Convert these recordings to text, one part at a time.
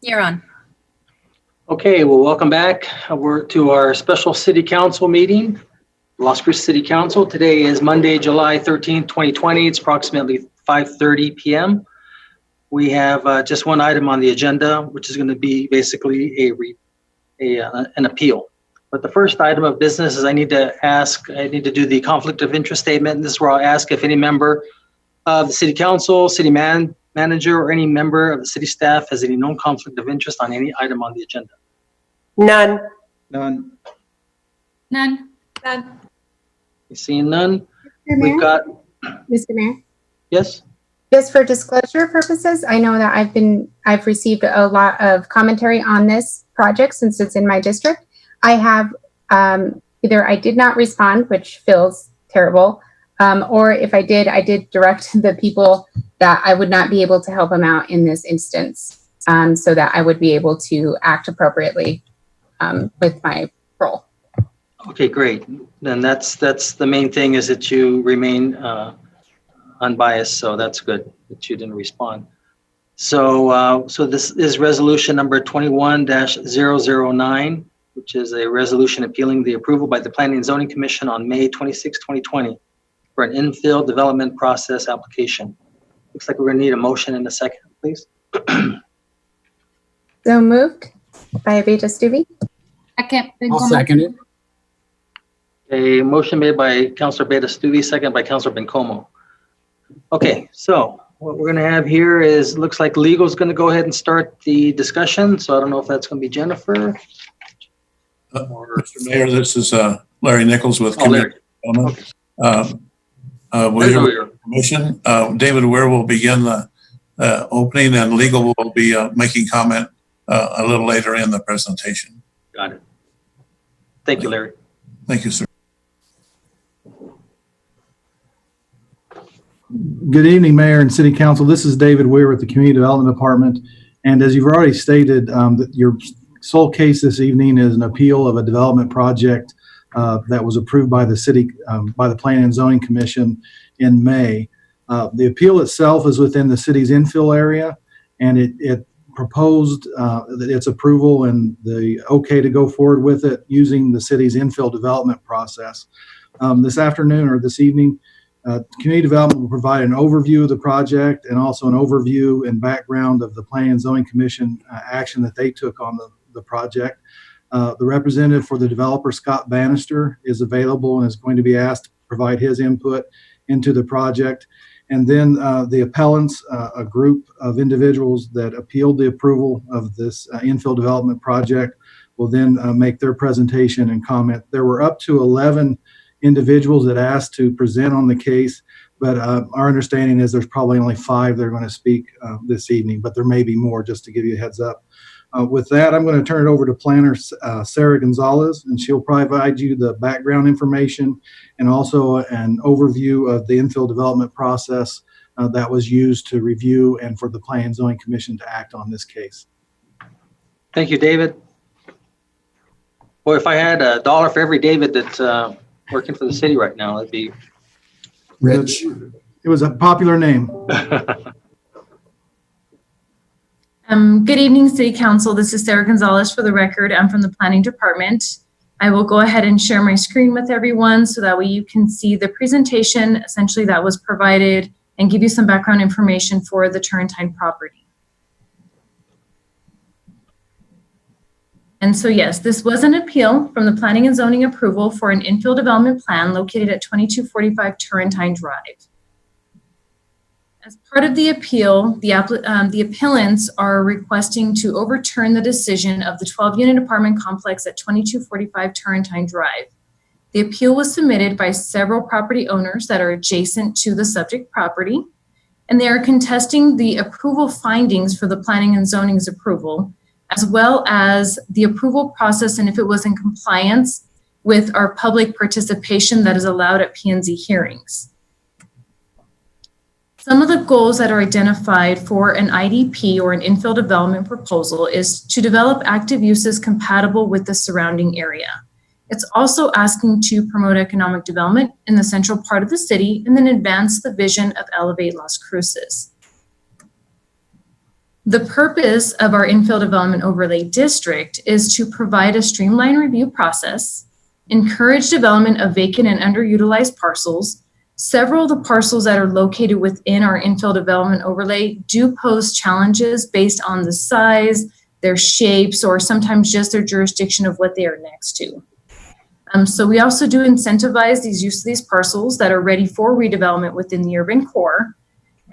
You're on. Okay, well, welcome back. We're to our special city council meeting, Las Cruces City Council. Today is Monday, July 13th, 2020. It's approximately 5:30 p.m. We have just one item on the agenda, which is going to be basically an appeal. But the first item of business is I need to do the conflict of interest statement. And this is where I'll ask if any member of the city council, city manager, or any member of the city staff has any known conflict of interest on any item on the agenda. None. None. None. None. Seeing none, Mr. we've Mayor? got, Mr. Mayor, yes? just for disclosure purposes, I know that I've received a lot of commentary on this project since it's in my district. I have either I did not respond, which feels terrible, or if I did direct the people that I would not be able to help them out in this instance, so that I would be able to act appropriately with my role. Okay, great. Then that's the main thing, is that you remain unbiased, so that's good that you didn't respond. So this is resolution number 21-009, which is a resolution appealing the approval by the Planning and Zoning Commission on May 26, 2020 for an infill development process application. Looks like we're going to need a motion in a second, please. So moved by Abeta Stuvey. Second. I'll second it. A motion made by Councilor Beta Stuvey, second by Councilor Bencomo. Okay, so what we're going to have here is, looks like legal is going to go ahead and start the discussion. So I don't know if that's going to be Jennifer. Mr. Mayor, this is Larry Nichols with Community Development. With your permission, David Ware will begin the opening, and legal will be making comment a little later in the presentation. Got it. Thank you, Larry. Thank you, sir. Good evening, Mayor and City Council. This is David Weir with the Community Development Department. And as you've already stated, that your sole case this evening is an appeal of a development project that was approved by the city, by the Planning and Zoning Commission in May. The appeal itself is within the city's infill area, and it proposed its approval and the okay to go forward with it using the city's infill development process. This afternoon or this evening, Community Development will provide an overview of the project and also an overview and background of the Planning and Zoning Commission action that they took on the project. The representative for the developer, Scott Bannister, is available and is going to be asked to provide his input into the project. And then the appellants, a group of individuals that appealed the approval of this infill development project, will then make their presentation and comment. There were up to 11 individuals that asked to present on the case, but our understanding is there's probably only 5 that are going to speak this evening, but there may be more, just to give you a heads up. With that, I'm going to turn it over to Planner Sarah Gonzalez, and she'll provide you the background information and also an overview of the infill development process that was used to review and for the Planning and Zoning Commission to act on this case. Thank you, David. Boy, if I had $1 for every David that's working for the city right now, it'd be Rich. It was a popular name. Good evening, City Council. This is Sarah Gonzalez for the record. I'm from the Planning Department. I will go ahead and share my screen with everyone so that way you can see the presentation essentially that was provided and give you some background information for the Turrentine property. And so yes, this was an appeal from the Planning and Zoning approval for an infill development plan located at 2245 Turrentine Drive. As part of the appeal, the appellants are requesting to overturn the decision of the 12-unit apartment complex at 2245 Turrentine Drive. The appeal was submitted by several property owners that are adjacent to the subject property, and they are contesting the approval findings for the Planning and Zoning's approval, as well as the approval process and if it was in compliance with our public participation that is allowed at P&Z hearings. Some of the goals that are identified for an IDP or an infill development proposal is to develop active uses compatible with the surrounding area. It's also asking to promote economic development in the central part of the city and then advance the vision of Elevate Las Cruces. The purpose of our infill development overlay district is to provide a streamlined review process, encourage development of vacant and underutilized parcels. Several of the parcels that are located within our infill development overlay do pose challenges based on the size, their shapes, or sometimes just their jurisdiction of what they are next to. So we also do incentivize these use of these parcels that are ready for redevelopment within the urban core,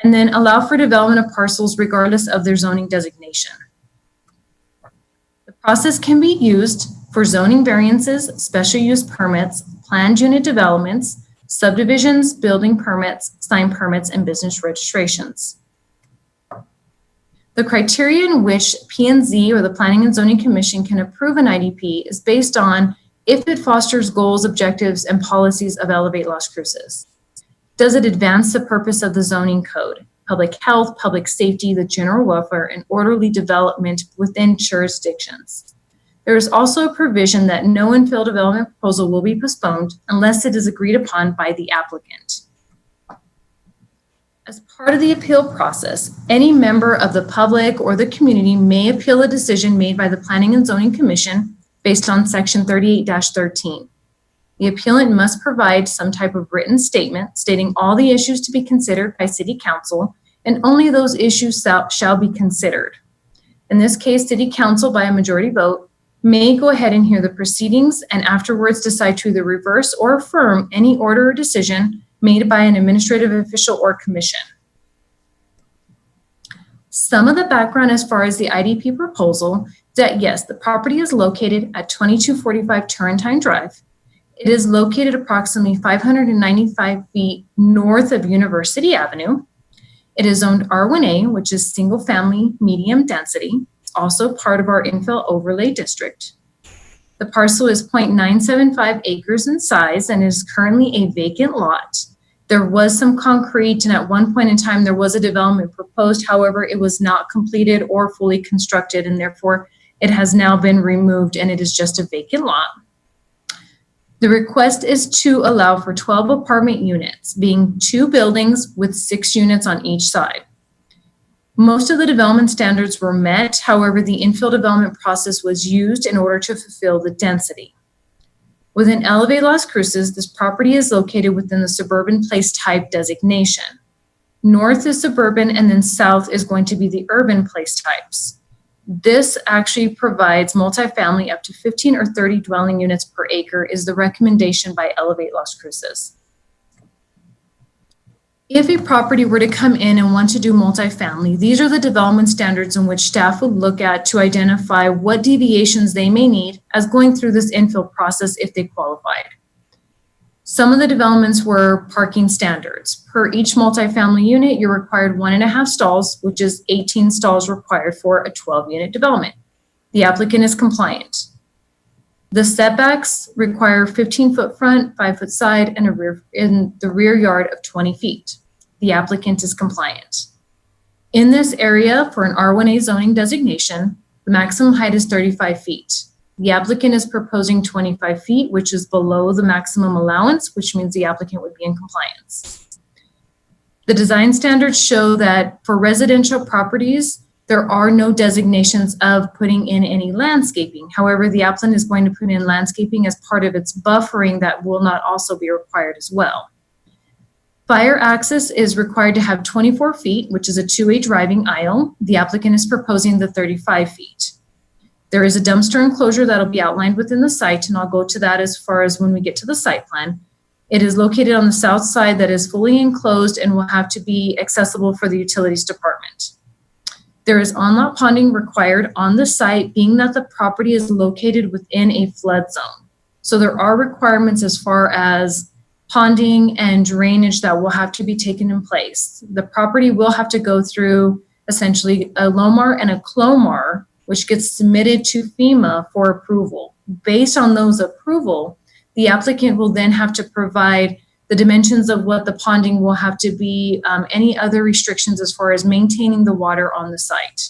and then allow for development of parcels regardless of their zoning designation. The process can be used for zoning variances, special use permits, planned unit developments, subdivisions, building permits, sign permits, and business registrations. The criteria in which P&Z or the Planning and Zoning Commission can approve an IDP is based on if it fosters goals, objectives, and policies of Elevate Las Cruces. Does it advance the purpose of the zoning code, public health, public safety, the general welfare, and orderly development within jurisdictions? There is also a provision that no infill development proposal will be postponed unless it is agreed upon by the applicant. As part of the appeal process, any member of the public or the community may appeal a decision made by the Planning and Zoning Commission based on Section 38-13. The appellant must provide some type of written statement stating all the issues to be considered by City Council, and only those issues shall be considered. In this case, City Council, by a majority vote, may go ahead and hear the proceedings and afterwards decide to either reverse or affirm any order or decision made by an administrative official or commission. Some of the background as far as the IDP proposal, that yes, the property is located at 2245 Turrentine Drive. It is located approximately 595 feet north of University Avenue. It is zoned R1A, which is single family medium density. It's also part of our infill overlay district. The parcel is 0.975 acres in size and is currently a vacant lot. There was some concrete, and at one point in time, there was a development proposed. However, it was not completed or fully constructed, and therefore it has now been removed and it is just a vacant lot. The request is to allow for 12 apartment units, being 2 buildings with 6 units on each side. Most of the development standards were met. However, the infill development process was used in order to fulfill the density. Within Elevate Las Cruces, this property is located within the suburban place type designation. North is suburban, and then south is going to be the urban place types. This actually provides multifamily up to 15 or 30 dwelling units per acre is the recommendation by Elevate Las Cruces. If a property were to come in and want to do multifamily, these are the development standards in which staff would look at to identify what deviations they may need as going through this infill process if they qualified. Some of the developments were parking standards. Per each multifamily unit, you're required 1.5 stalls, which is 18 stalls required for a 12-unit development. The applicant is compliant. The setbacks require 15-foot front, 5-foot side, and in the rear yard of 20 feet. The applicant is compliant. In this area, for an R1A zoning designation, the maximum height is 35 feet. The applicant is proposing 25 feet, which is below the maximum allowance, which means the applicant would be in compliance. The design standards show that for residential properties, there are no designations of putting in any landscaping. However, the applicant is going to put in landscaping as part of its buffering that will not also be required as well. Fire access is required to have 24 feet, which is a 2-way driving aisle. The applicant is proposing the 35 feet. There is a dumpster enclosure that'll be outlined within the site, and I'll go to that as far as when we get to the site plan. It is located on the south side that is fully enclosed and will have to be accessible for the utilities department. There is on-lot ponding required on the site, being that the property is located within a flood zone. So there are requirements as far as ponding and drainage that will have to be taken in place. The property will have to go through essentially a LOMAR and a CLOMAR, which gets submitted to FEMA for approval. Based on those approval, the applicant will then have to provide the dimensions of what the ponding will have to be, any other restrictions as far as maintaining the water on the site.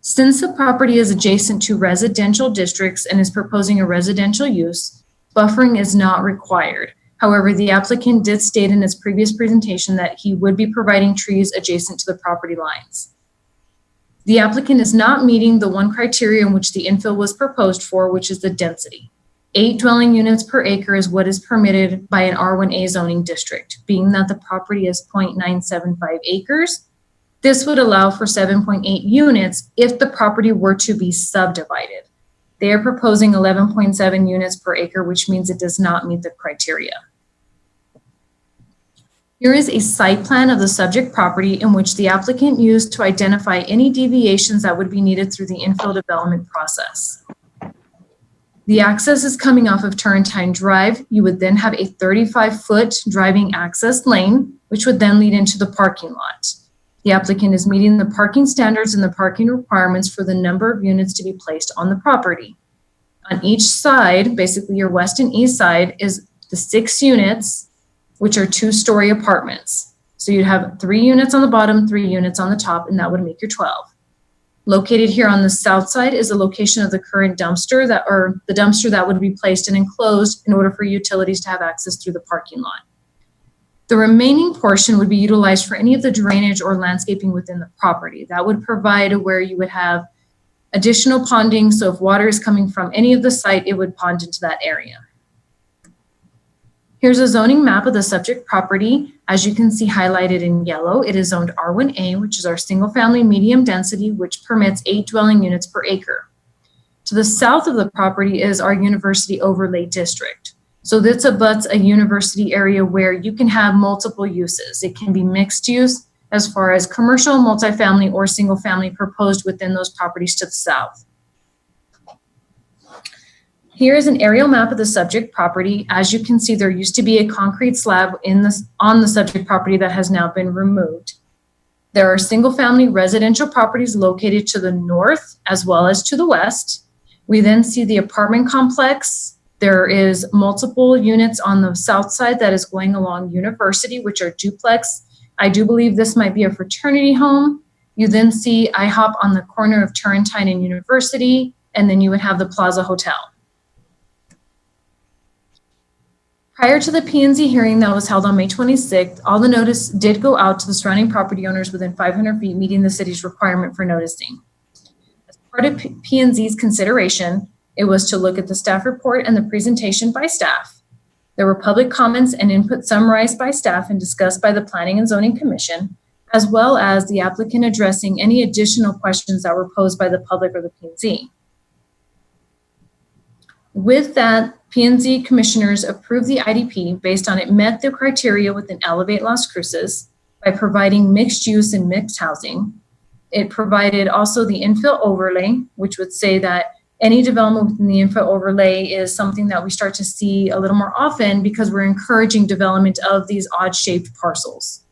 Since the property is adjacent to residential districts and is proposing a residential use, buffering is not required. However, the applicant did state in his previous presentation that he would be providing trees adjacent to the property lines. The applicant is not meeting the one criteria in which the infill was proposed for, which is the density. 8 dwelling units per acre is what is permitted by an R1A zoning district. Being that the property is 0.975 acres, this would allow for 7.8 units if the property were to be subdivided. They are proposing 11.7 units per acre, which means it does not meet the criteria. Here is a site plan of the subject property in which the applicant used to identify any deviations that would be needed through the infill development process. The access is coming off of Turrentine Drive. You would then have a 35-foot driving access lane, which would then lead into the parking lot. The applicant is meeting the parking standards and the parking requirements for the number of units to be placed on the property. On each side, basically your west and east side, is the 6 units, which are 2-story apartments. So you'd have 3 units on the bottom, 3 units on the top, and that would make your 12. Located here on the south side is the location of the current dumpster the dumpster that would be placed and enclosed in order for utilities to have access through the parking lot. The remaining portion would be utilized for any of the drainage or landscaping within the property. That would provide where you would have additional ponding. So if water is coming from any of the site, it would pond into that area. Here's a zoning map of the subject property. As you can see highlighted in yellow, it is zoned R1A, which is our single family medium density, which permits 8 dwelling units per acre. To the south of the property is our university overlay district. So this abuts a university area where you can have multiple uses. It can be mixed use as far as commercial, multifamily, or single family proposed within those properties to the south. Here is an aerial map of the subject property. As you can see, there used to be a concrete slab on the subject property that has now been removed. There are single-family residential properties located to the north as well as to the west. We then see the apartment complex. There is multiple units on the south side that is going along University, which are duplex. I do believe this might be a fraternity home. You then see IHOP on the corner of Turrentine and University, and then you would have the Plaza Hotel. Prior to the P&Z hearing that was held on May 26th, all the notice did go out to the surrounding property owners within 500 feet, meeting the city's requirement for noticing. As part of P&Z's consideration, it was to look at the staff report and the presentation by staff. There were public comments and input summarized by staff and discussed by the Planning and Zoning Commission, as well as the applicant addressing any additional questions that were posed by the public or the P&Z. With that, P&Z commissioners approved the IDP based on it met the criteria within Elevate Las Cruces by providing mixed use and mixed housing. It provided also the infill overlay, which would say that any development within the infill overlay is something that we start to see a little more often because we're encouraging development of these odd-shaped parcels.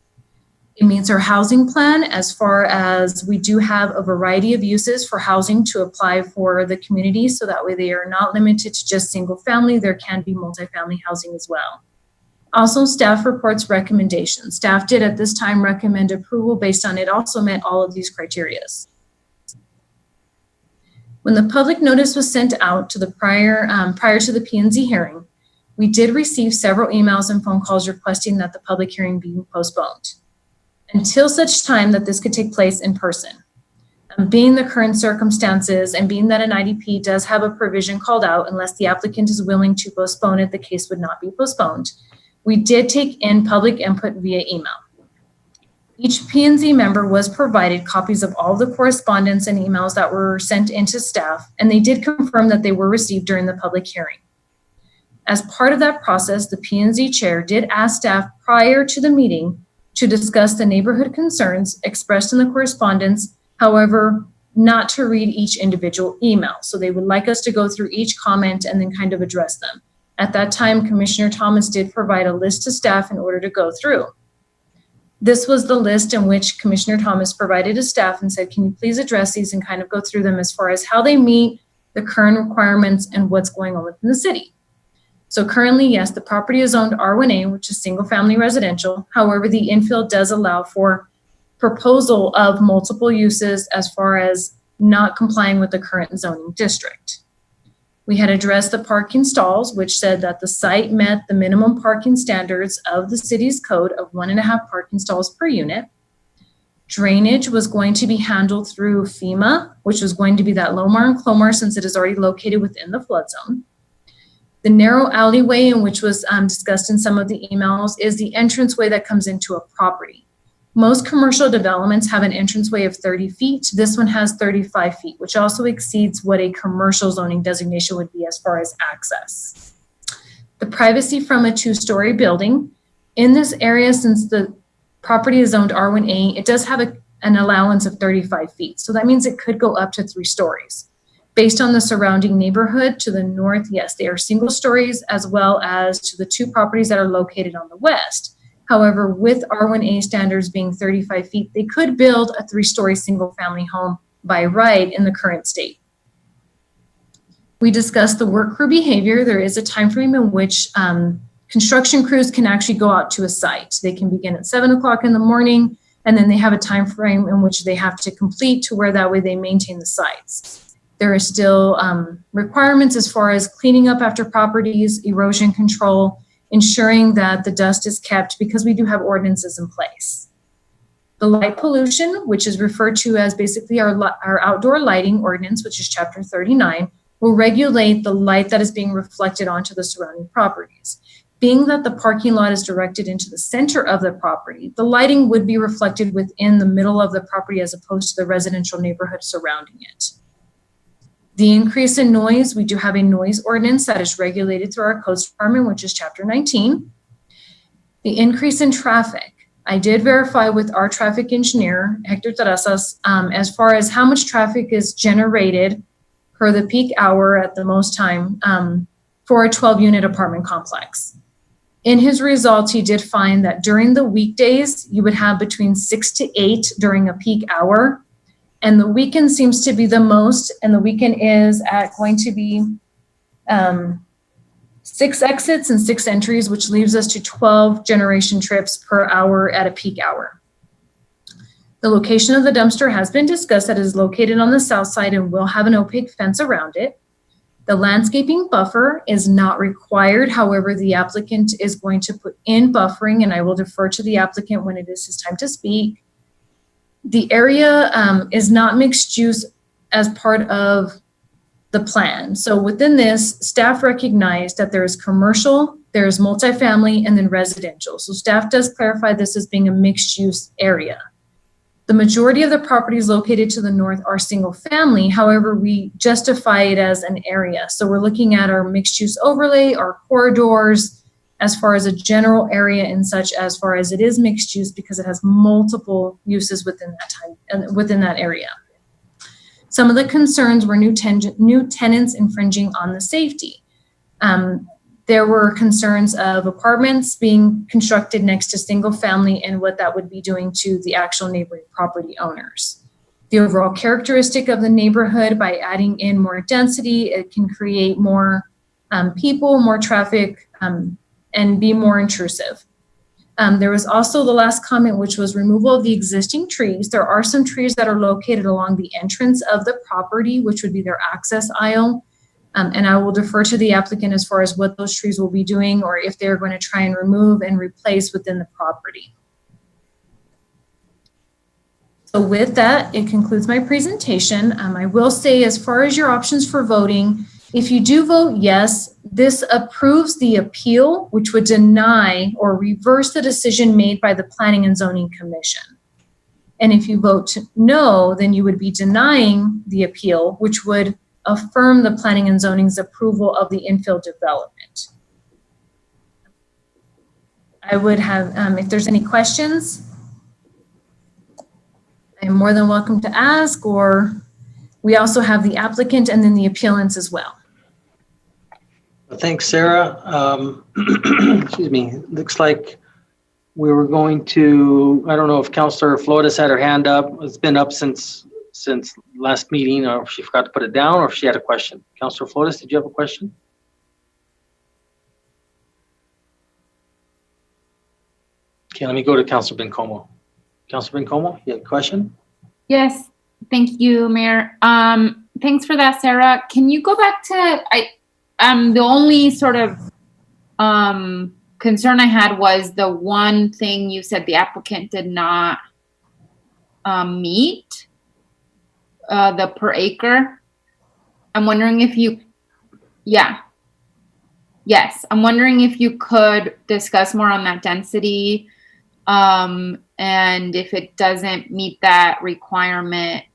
It meets our housing plan as far as we do have a variety of uses for housing to apply for the community, so that way they are not limited to just single family. There can be multifamily housing as well. Also, staff reports recommendations. Staff did at this time recommend approval based on it also met all of these criteria. When the public notice was sent out to the prior to the P&Z hearing, we did receive several emails and phone calls requesting that the public hearing be postponed until such time that this could take place in person. Being the current circumstances and being that an IDP does have a provision called out, unless the applicant is willing to postpone it, the case would not be postponed. We did take in public input via email. Each P&Z member was provided copies of all the correspondence and emails that were sent into staff, and they did confirm that they were received during the public hearing. As part of that process, the P&Z chair did ask staff prior to the meeting to discuss the neighborhood concerns expressed in the correspondence, however, not to read each individual email. So they would like us to go through each comment and then kind of address them. At that time, Commissioner Thomas did provide a list to staff in order to go through. This was the list in which Commissioner Thomas provided to staff and said, can you please address these and kind of go through them as far as how they meet the current requirements and what's going on within the city. So currently, yes, the property is owned R1A, which is single family residential. However, the infill does allow for proposal of multiple uses as far as not complying with the current zoning district. We had addressed the parking stalls, which said that the site met the minimum parking standards of the city's code of 1.5 parking stalls per unit. Drainage was going to be handled through FEMA, which was going to be that Lomar and Clomar since it is already located within the flood zone. The narrow alleyway, in which was discussed in some of the emails, is the entranceway that comes into a property. Most commercial developments have an entranceway of 30 feet. This one has 35 feet, which also exceeds what a commercial zoning designation would be as far as access. The privacy from a 2-story building. In this area, since the property is zoned R1A, it does have an allowance of 35 feet. So that means it could go up to 3 stories. Based on the surrounding neighborhood to the north, yes, they are single stories, as well as to the 2 properties that are located on the west. However, with R1A standards being 35 feet, they could build a 3-story single family home by right in the current state. We discussed the work crew behavior. There is a time frame in which construction crews can actually go out to a site. They can begin at 7 o'clock in the morning, and then they have a time frame in which they have to complete to where that way they maintain the sites. There are still requirements as far as cleaning up after properties, erosion control, ensuring that the dust is kept because we do have ordinances in place. The light pollution, which is referred to as basically our outdoor lighting ordinance, which is Chapter 39, will regulate the light that is being reflected onto the surrounding properties. Being that the parking lot is directed into the center of the property, the lighting would be reflected within the middle of the property as opposed to the residential neighborhood surrounding it. The increase in noise, we do have a noise ordinance that is regulated through our codes department, which is Chapter 19. The increase in traffic, I did verify with our traffic engineer, Hector Terrazas, as far as how much traffic is generated per the peak hour at the most time for a 12-unit apartment complex. In his results, he did find that during the weekdays, you would have between 6 to 8 during a peak hour. And the weekend seems to be the most, and the weekend is going to be 6 exits and 6 entries, which leaves us to 12 generation trips per hour at a peak hour. The location of the dumpster has been discussed. That is located on the south side and will have an opaque fence around it. The landscaping buffer is not required. However, the applicant is going to put in buffering, and I will defer to the applicant when it is his time to speak. The area is not mixed use as part of the plan. So within this, staff recognized that there is commercial, there is multifamily, and then residential. So staff does clarify this as being a mixed use area. The majority of the properties located to the north are single family. However, we justify it as an area. So we're looking at our mixed use overlay, our corridors, as far as a general area and such, as far as it is mixed use because it has multiple uses within that time and within that area. Some of the concerns were new tenants infringing on the safety. There were concerns of apartments being constructed next to single family and what that would be doing to the actual neighboring property owners. The overall characteristic of the neighborhood, by adding in more density, it can create more people, more traffic, and be more intrusive. There was also the last comment, which was removal of the existing trees. There are some trees that are located along the entrance of the property, which would be their access aisle. And I will defer to the applicant as far as what those trees will be doing or if they're going to try and remove and replace within the property. So with that, it concludes my presentation. I will say, as far as your options for voting, if you do vote yes, this approves the appeal, which would deny or reverse the decision made by the Planning and Zoning Commission. And if you vote no, then you would be denying the appeal, which would affirm the Planning and Zoning's approval of the infill development. I would have, if there's any questions, I'm more than welcome to ask, or we also have the applicant and then the appellants as well. Thanks, Sarah. Excuse me. Looks like we were going to, I don't know if Councilor Flores had her hand up. It's been up since last meeting, or if she forgot to put it down, or if she had a question. Councilor Flores, did you have a question? Okay, let me go to Councilor Bencomo. Councilor Bencomo, you have a question? Yes, thank you, Mayor. Thanks for that, Sarah. Can you go back to, the only sort of concern I had was the one thing you said the applicant did not meet the per acre. I'm wondering if you, yes, I'm wondering if you could discuss more on that density, and if it doesn't meet that requirement,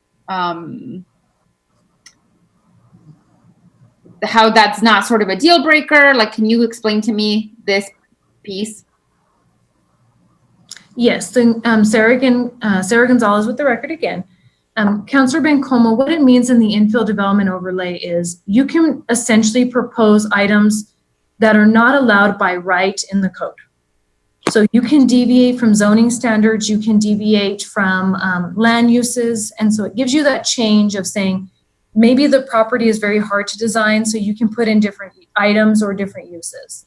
how that's not sort of a deal breaker. Like, can you explain to me this piece? Yes, then Sarah Gonzalez with the record again. Councilor Bencomo, what it means in the infill development overlay is you can essentially propose items that are not allowed by right in the code. So you can deviate from zoning standards, you can deviate from land uses, and so it gives you that change of saying, maybe the property is very hard to design, so you can put in different items or different uses.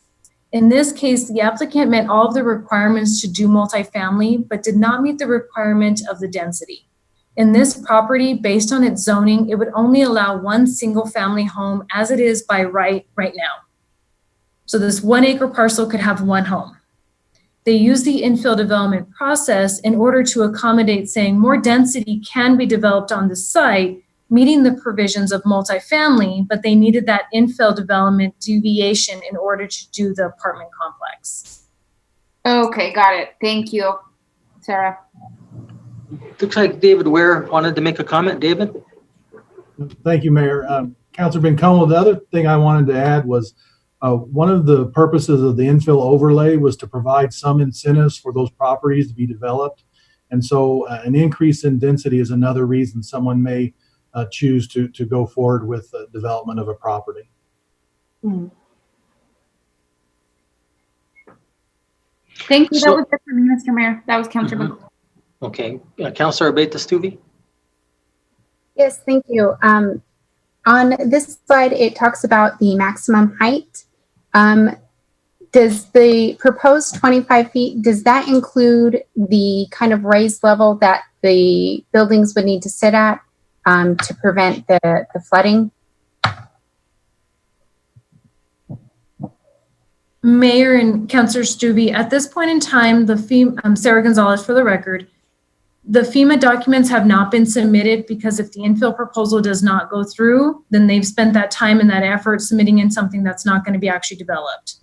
In this case, the applicant met all of the requirements to do multifamily, but did not meet the requirement of the density. In this property, based on its zoning, it would only allow one single family home as it is by right now. So this 1 acre parcel could have one home. They use the infill development process in order to accommodate saying more density can be developed on the site, meeting the provisions of multifamily, but they needed that infill development deviation in order to do the apartment complex. Okay, got it. Thank you, Sarah. Looks like David Ware wanted to make a comment. David? Thank you, Mayor. Councilor Bencomo, the other thing I wanted to add was one of the purposes of the infill overlay was to provide some incentives for those properties to be developed. And so an increase in density is another reason someone may choose to go forward with the development of a property. Thank you. So- That was it for me, Mr. Mayor. That was Councilor Bencomo. Okay. Councilor Abeyta-Stuvey? Yes, thank you. On this slide, it talks about the maximum height. Does the proposed 25 feet, does that include the kind of raised level that the buildings would need to sit at to prevent the flooding? Mayor and Councilor Stuvey, at this point in time, the FEMA, Sarah Gonzalez for the record, the FEMA documents have not been submitted because if the infill proposal does not go through, then they've spent that time and that effort submitting in something that's not going to be actually developed.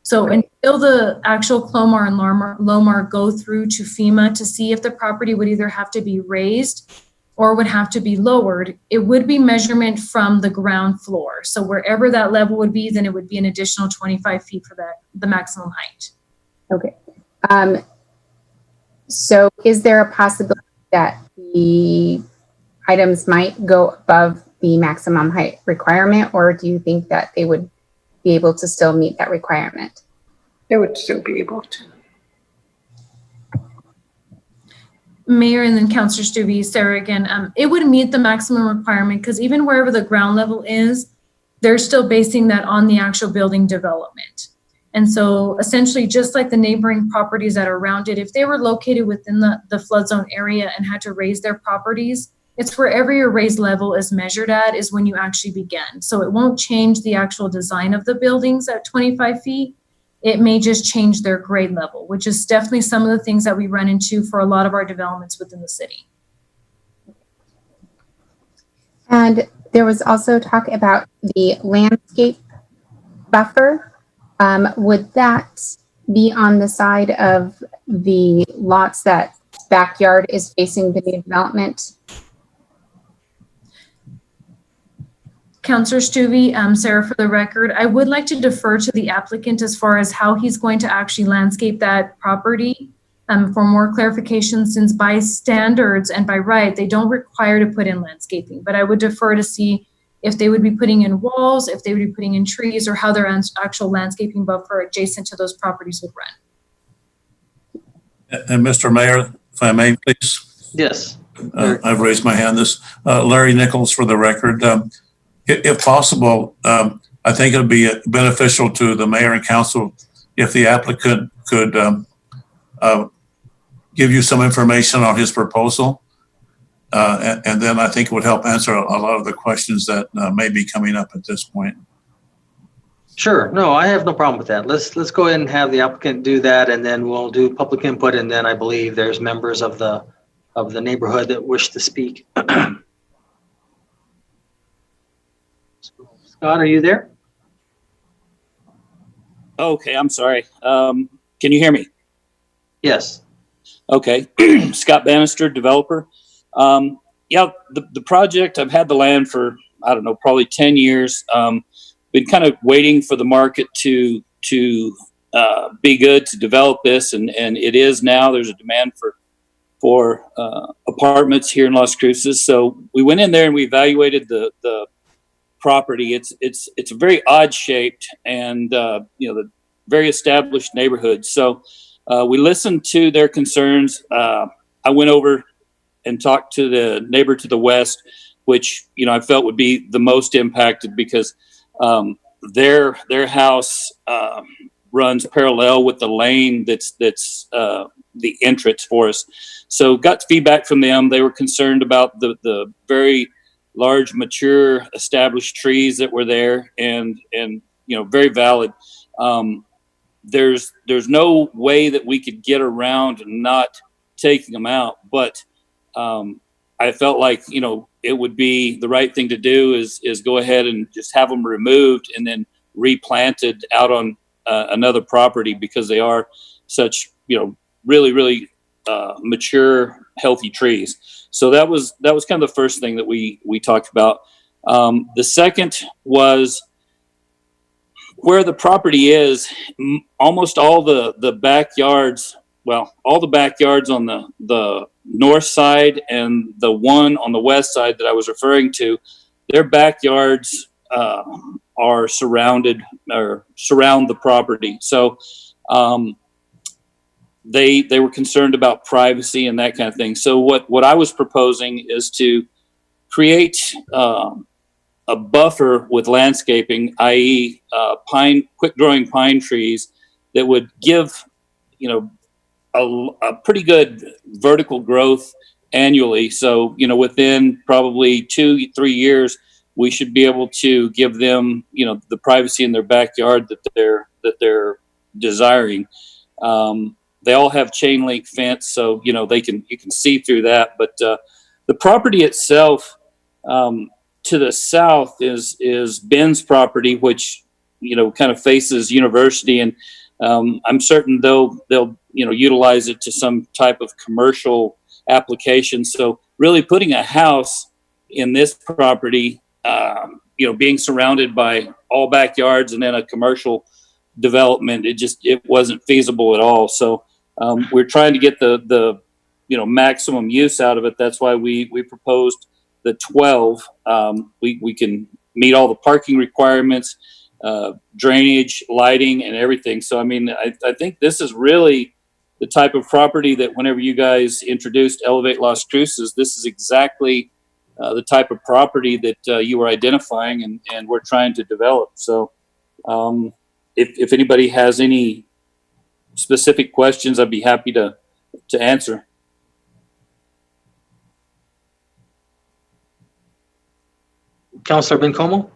So until the actual CLOMAR and LOMAR go through to FEMA to see if the property would either have to be raised or would have to be lowered, it would be measurement from the ground floor. So wherever that level would be, then it would be an additional 25 feet for the maximum height. Okay. So is there a possibility that the items might go above the maximum height requirement, or do you think that they would be able to still meet that requirement? They would still be able to. Mayor and then Councilor Stuvey, Sarah again, it would meet the maximum requirement because even wherever the ground level is, they're still basing that on the actual building development. And so essentially, just like the neighboring properties that are around it, if they were located within the flood zone area and had to raise their properties, it's wherever your raised level is measured at is when you actually begin. So it won't change the actual design of the buildings at 25 feet. It may just change their grade level, which is definitely some of the things that we run into for a lot of our developments within the city. And there was also talk about the landscape buffer. Would that be on the side of the lots that backyard is facing the new development? Councilor Stuvey, Sarah for the record, I would like to defer to the applicant as far as how he's going to actually landscape that property for more clarification, since by standards and by right, they don't require to put in landscaping, but I would defer to see if they would be putting in walls, if they would be putting in trees, or how their actual landscaping buffer adjacent to those properties would run. And Mr. Mayor, if I may, please. Yes. I've raised my hand. This Larry Nichols for the record. If possible, I think it would be beneficial to the mayor and council if the applicant could give you some information on his proposal. And then I think it would help answer a lot of the questions that may be coming up at this point. Sure. No, I have no problem with that. Let's go ahead and have the applicant do that, and then we'll do public input, and then I believe there's members of the of the neighborhood that wish to speak. Scott, are you there? Okay, I'm sorry. Can you hear me? Yes. Okay. Scott Bannister, developer. Yeah, the project, I've had the land for, I don't know, probably 10 years. Been kind of waiting for the market to be good to develop this, and it is now. There's a demand for apartments here in Las Cruces. So we went in there and we evaluated the property. It's a very odd shaped and the very established neighborhood. So we listened to their concerns. I went over and talked to the neighbor to the west, which I felt would be the most impacted because their house runs parallel with the lane that's the entrance for us. So got feedback from them. They were concerned about the very large, mature, established trees that were there, and very valid. There's no way that we could get around not taking them out, but I felt like it would be the right thing to do is go ahead and just have them removed and then replanted out on another property, because they are such really mature, healthy trees. So that was kind of the first thing that we talked about. The second was where the property is. Almost all the backyards, all the backyards on the north side and the one on the west side that I was referring to, their backyards are surround the property. So they were concerned about privacy and that kind of thing. So what I was proposing is to create a buffer with landscaping, i.e. quick growing pine trees that would give a pretty good vertical growth annually. So within probably 2-3 years, we should be able to give them the privacy in their backyard that they're desiring. They all have chain link fence, so you can see through that. But the property itself, to the south is Ben's property, which kind of faces University, and I'm certain they'll utilize it to some type of commercial application. So really putting a house in this property, being surrounded by all backyards and then a commercial development, it wasn't feasible at all. So we're trying to get the maximum use out of it. That's why we proposed the 12. We can meet all the parking requirements, drainage, lighting, and everything. So, I think this is really the type of property that whenever you guys introduced Elevate Las Cruces, this is exactly the type of property that you were identifying and we're trying to develop. So if anybody has any specific questions, I'd be happy to answer. Councilor Bencomo?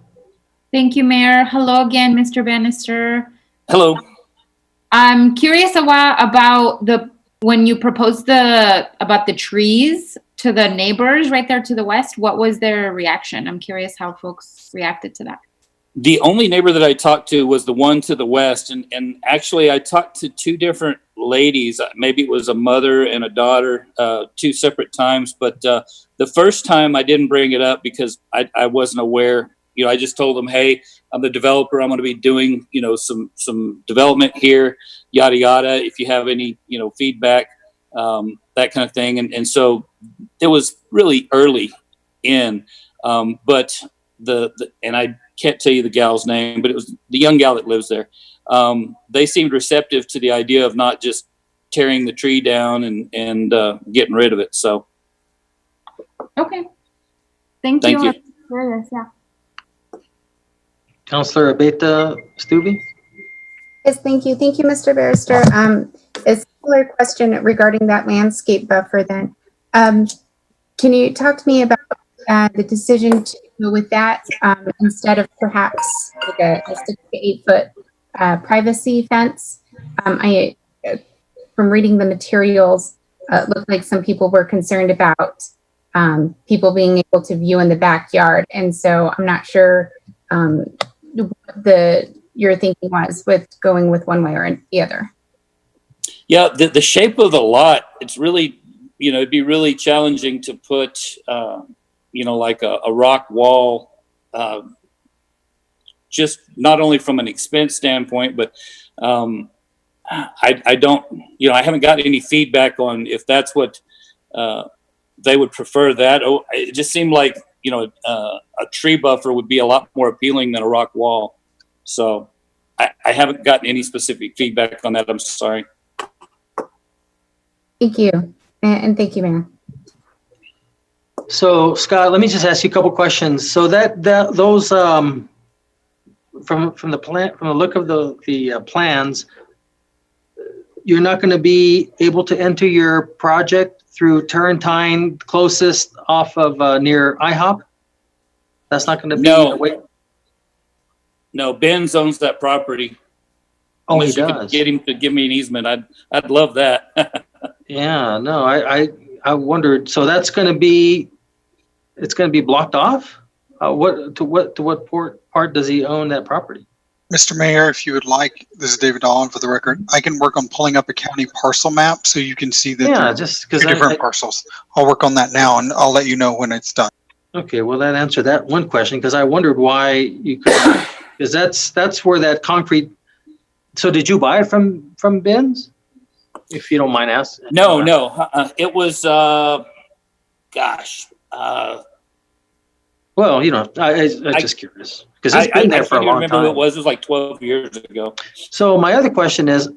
Thank you, Mayor. Hello again, Mr. Bannister. Hello. I'm curious about when you proposed about the trees to the neighbors right there to the west. What was their reaction? I'm curious how folks reacted to that. The only neighbor that I talked to was the one to the west, and actually I talked to two different ladies. Maybe it was a mother and a daughter, 2 separate times. But the first time I didn't bring it up because I wasn't aware. I just told them, hey, I'm the developer. I'm going to be doing, some development here, yada, yada. If you have any, feedback, that kind of thing. And so it was really early in, but and I can't tell you the gal's name, but it was the young gal that lives there. They seemed receptive to the idea of not just tearing the tree down and getting rid of it. So. Okay. Thank you. I'm curious, yeah. Councilor Abeta Stubbe? Yes, thank you. Thank you, Mr. Barrister. A similar question regarding that landscape buffer then. Can you talk to me about the decision to go with that instead of perhaps like a 6 to 8 foot privacy fence? From reading the materials, it looked like some people were concerned about people being able to view in the backyard. And so I'm not sure what your thinking was with going with one way or the other. Yeah, the shape of the lot, it's really, it'd be really challenging to put, like a rock wall, just not only from an expense standpoint, but I don't, I haven't got any feedback on if that's what they would prefer that. Oh, it just seemed like, a tree buffer would be a lot more appealing than a rock wall. So I haven't gotten any specific feedback on that. I'm sorry. Thank you. And thank you, Mayor. So Scott, let me just ask you a couple questions. So those from the look of the plans, you're not going to be able to enter your project through Turrentine, closest off of near IHOP. That's not going to be. No, Benz owns that property. Oh, Unless he you does. could get him to give me an easement, I'd love that. Yeah, no, I wondered. So that's going to be, it's going to be blocked off. What part does he own that property? Mr. Mayor, if you would like, this is David Allen for the record. I can work on pulling up a county parcel map so you can see that Yeah, there are just two because different parcels. I'll work on that now and I'll let you know when it's done. Okay, well, that answered that one question because I wondered why you could, because that's where that concrete. So did you buy it from Ben's? If you don't mind asking. No. It was, Well, I'm just curious because it's been there for a long remember time. who it was. It was like 12 years ago. So my other question is,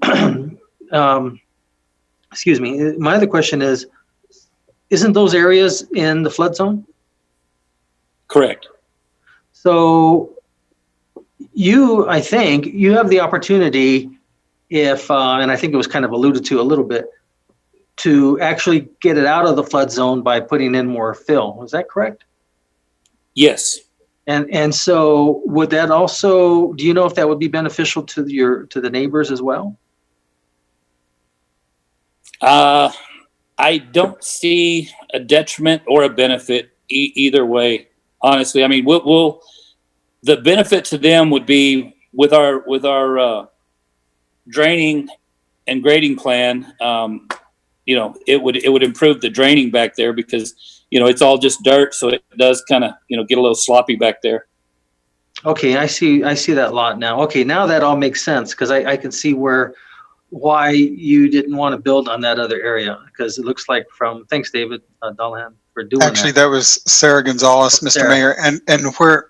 excuse me. My other question is, isn't those areas in the flood zone? Correct. So I think you have the opportunity if, and I think it was kind of alluded to a little bit, to actually get it out of the flood zone by putting in more fill. Is that correct? Yes. And so would that also, do you know if that would be beneficial to the neighbors as well? I don't see a detriment or a benefit either way. Honestly, I mean, the benefit to them would be with our draining and grading plan. It would improve the draining back there because it's all just dirt, so it does kind of get a little sloppy back there. Okay, I see that lot now. Okay, now that all makes sense because I can see why you didn't want to build on that other area because it looks like thanks David Dullahan for doing Actually, that was Sarah Gonzalez, Mr. Sarah. Mayor, and where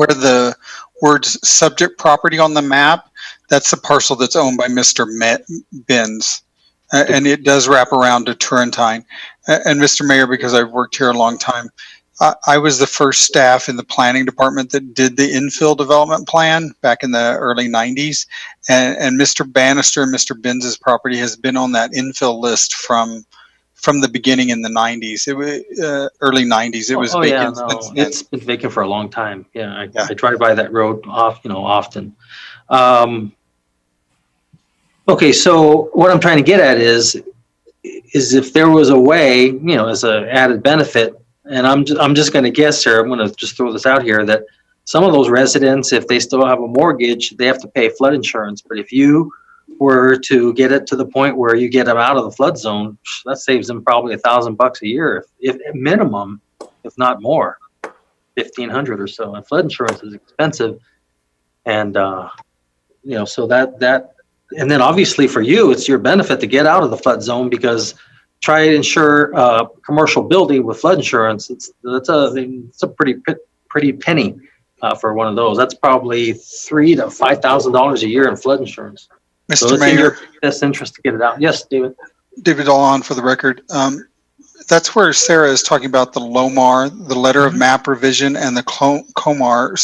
the words subject property on the map, that's the parcel that's owned by Mr. Benz. And it does wrap around to Turrentine. And Mr. Mayor, because I've worked here a long time, I was the first staff in the planning department that did the infill development plan back in the early 90s. And Mr. Bannister and Mr. Benz's property has been on that infill list from the beginning in the 90s. It was early 90s. It was vacant. Yeah, no, it's been vacant for a long time. Yeah, I drive by that road often. Okay, so what I'm trying to get at is if there was a way, as an added benefit, and I'm just going to guess here, I'm going to just throw this out here, that some of those residents, if they still have a mortgage, they have to pay flood insurance. But if you were to get it to the point where you get them out of the flood zone, that saves them probably $1,000 a year, if minimum, if not more, $1,500 or so. And flood insurance is expensive, and so that. And then obviously for you, it's your benefit to get out of the flood zone because try to insure a commercial building with flood insurance. It's a pretty penny for one of those. That's probably $3,000 to $5,000 a year in flood insurance. Mr. So it's Mayor, in your best interest to get it out. Yes, David. David Allen for the record. That's where Sarah is talking about the LOMAR, the letter of map revision, and the COMAR,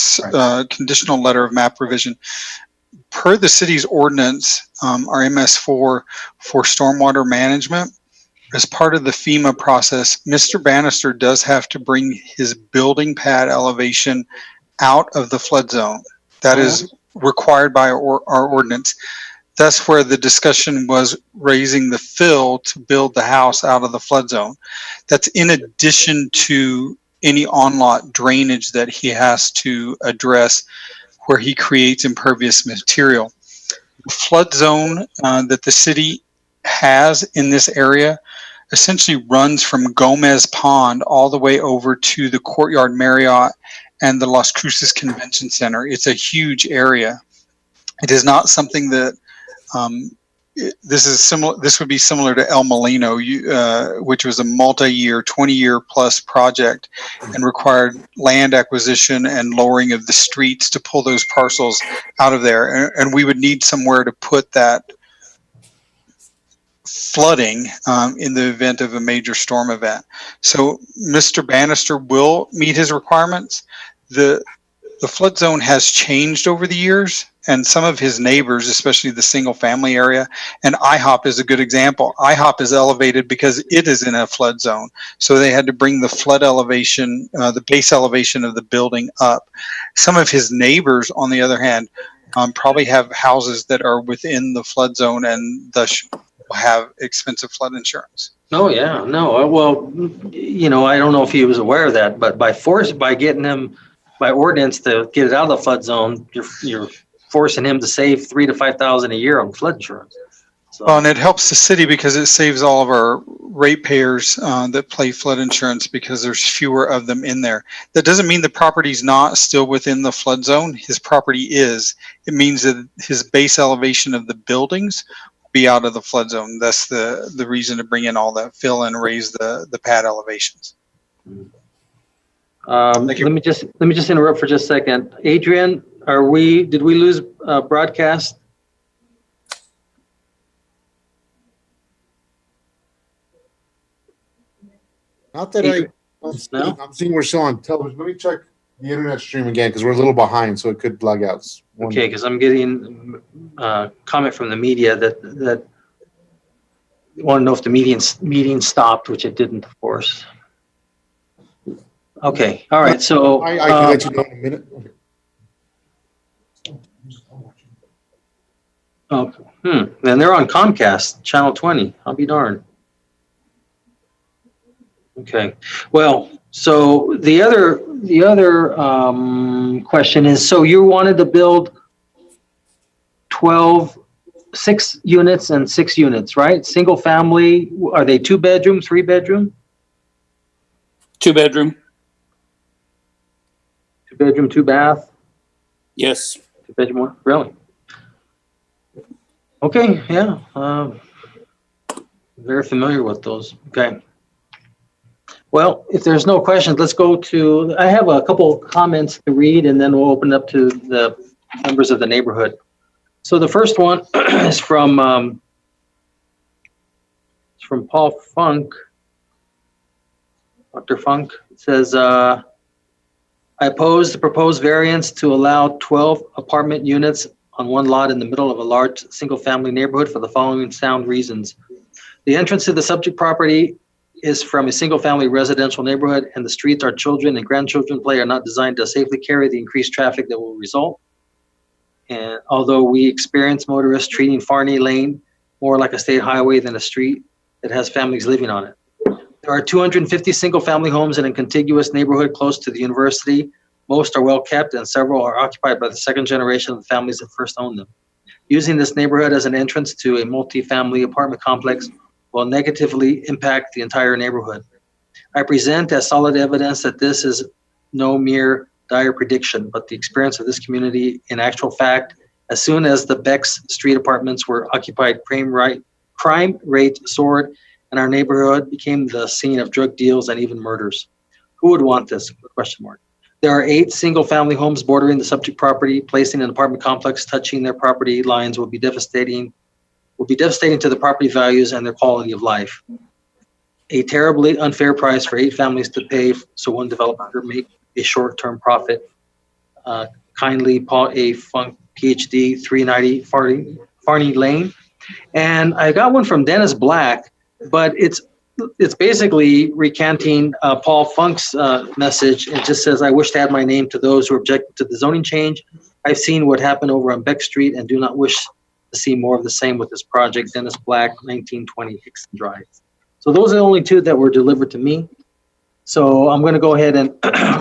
conditional letter of map revision. Per the city's ordinance, our MS4 for stormwater management, as part of the FEMA process, Mr. Bannister does have to bring his building pad elevation out of the flood zone. That is required by our ordinance. That's where the discussion was, raising the fill to build the house out of the flood zone. That's in addition to any on-lot drainage that he has to address where he creates impervious material. The flood zone that the city has in this area essentially runs from Gomez Pond all the way over to the Courtyard Marriott and the Las Cruces Convention Center. It's a huge area. It is not something that this is similar. This would be similar to El Molino, which was a multi-year, 20-year plus project, and required land acquisition and lowering of the streets to pull those parcels out of there. And we would need somewhere to put that flooding in the event of a major storm event. So Mr. Bannister will meet his requirements. The flood zone has changed over the years, and some of his neighbors, especially the single family area, and IHOP is a good example. IHOP is elevated because it is in a flood zone. So they had to bring the flood elevation, the base elevation of the building up. Some of his neighbors, on the other hand, probably have houses that are within the flood zone and thus will have expensive flood insurance. Oh, yeah, no, well, you know, I don't know if he was aware of that, but by getting him by ordinance to get it out of the flood zone, you're forcing him to save $3,000 to $5,000 a year on flood insurance. So. Well, and it helps the city because it saves all of our ratepayers that pay flood insurance because there's fewer of them in there. That doesn't mean the property's not still within the flood zone. His property is. It means that his base elevation of the buildings will be out of the flood zone. That's the reason to bring in all that fill and raise the pad elevations. Let me just interrupt for just a second. Adrian, did we lose broadcast? Not that I'm seeing we're still on television. Let me check the internet stream again because we're a little behind, so it could lag out. Okay, because I'm getting comment from the media that want to know if the meeting stopped, which it didn't, of course. Okay, all right. So I can let you know in a minute. Okay. And they're on Comcast, Channel 20. I'll be darned. Okay. Well, so the other question is, so you wanted to build 6 units and 6 units, right? Single family. Are they 2 bedroom, 3 bedroom? 2 bedroom. 2 bedroom, 2 bath? Yes. 2 bedroom, 1? Really? Okay, yeah. Very familiar with those. Okay. Well, if there's no questions, let's go to, I have a couple comments to read and then we'll open up to the members of the neighborhood. So the first one is from Paul Funk. Dr. Funk says, I oppose the proposed variance to allow 12 apartment units on one lot in the middle of a large single-family neighborhood for the following sound reasons. The entrance to the subject property is from a single-family residential neighborhood, and the streets our children and grandchildren play are not designed to safely carry the increased traffic that will result. And although we experience motorists treating Farney Lane more like a state highway than a street that has families living on it. There are 250 single-family homes in a contiguous neighborhood close to the university. Most are well kept and several are occupied by the second generation of the families that first owned them. Using this neighborhood as an entrance to a multi-family apartment complex will negatively impact the entire neighborhood. I present as solid evidence that this is no mere dire prediction, but the experience of this community in actual fact. As soon as the Bex Street apartments were occupied, crime rate soared and our neighborhood became the scene of drug deals and even murders. Who would want this? Question mark. There are 8 single-family homes bordering the subject property. Placing an apartment complex touching their property lines will be devastating to the property values and their quality of life. A terribly unfair price for 8 families to pay so one developer could make a short-term profit. Kindly, Paul A. Funk, PhD, 390 Farney Lane. And I got one from Dennis Black, but it's basically recanting Paul Funk's message. It just says, I wish to add my name to those who object to the zoning change. I've seen what happened over on Beck Street and do not wish the to see more of the same with this project. Dennis Black, 1920 Hickson Drive. So those are the only two that were delivered to me. So I'm going to go ahead and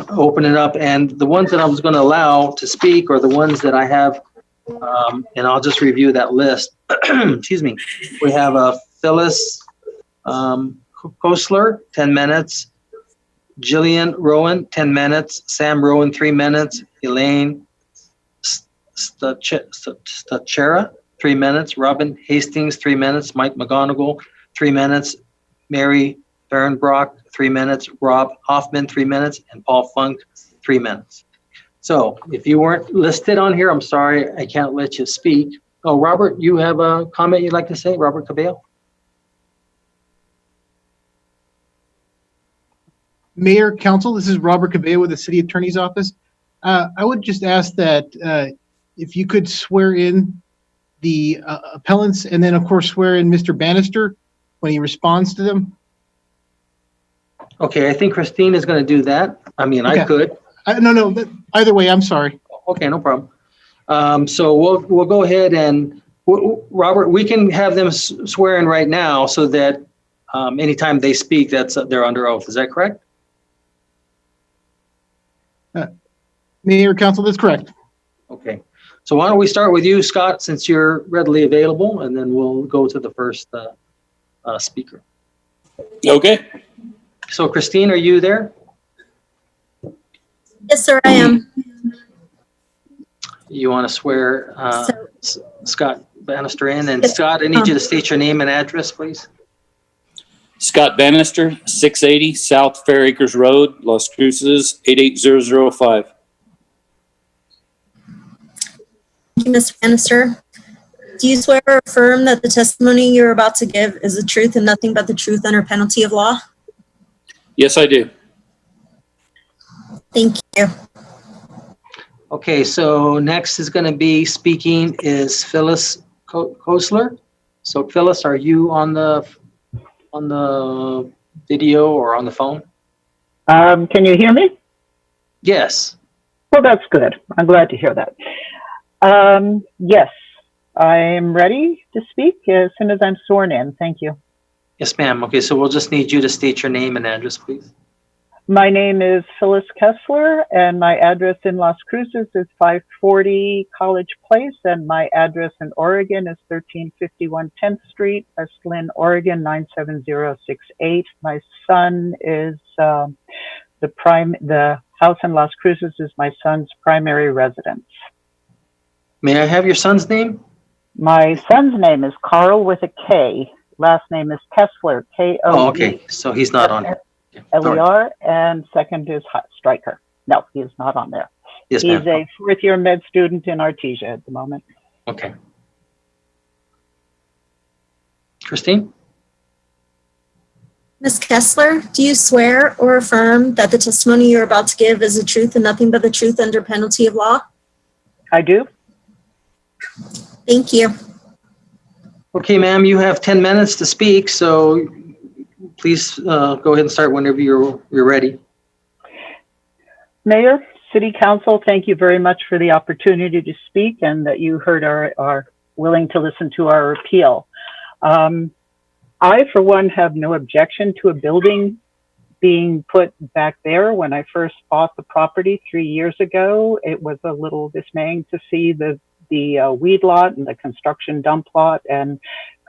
open it up. And the ones that I was going to allow to speak are the ones that I have, and I'll just review that list. Excuse me. We have Phyllis Koessler, 10 minutes. Jillian Rowan, 10 minutes. Sam Rowan, 3 minutes. Elaine Stachera, 3 minutes. Robin Hastings, 3 minutes. Mike McGonigal, 3 minutes. Mary Fernbrock, 3 minutes. Rob Hoffman, 3 minutes. And Paul Funk, 3 minutes. So if you weren't listed on here, I'm sorry, I can't let you speak. Oh, Robert, you have a comment you'd like to say? Robert Cabello? Mayor, Council, this is Robert Cabello with the City Attorney's Office. I would just ask that if you could swear in the appellants and then, of course, swear in Mr. Bannister when he responds to them. Okay, I think Christine is going to do that. I mean, I Okay. could. No, either way, I'm sorry. Okay, no problem. So we'll go ahead and, Robert, we can have them swear in right now so that anytime they speak, they're under oath. Is that correct? Mayor, Council, that's correct. Okay. So why don't we start with you, Scott, since you're readily available, and then we'll go to the first speaker. Okay. So Christine, are you there? Yes, sir, I am. You want to swear Scott Bannister in? And Yes. Scott, I need you to state your name and address, please. Scott Bannister, 680 South Fair Acres Road, Las Cruces, 88005. Thank you, Mr. Bannister. Do you swear or affirm that the testimony you're about to give is the truth and nothing but the truth under penalty of law? Yes, I do. Thank you. Okay, so next is going to be speaking is Phyllis Koessler. So Phyllis, are you on the video or on the phone? Can you hear me? Yes. Well, that's good. I'm glad to hear that. Yes, I'm ready to speak as soon as I'm sworn in. Thank you. Yes, ma'am. Okay, so we'll just need you to state your name and address, please. My name is Phyllis Koessler, and my address in Las Cruces is 540 College Place, and my address in Oregon is 1351 10th Street, West Lynn, Oregon 97068. My son is the house in Las Cruces is my son's primary residence. May I have your son's name? My son's name is Carl with a K. Last name is Koessler, K-O-E. Oh, okay. So he's not on here. L-E-R, and second is Stryker. No, he is not on there. Yes, He's ma'am. a fourth-year med student in Artesia at the moment. Okay. Christine? Ms. Kessler, do you swear or affirm that the testimony you're about to give is the truth and nothing but the truth under penalty of law? I do. Thank you. Okay, ma'am, you have 10 minutes to speak, so please go ahead and start whenever you're ready. Mayor, City Council, thank you very much for the opportunity to speak and that you are willing to listen to our appeal. I, for one, have no objection to a building being put back there. When I first bought the property 3 years ago, it was a little dismaying to see the weed lot and the construction dump lot, and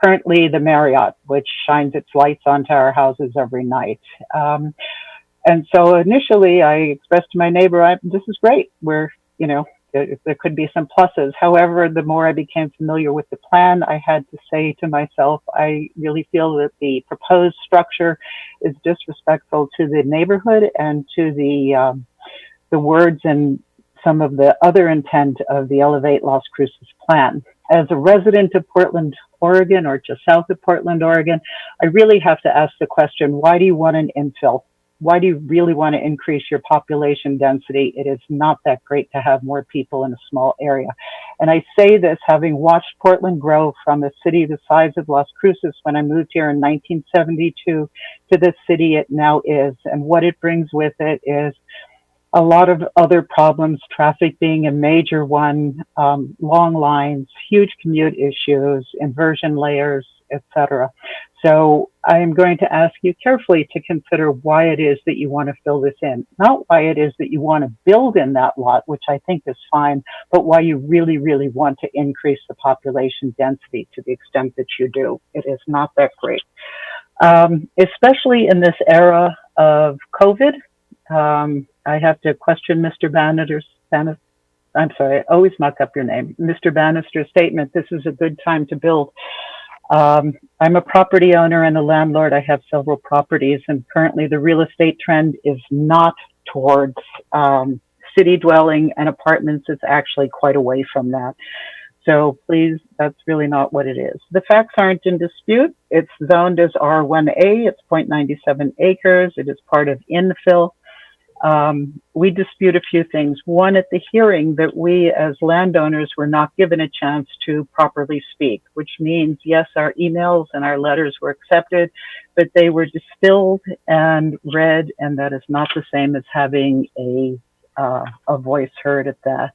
currently the Marriott, which shines its lights onto our houses every night. And so initially I expressed to my neighbor, this is great. There could be some pluses. However, the more I became familiar with the plan, I had to say to myself, I really feel that the proposed structure is disrespectful to the neighborhood and to the words and some of the other intent of the Elevate Las Cruces plan. As a resident of Portland, Oregon, or just south of Portland, Oregon, I really have to ask the question, why do you want an infill? Why do you really want to increase your population density? It is not that great to have more people in a small area. And I say this having watched Portland grow from a city the size of Las Cruces when I moved here in 1972 to the city it now is. And what it brings with it is a lot of other problems, traffic being a major one, long lines, huge commute issues, inversion layers, etc. So I am going to ask you carefully to consider why it is that you want to fill this in. Not why it is that you want to build in that lot, which I think is fine, but why you really, really want to increase the population density to the extent that you do. It is not that great. Especially in this era of COVID, I have to question Mr. Bannister's, I'm sorry, I always muck up your name, Mr. Bannister's statement, this is a good time to build. I'm a property owner and a landlord. I have several properties, and currently the real estate trend is not towards city dwelling and apartments. It's actually quite away from that. So please, that's really not what it is. The facts aren't in dispute. It's zoned as R1A. It's 0.97 acres. It is part of INFILL. We dispute a few things. One, at the hearing, that we as landowners were not given a chance to properly speak, which means, yes, our emails and our letters were accepted, but they were distilled and read, and that is not the same as having a voice heard at that.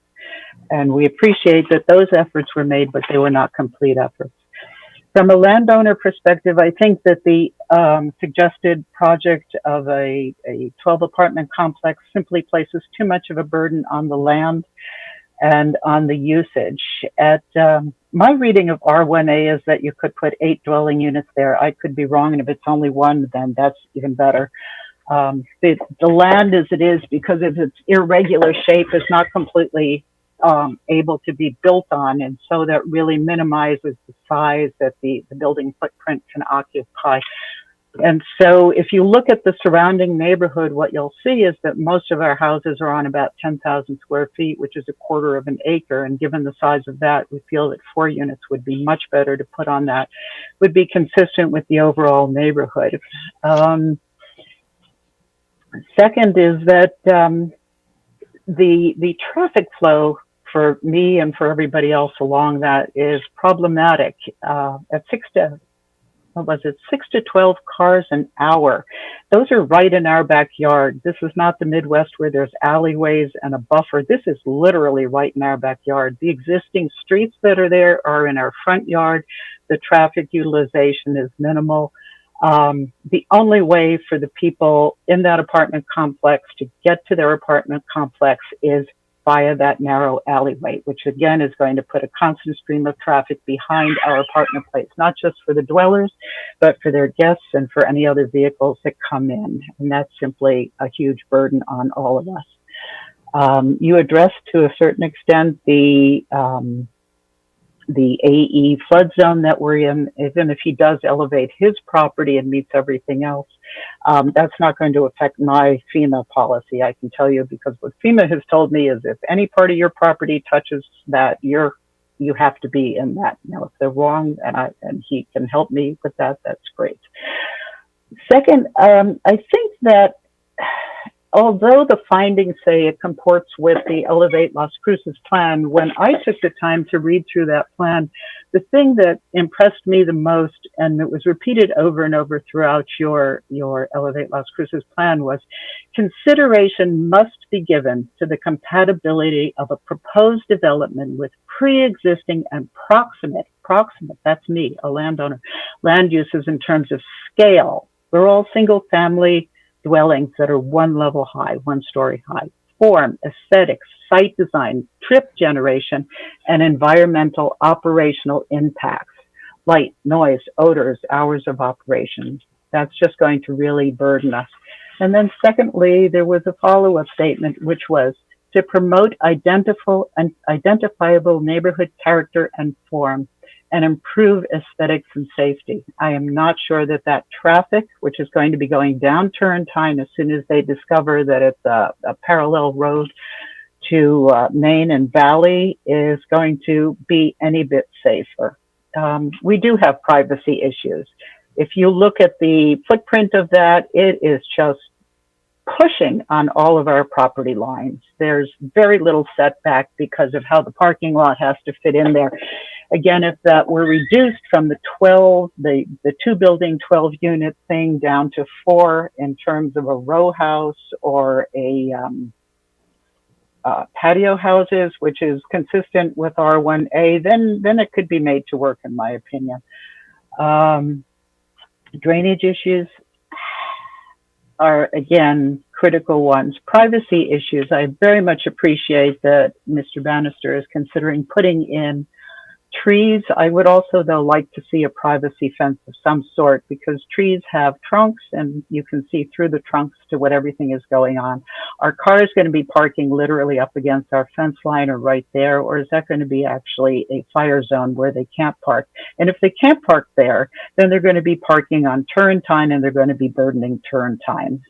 And we appreciate that those efforts were made, but they were not complete efforts. From a landowner perspective, I think that the suggested project of a 12 apartment complex simply places too much of a burden on the land and on the usage. At my reading of R1A is that you could put 8 dwelling units there. I could be wrong, and if it's only 1, then that's even better. The land as it is, because of its irregular shape, is not completely able to be built on, and so that really minimizes the size that the building footprint can occupy. And so if you look at the surrounding neighborhood, what you'll see is that most of our houses are on about 10,000 square feet, which is a quarter of an acre. And given the size of that, we feel that 4 units would be much better to put on that, would be consistent with the overall neighborhood. Second is that the traffic flow for me and for everybody else along that is problematic. At 6 to 12 cars an hour. Those are right in our backyard. This is not the Midwest where there's alleyways and a buffer. This is literally right in our backyard. The existing streets that are there are in our front yard. The traffic utilization is minimal. The only way for the people in that apartment complex to get to their apartment complex is via that narrow alleyway, which again is going to put a constant stream of traffic behind our apartment place, not just for the dwellers, but for their guests and for any other vehicles that come in. And that's simply a huge burden on all of us. You addressed to a certain extent the AE flood zone that we're in. Even if he does elevate his property and meets everything else, that's not going to affect my FEMA policy. I can tell you, because what FEMA has told me is if any part of your property touches that, you have to be in that. Now, if they're wrong and he can help me with that, that's great. Second, I think that although the findings say it comports with the Elevate Las Cruces plan, when I took the time to read through that plan, the thing that impressed me the most, and it was repeated over and over throughout your Elevate Las Cruces plan, was consideration must be given to the compatibility of a proposed development with pre-existing and proximate, that's me, a landowner, land uses in terms of scale. We're all single family dwellings that are 1 level high, 1 story high. Form, aesthetics, site design, trip generation, and environmental operational impacts. Light, noise, odors, hours of operation. That's just going to really burden us. And then secondly, there was a follow-up statement, which was to promote identifiable neighborhood character and form and improve aesthetics and safety. I am not sure that traffic, which is going to be going down Turrentine as soon as they discover that it's a parallel road to Main and Valley, is going to be any bit safer. We do have privacy issues. If you look at the footprint of that, it is just pushing on all of our property lines. There's very little setback because of how the parking lot has to fit in there. Again, if that were reduced from the 2 building, 12 unit thing down to 4 in terms of a row house or a patio houses, which is consistent with R1A, then it could be made to work, in my opinion. Drainage issues are, again, critical ones. Privacy issues, I very much appreciate that Mr. Bannister is considering putting in trees. I would also, though, like to see a privacy fence of some sort, because trees have trunks and you can see through the trunks to what everything is going on. Are cars going to be parking literally up against our fence line or right there, or is that going to be actually a fire zone where they can't park? And if they can't park there, then they're going to be parking on turn time and they're going to be burdening turn times.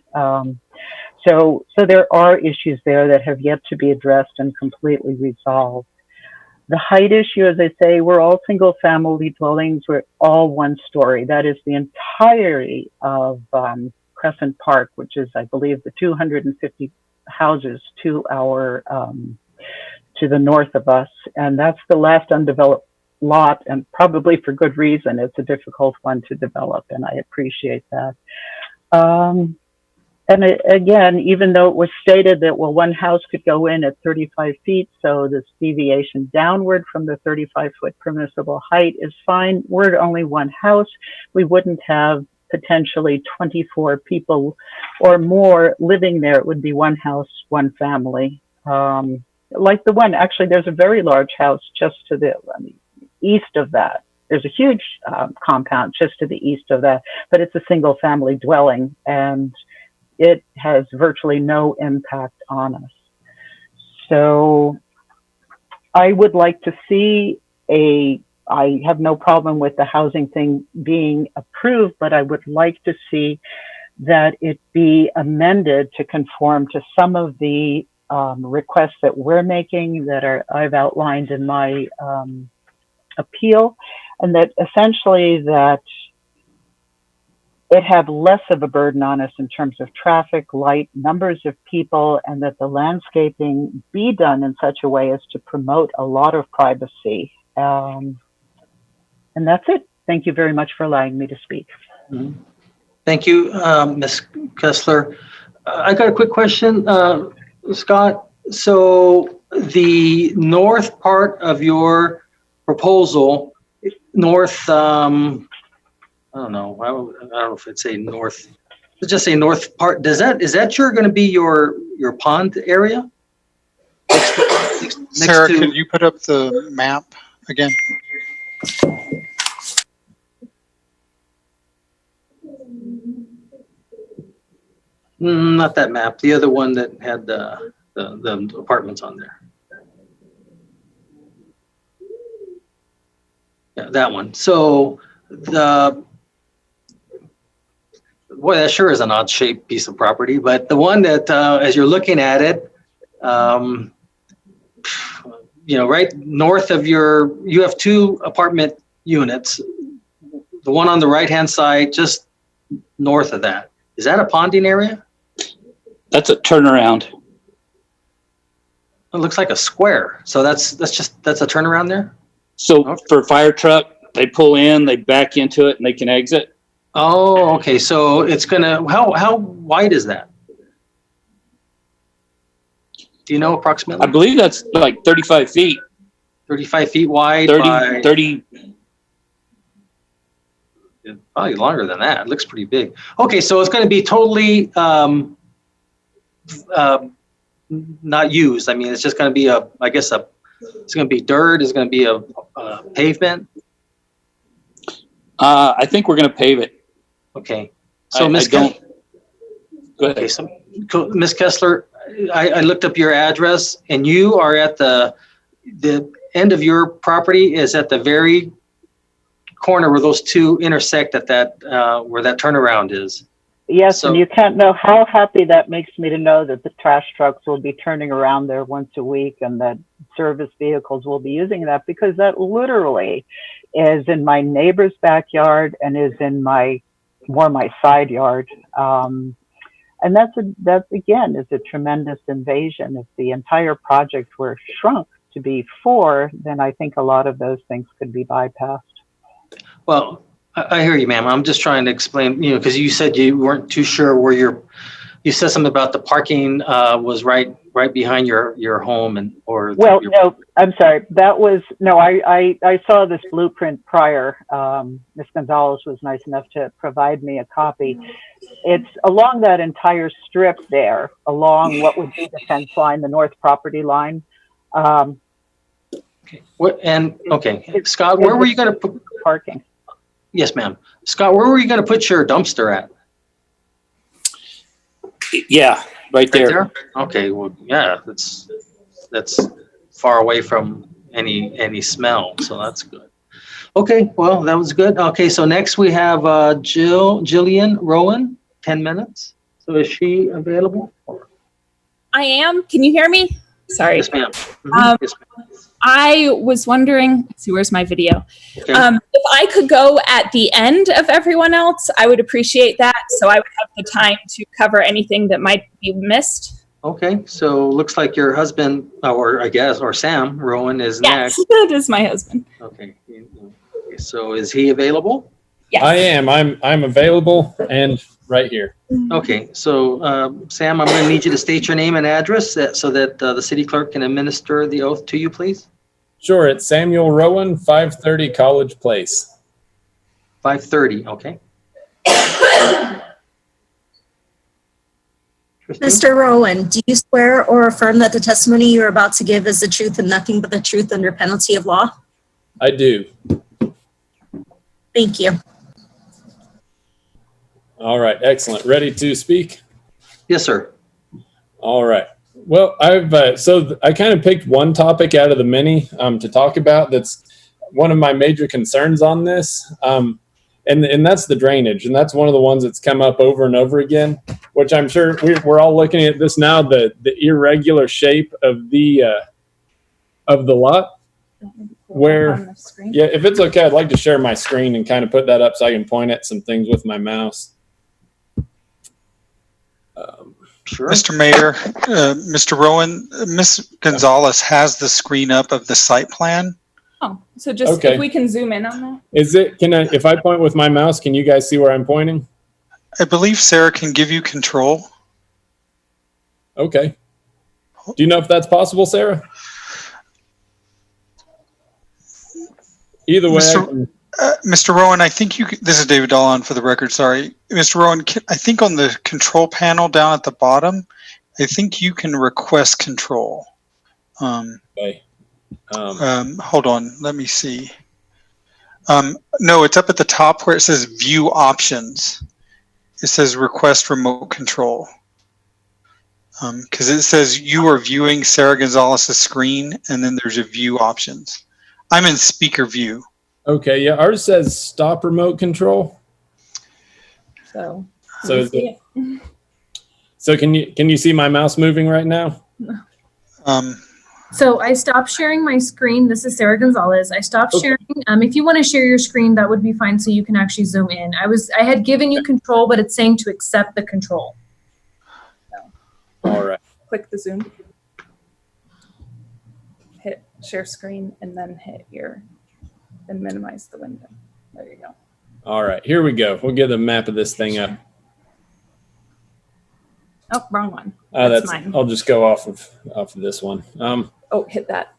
So there are issues there that have yet to be addressed and completely resolved. The height issue, as I say, we're all single family dwellings. We're all one story. That is the entirety of Crescent Park, which is, I believe, the 250 houses to our, to the north of us. And that's the last undeveloped lot, and probably for good reason. It's a difficult one to develop, and I appreciate that. And again, even though it was stated that, well, one house could go in at 35 feet, so this deviation downward from the 35-foot permissible height is fine. We're only one house. We wouldn't have potentially 24 people or more living there. It would be one house, one family. Like the one, actually, there's a very large house just to the east of that. There's a huge compound just to the east of that, but it's a single family dwelling, and it has virtually no impact on us. So I would like to see I have no problem with the housing thing being approved, but I would like to see that it be amended to conform to some of the requests that we're making that I've outlined in my appeal, and that essentially that it have less of a burden on us in terms of traffic, light, numbers of people, and that the landscaping be done in such a way as to promote a lot of privacy. And that's it. Thank you very much for allowing me to speak. Mm-hmm. Thank you, Ms. Koessler. I got a quick question, Scott. So the north part of your proposal, north, I don't know. I don't know if it's a north. Let's just say north part. Is that going to be your pond area? Sarah, could you put up the map again? Not that map. The other one that had the apartments on there. Yeah, that one. So boy, that sure is an odd shaped piece of property, but the one that, as you're looking at it, right north of you have two apartment units. The one on the right-hand side, just north of that. Is that a ponding area? That's a turnaround. It looks like a square. So that's a turnaround there? So okay. For a fire truck, they pull in, they back into it, and they can exit. Oh, okay. So it's gonna, how wide is that? Do you know approximately? I believe that's like 35 feet. 35 feet wide 30. Probably longer than that. It looks pretty big. Okay, so it's going to be totally not used. I mean, it's just going to be it's going to be dirt. It's going to be a pavement. I think we're going to pave it. Okay. So Go ahead. Okay, so Ms. Koessler, I looked up your address, and you are at the end of your property is at the very corner where those two intersect at that where that turnaround is. Yes, so, and you can't know how happy that makes me to know that the trash trucks will be turning around there once a week, and that service vehicles will be using that, because that literally is in my neighbor's backyard and is in my side yard. And that again is a tremendous invasion. If the entire project were shrunk to be 4, then I think a lot of those things could be bypassed. Well, I hear you, ma'am. I'm just trying to explain, because you said you weren't too sure where you said something about the parking was right right behind your home or Well, your, no, I'm sorry. That was, no, I saw this blueprint prior. Ms. Gonzalez was nice enough to provide me a copy. It's along that entire strip there, along what would be the fence line, the north property line. what, and okay, Scott, where were you going to put parking? Yes, ma'am. Scott, where were you going to put your dumpster at? Yeah, right there. Okay, well, yeah, that's far away from any smell, so that's good. Okay, well, that was good. Okay, so next we have Jillian Rowan, 10 minutes. So is she available? I am. Can you hear me? Sorry. Yes, ma'am. Yes, ma'am. I was wondering, let's see, where's my video? Okay. If I could go at the end of everyone else, I would appreciate that. So I would have the time to cover anything that might be missed. Okay, so looks like your husband, or I guess, or Sam Rowan is Yes, next. that is my husband. Okay, so is he available? Yes. I am. I'm available and right here. Okay, so Sam, I'm going to need you to state your name and address so that the city clerk can administer the oath to you, please. Sure. It's Samuel Rowan, 530 College Place. 530, okay. Mr. Rowan, do you swear or affirm that the testimony you're about to give is the truth and nothing but the truth under penalty of law? I do. Thank you. All right. Excellent. Ready to speak? Yes, sir. All right. Well, so I kind of picked one topic out of the many to talk about. That's one of my major concerns on this. And that's the drainage. And that's one of the ones that's come up over and over again, which I'm sure we're all looking at this now, the irregular shape of the lot where, yeah, if it's okay, I'd like to share my screen and kind of put that up so I can point at some things with my mouse. Sure. Mr. Mayor, Mr. Rowan, Ms. Gonzalez has the screen up of the site plan. Oh, so just Okay. if we can zoom in on that. Is it, if I point with my mouse, can you guys see where I'm pointing? I believe Sarah can give you control. Okay. Do you know if that's possible, Sarah? Either way. Mr. Rowan, I think this is David Dollon for the record, sorry. Mr. Rowan, I think on the control panel down at the bottom, I think you can request control. Okay. Hold on, let me see. No, it's up at the top where it says view options. It says request remote control. Because it says you are viewing Sarah Gonzalez's screen and then there's a view options. I'm in speaker view. Okay, yeah, ours says stop remote control. So can you see my mouse moving right now? So I stopped sharing my screen. This is Sarah Gonzalez. I stopped sharing. If you want to share your screen, that would be fine so you can actually zoom in. I had given you control, but it's saying to accept the control. All right. Click the zoom. Hit share screen and then hit and minimize the window. There you go. All right, here we go. We'll get a map of this thing up. Oh, wrong one. That's mine. I'll just go off of this one. Oh, hit that.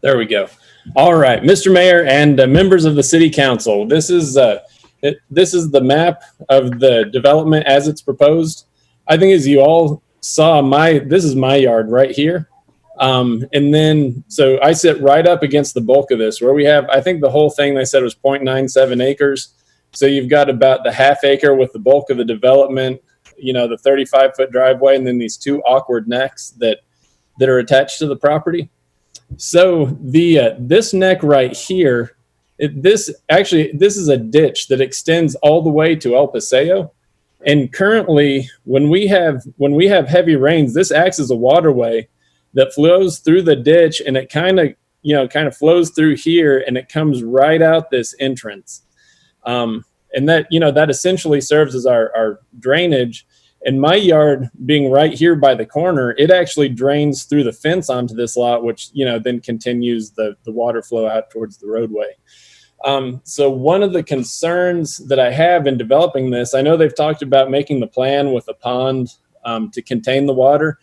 There we go. All right, Mr. Mayor and members of the City Council. This is the map of the development as it's proposed. I think as you all saw, this is my yard right here. And then, so I sit right up against the bulk of this where we have, I think the whole thing they said was 0.97 acres. So you've got about the half acre with the bulk of the development, the 35-foot driveway, and then these two awkward necks that are attached to the property. So this neck right here, this is a ditch that extends all the way to El Paseo. And currently, when we have heavy rains, this acts as a waterway that flows through the ditch, and it kind of flows through here, and it comes right out this entrance. And that essentially serves as our drainage. And my yard being right here by the corner, it actually drains through the fence onto this lot, which then continues the water flow out towards the roadway. So one of the concerns that I have in developing this, I know they've talked about making the plan with a pond to contain the water.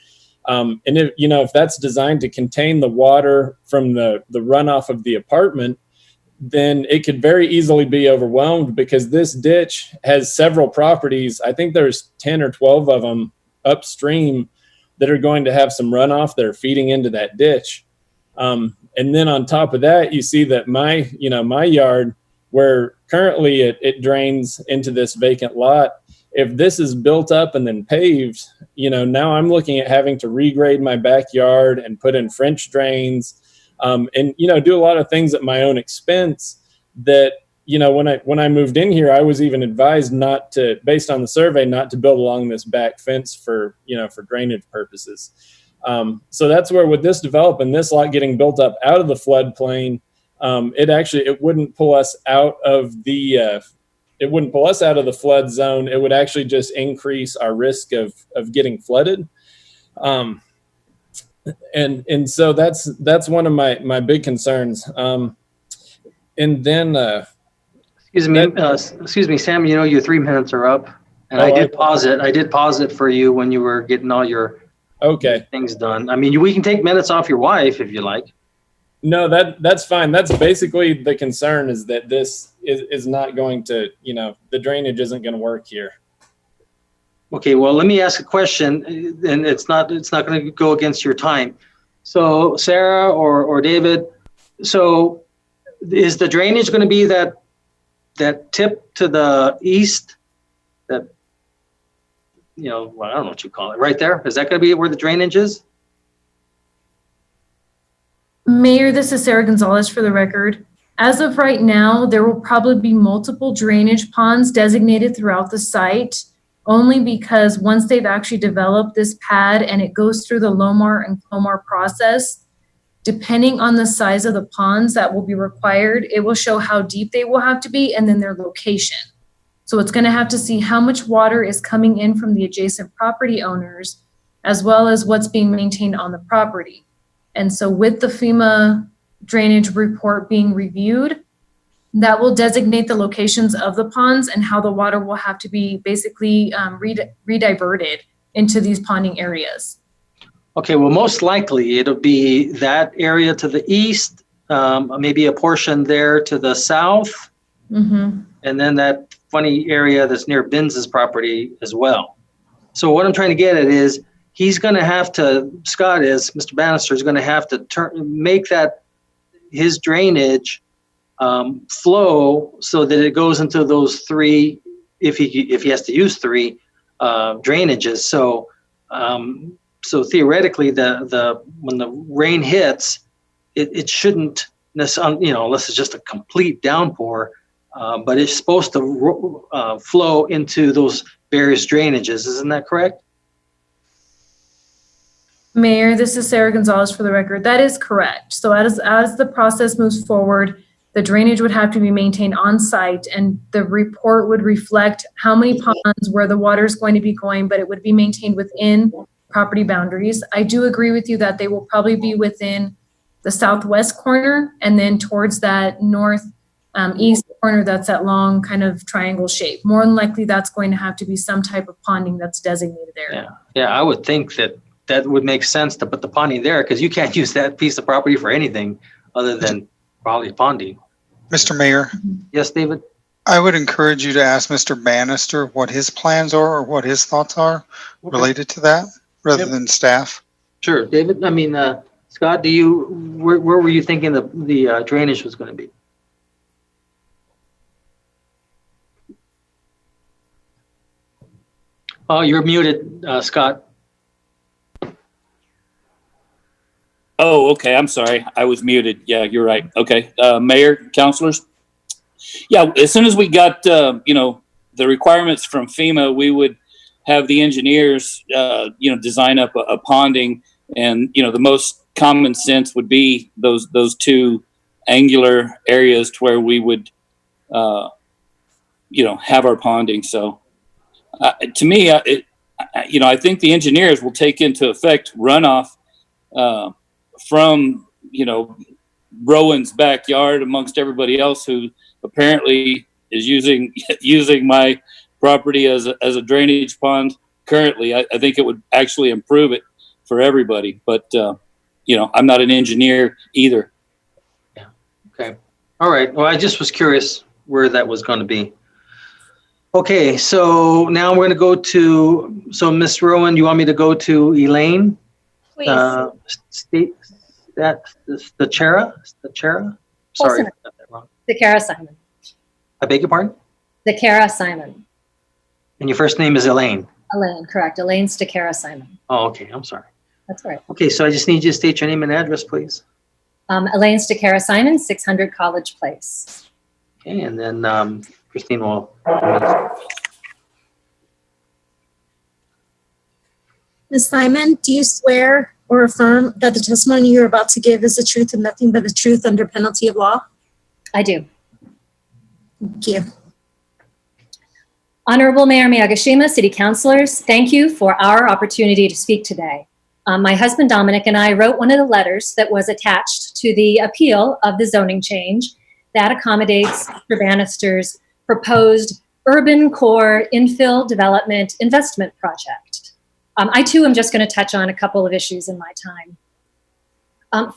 And if, you know, if that's designed to contain the water from the runoff of the apartment, then it could very easily be overwhelmed, because this ditch has several properties. I think there's 10 or 12 of them upstream that are going to have some runoff that are feeding into that ditch. And then on top of that, you see that my yard, where currently it drains into this vacant lot, if this is built up and then paved, you know, now I'm looking at having to regrade my backyard and put in French drains, and, you know, do a lot of things at my own expense that, you know, when I moved in here, I was even advised not to, based on the survey, not to build along this back fence for, you know, for drainage purposes. So that's where, with this development, this lot getting built up out of the floodplain, it wouldn't pull us out of the, it wouldn't pull us out of the flood zone. It would actually just increase our risk of getting flooded. And so that's one of my big concerns. And then, excuse me, Sam, you know, your 3 minutes are up, and I did pause it for you when you were getting all your things done. I mean, we can take minutes off your wife if you like. No, that's fine. That's basically the concern, is that this is not going to, you know, the drainage isn't going to work here. Okay, well, let me ask a question, and it's not going to go against your time. So Sarah or David, so is the drainage going to be that tip to the east, that, you know, well, I don't know what you call it, right there? Is that going to be where the drainage is? Mayor, this is Sarah Gonzalez for the record. As of right now, there will probably be multiple drainage ponds designated throughout the site, only because once they've actually developed this pad and it goes through the LOMAR and CLOMAR process, depending on the size of the ponds that will be required, it will show how deep they will have to be and then their location. So it's going to have to see how much water is coming in from the adjacent property owners, as well as what's being maintained on the property. And so with the FEMA drainage report being reviewed, that will designate the locations of the ponds and how the water will have to be basically rediverted into these ponding areas. Okay, well, most likely it'll be that area to the east, maybe a portion there to the south, and then that funny area that's near Benz's property as well. So what I'm trying to get at is, he's going to have to, Mr. Bannister is going to have to make that, his drainage flow so that it goes into those three, if he has to use three drainages. So so theoretically, when the rain hits, it shouldn't necessarily, you know, unless it's just a complete downpour, but it's supposed to flow into those various drainages. Isn't that correct? Mayor, this is Sarah Gonzalez for the record. That is correct. So as the process moves forward, the drainage would have to be maintained on site, and the report would reflect how many ponds, where the water is going to be going, but it would be maintained within property boundaries. I do agree with you that they will probably be within the southwest corner and then towards that east corner, that's that long kind of triangle shape. More than likely, that's going to have to be some type of ponding that's designated there. Yeah, I would think that would make sense to put the ponding there, because you can't use that piece of property for anything other than probably ponding. Mr. Mayor? Yes, David? I would encourage you to ask Mr. Bannister what his plans are or what his thoughts are related to that, rather than staff. Sure. David, Scott, where were you thinking the drainage was going to be? Oh, you're muted, Scott. Oh, okay. I'm sorry. I was muted. Yeah, you're right. Okay. Mayor, councilors. Yeah, as soon as we got, the requirements from FEMA, we would have the engineers, design up a ponding, and, the most common sense would be those two angular areas to where we would, have our ponding. So, to me, I think the engineers will take into effect runoff, from, Rowan's backyard amongst everybody else who apparently is using my property as a drainage pond currently. I think it would actually improve it. for everybody. But, I'm not an engineer either. Yeah. Okay. All right. Well, I just was curious where that was going to be. Okay. So now we're going to go to, so Ms. Rowan, you want me to go to Elaine? Please. The Chera? Sorry, if I got that wrong. Zakara Simon. I beg your pardon? Zakara Simon. And your first name is Elaine? Elaine, correct. Elaine Stakara Simon. Oh, okay. I'm sorry. That's right. Okay, so I just need you to state your name and address, please. Elaine Stakara Simon, 600 College Place. Okay, and then Christine will. Ms. Simon, do you swear or affirm that the testimony you're about to give is the truth and nothing but the truth under penalty of law? I do. Thank you. Honorable Mayor Miyagishima, City Councilors, thank you for our opportunity to speak today. My husband Dominic and I wrote one of the letters that was attached to the appeal of the zoning change that accommodates Mr. Bannister's proposed urban core infill development investment project. I too am just going to touch on a couple of issues in my time.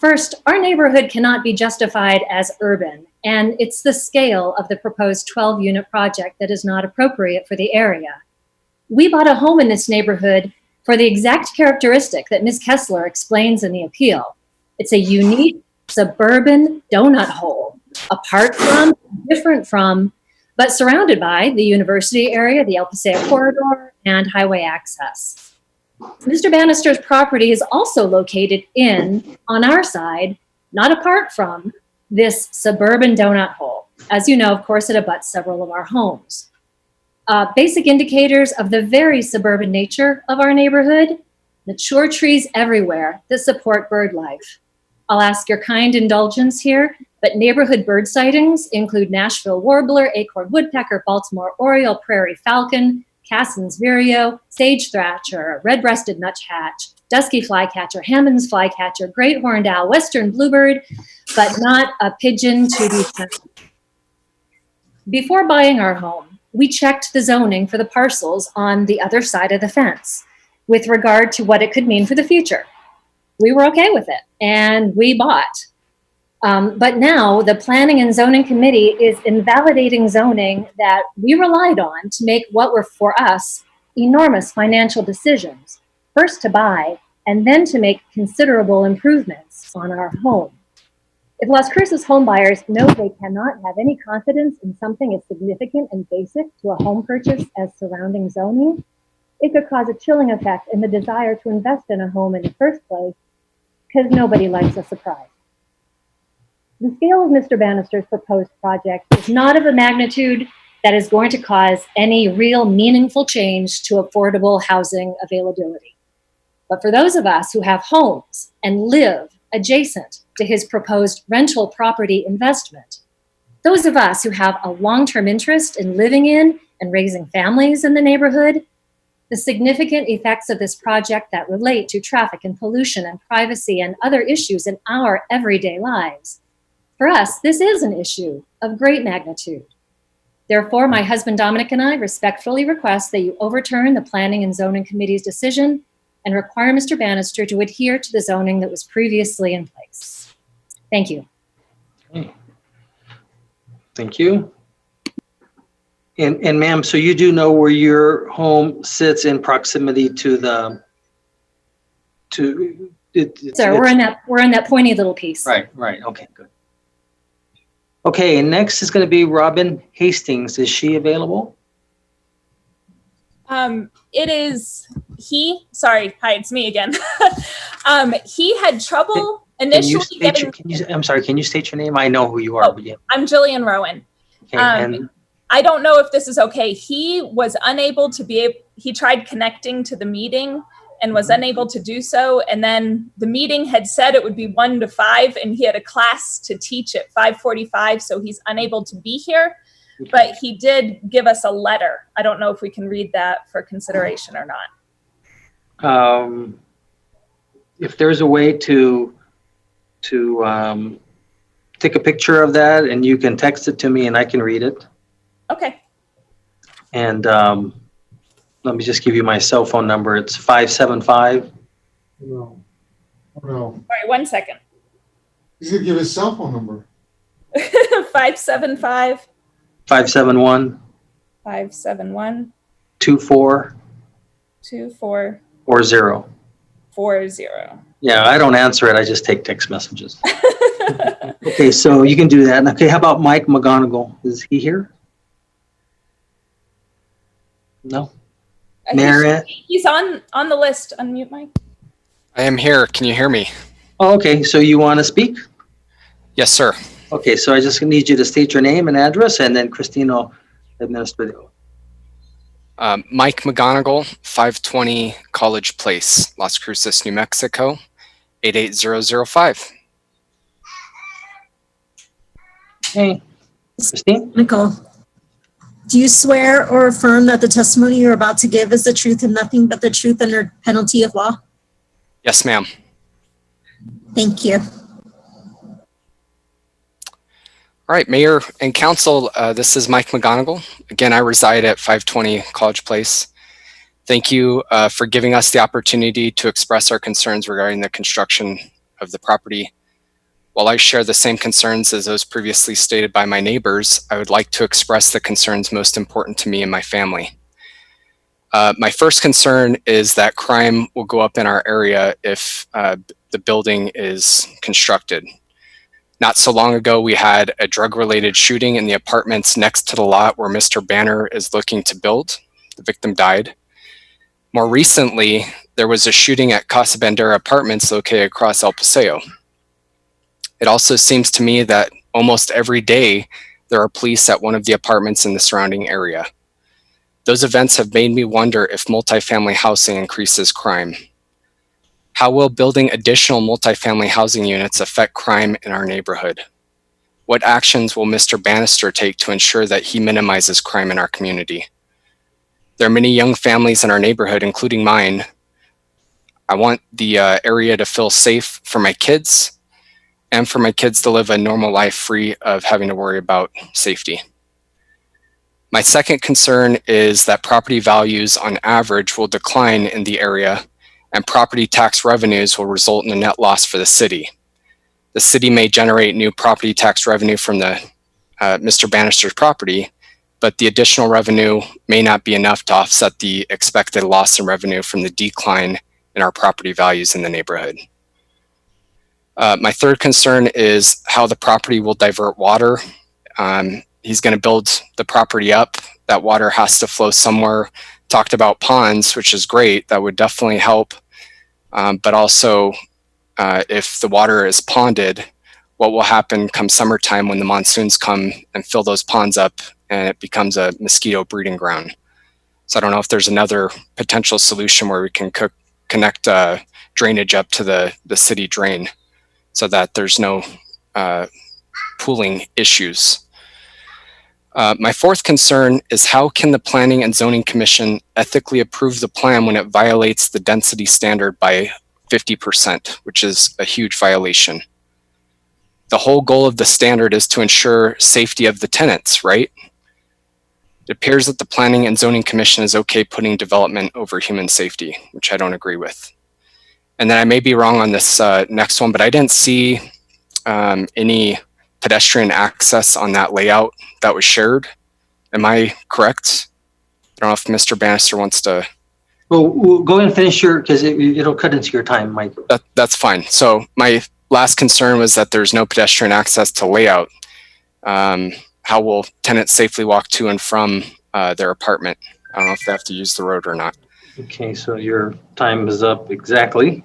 First, our neighborhood cannot be justified as urban, and it's the scale of the proposed 12-unit project that is not appropriate for the area. We bought a home in this neighborhood for the exact characteristic that Ms. Koessler explains in the appeal. It's a unique suburban donut hole, apart from, different from, but surrounded by the university area, the El Paseo corridor, and highway access. Mr. Bannister's property is also located on our side, not apart from, this suburban donut hole. As you know, of course, it abuts several of our homes. Basic indicators of the very suburban nature of our neighborhood: mature trees everywhere that support bird life. I'll ask your kind indulgence here, but neighborhood bird sightings include Nashville warbler, acorn woodpecker, Baltimore oriole, prairie falcon, Cassin's vireo, sage thrasher, red-breasted nuthatch, dusky flycatcher, Hammond's flycatcher, great horned owl, western bluebird, but not a pigeon to be found. Before buying our home, we checked the zoning for the parcels on the other side of the fence with regard to what it could mean for the future. We were okay with it, and we bought. But now the Planning and Zoning Committee is invalidating zoning that we relied on to make what were for us enormous financial decisions, first to buy and then to make considerable improvements on our home. If Las Cruces homebuyers know they cannot have any confidence in something as significant and basic to a home purchase as surrounding zoning, it could cause a chilling effect in the desire to invest in a home in the first place, because nobody likes a surprise. The scale of Mr. Bannister's proposed project is not of a magnitude that is going to cause any real meaningful change to affordable housing availability. But for those of us who have homes and live adjacent to his proposed rental property investment, those of us who have a long-term interest in living in and raising families in the neighborhood, the significant effects of this project that relate to traffic and pollution and privacy and other issues in our everyday lives, for us, this is an issue of great magnitude. Therefore, my husband Dominic and I respectfully request that you overturn the Planning and Zoning Committee's decision and require Mr. Bannister to adhere to the zoning that was previously in place. Thank you. Okay. Thank you. And ma'am, so you do know where your home sits in proximity to the, Sir, we're in that pointy little piece. Right, okay, good. Okay, next is going to be Robin Hastings. Is she available? It is sorry, hi, it's me again. He had trouble initially getting. I'm sorry, can you state your name? I know who you are. Oh, I'm Jillian Rowan. Okay, and I don't know if this is okay. He was unable to he tried connecting to the meeting and was unable to do so. And then the meeting had said it would be 1 to 5 and he had a class to teach at 5:45. So he's unable to be here, but he did give us a letter. I don't know if we can read that for consideration or not. If there's a way to take a picture of that and you can text it to me and I can read it. Okay. And let me just give you my cell phone number. It's 575 No. Oh, no. All right, 1 second. He's gonna give his cell phone number. 575 571 571 2440. 2440. Yeah, I don't answer it. I just take text messages. Okay, so you can do that. Okay, how about Mike McGonigal? Is he here? No. Mayor? He's on the list. Unmute Mike. I am here. Can you hear me? Oh, okay, so you want to speak? Yes, sir. Okay, so I just need you to state your name and address, and then Christine will administer the oath. Mike McGonigal, 520 College Place, Las Cruces, New Mexico, 88005. Hey, Christine? Nicole, do you swear or affirm that the testimony you're about to give is the truth and nothing but the truth under penalty of law? Yes, ma'am. Thank you. All right, Mayor and Council, this is Mike McGonigal. Again, I reside at 520 College Place. Thank you for giving us the opportunity to express our concerns regarding the construction of the property. While I share the same concerns as those previously stated by my neighbors, I would like to express the concerns most important to me and my family. My first concern is that crime will go up in our area if the building is constructed. Not so long ago, we had a drug-related shooting in the apartments next to the lot where Mr. Banner is looking to build. The victim died. More recently, there was a shooting at Casa Bandera Apartments located across El Paseo. It also seems to me that almost every day there are police at one of the apartments in the surrounding area. Those events have made me wonder if multifamily housing increases crime. How will building additional multifamily housing units affect crime in our neighborhood? What actions will Mr. Bannister take to ensure that he minimizes crime in our community? There are many young families in our neighborhood, including mine. I want the area to feel safe for my kids and for my kids to live a normal life free of having to worry about safety. My second concern is that property values on average will decline in the area and property tax revenues will result in a net loss for the city. The city may generate new property tax revenue from the Mr. Bannister's property, but the additional revenue may not be enough to offset the expected loss in revenue from the decline in our property values in the neighborhood. My third concern is how the property will divert water. He's going to build the property up. That water has to flow somewhere. Talked about ponds, which is great. That would definitely help. But also, if the water is ponded, what will happen come summertime when the monsoons come and fill those ponds up and it becomes a mosquito breeding ground? So I don't know if there's another potential solution where we can connect drainage up to the city drain so that there's no pooling issues. My fourth concern is how can the Planning and Zoning Commission ethically approve the plan when it violates the density standard by 50%, which is a huge violation. The whole goal of the standard is to ensure safety of the tenants, right? It appears that the Planning and Zoning Commission is okay putting development over human safety, which I don't agree with. And then I may be wrong on this next one, but I didn't see any pedestrian access on that layout that was shared. Am I correct? I don't know if Mr. Bannister wants to. Well, we'll go ahead and finish because it'll cut into your time, Mike. That's fine. So my last concern was that there's no pedestrian access to layout. How will tenants safely walk to and from their apartment? I don't know if they have to use the road or not. Okay, so your time is up exactly.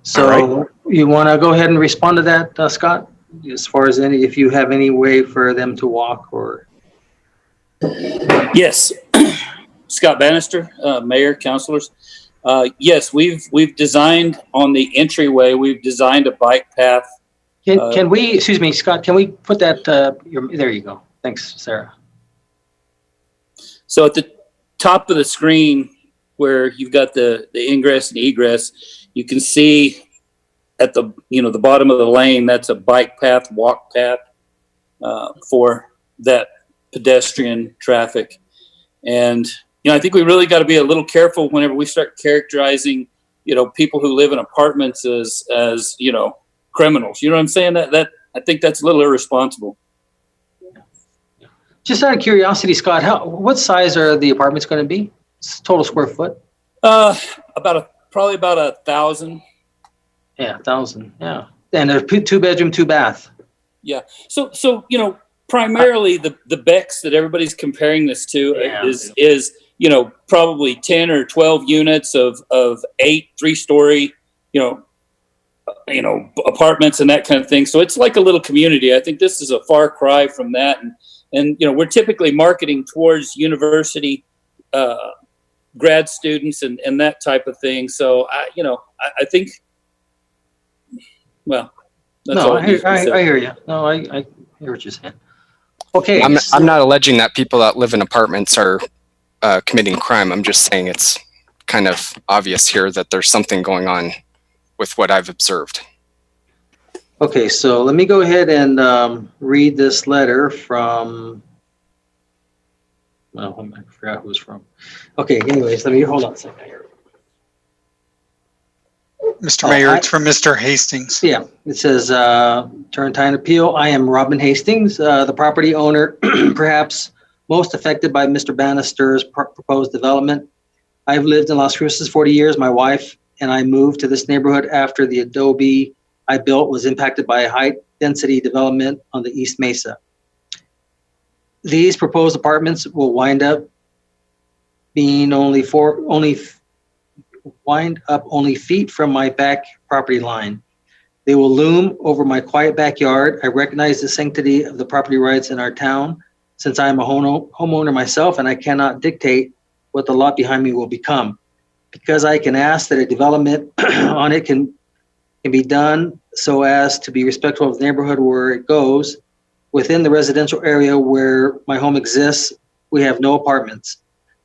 So you want to go ahead and respond to that, Scott? As far as if you have any way for them to walk or. Yes. Scott Bannister, Mayor, councilors. Yes, we've designed on the entryway, we've designed a bike path. Can we, excuse me, Scott, can we put that, there you go. Thanks, Sarah. So at the top of the screen where you've got the ingress and egress, you can see at the the bottom of the lane, that's a bike path, walk path for that pedestrian traffic. And I think we really got to be a little careful whenever we start characterizing people who live in apartments as criminals. You know what I'm saying? That I think that's a little irresponsible. Just out of curiosity, Scott, what size are the apartments going to be? Total square foot? Probably about 1,000. Yeah, 1,000. Yeah, and they're 2-bedroom, 2-bath. Yeah. So primarily the Bex that everybody's comparing this to is probably 10 or 12 units of 8 3-story apartments and that kind of thing. So it's like a little community. I think this is a far cry from that, and we're typically marketing towards university grad students and that type of thing. So I think, well, that's all. I hear you. No, I hear what you're saying. Okay. I'm not alleging that people that live in apartments are committing crime. I'm just saying it's kind of obvious here that there's something going on with what I've observed. Okay, so let me go ahead and read this letter from, well, I forgot who it's from. Okay, anyways, let me hold on a second here. Mr. Mayor, it's from Mr. Hastings. Yeah, it says, Turrentine Appeal. I am Robin Hastings, the property owner, perhaps most affected by Mr. Bannister's proposed development. I've lived in Las Cruces 40 years. My wife and I moved to this neighborhood after the adobe I built was impacted by a high-density development on the East Mesa. These proposed apartments will wind up being only feet from my back property line. They will loom over my quiet backyard. I recognize the sanctity of the property rights in our town, since I am a homeowner myself and I cannot dictate what the lot behind me will become. Because I can ask that a development on it can be done so as to be respectful of the neighborhood where it goes. Within the residential area where my home exists, we have no apartments.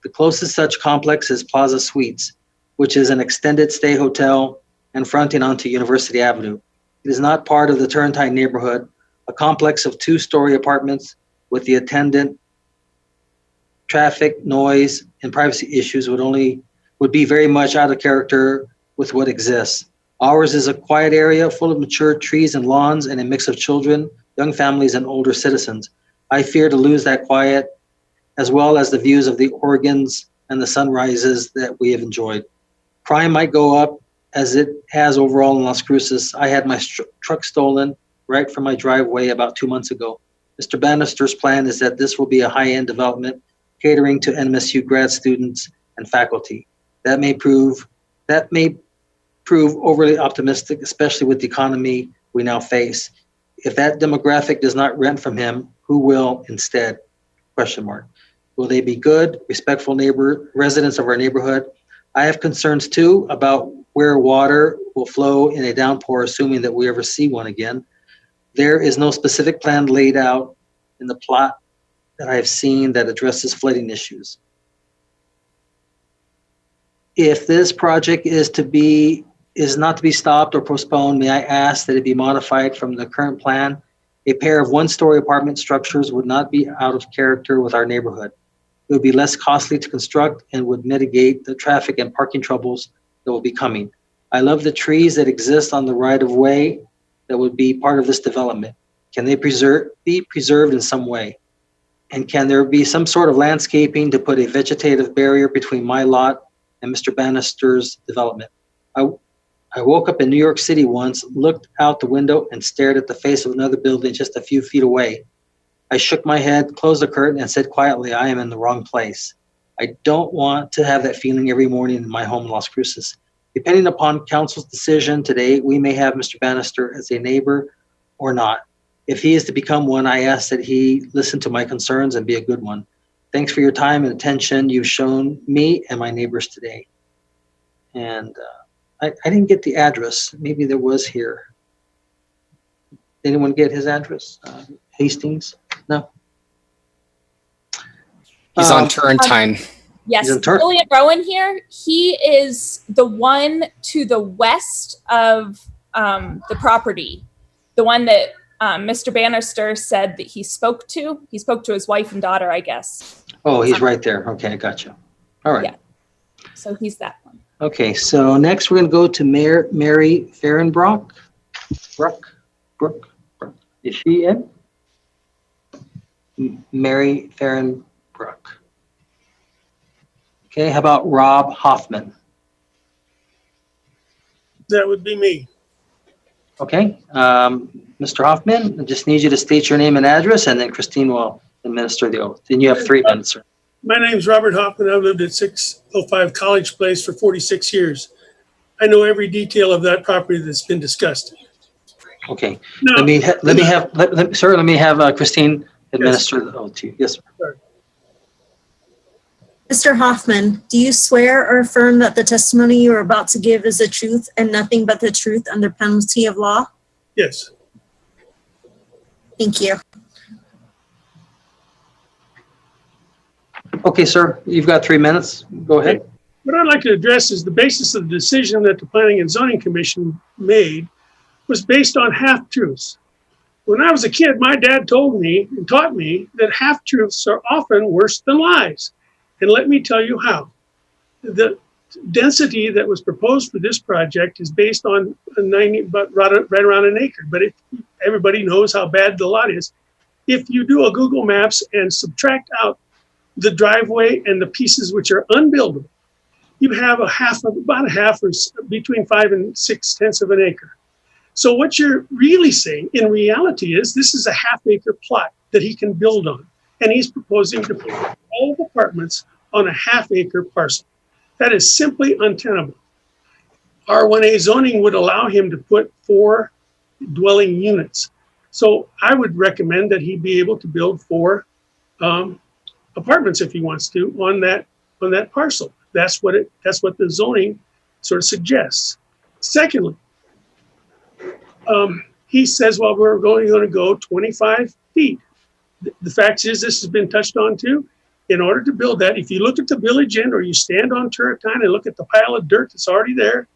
The closest such complex is Plaza Suites, which is an extended stay hotel and fronting onto University Avenue. It is not part of the Turrentine neighborhood, a complex of 2-story apartments with the attendant traffic, noise, and privacy issues would be very much out of character with what exists. Ours is a quiet area full of mature trees and lawns and a mix of children, young families, and older citizens. I fear to lose that quiet as well as the views of the Oregons and the sunrises that we have enjoyed. Crime might go up as it has overall in Las Cruces. I had my truck stolen right from my driveway about 2 months ago. Mr. Bannister's plan is that this will be a high-end development catering to NMSU grad students and faculty. That may prove overly optimistic, especially with the economy we now face. If that demographic does not rent from him, who will instead? ? Will they be good, respectful residents of our neighborhood? I have concerns too about where water will flow in a downpour, assuming that we ever see one again. There is no specific plan laid out in the plot that I have seen that addresses flooding issues. If this project is not to be stopped or postponed, may I ask that it be modified from the current plan? A pair of 1-story apartment structures would not be out of character with our neighborhood. It would be less costly to construct and would mitigate the traffic and parking troubles that will be coming. I love the trees that exist on the right-of-way that would be part of this development. Can they be preserved in some way? And can there be some sort of landscaping to put a vegetative barrier between my lot and Mr. Bannister's development? I woke up in New York City once, looked out the window, and stared at the face of another building just a few feet away. I shook my head, closed the curtain, and said quietly, I am in the wrong place. I don't want to have that feeling every morning in my home in Las Cruces. Depending upon council's decision today, we may have Mr. Bannister as a neighbor or not. If he is to become one, I ask that he listen to my concerns and be a good one. Thanks for your time and attention you've shown me and my neighbors today. And I didn't get the address. Maybe there was here. Did anyone get his address? Hastings? No? He's on Turrentine. Yes, William Rowan here. He is the one to the west of the property. The one that Mr. Bannister said that he spoke to. He spoke to his wife and daughter, I guess. Oh, he's right there. Okay, I got you. All right. Yeah. So he's that one. Okay, so next we're going to go to Mary Fahrenbrock. Brooke. Is she in? Mary Fahrenbrock. Okay, how about Rob Hoffman? That would be me. Okay, Mr. Hoffman, I just need you to state your name and address, and then Christine will administer the oath. Then you have 3 minutes, sir. My name's Robert Hoffman. I've lived at 605 College Place for 46 years. I know every detail of that property that's been discussed. Okay, No. let me have Christine administer the oath to you. Yes, sir. Mr. Hoffman, do you swear or affirm that the testimony you are about to give is the truth and nothing but the truth under penalty of law? Yes. Thank you. Okay, sir, you've got 3 minutes. Go ahead. What I'd like to address is the basis of the decision that the Planning and Zoning Commission made was based on half-truths. When I was a kid, my dad told me and taught me that half-truths are often worse than lies. And let me tell you how. The density that was proposed for this project is based on right around an acre. But if everybody knows how bad the lot is, if you do a Google Maps and subtract out the driveway and the pieces which are unbuildable, you have about a half or between 5 and 6/10 of an acre. So what you're really saying in reality is this is a half-acre plot that he can build on. And he's proposing to put all the apartments on a half-acre parcel. That is simply untenable. R1A zoning would allow him to put 4 dwelling units. So I would recommend that he be able to build 4 apartments if he wants to on that parcel. That's what the zoning sort of suggests. Secondly, he says, well, we're going to go 25 feet. The fact is, this has been touched on too. In order to build that, if you look at the village end or you stand on Turretine and look at the pile of dirt that's already there,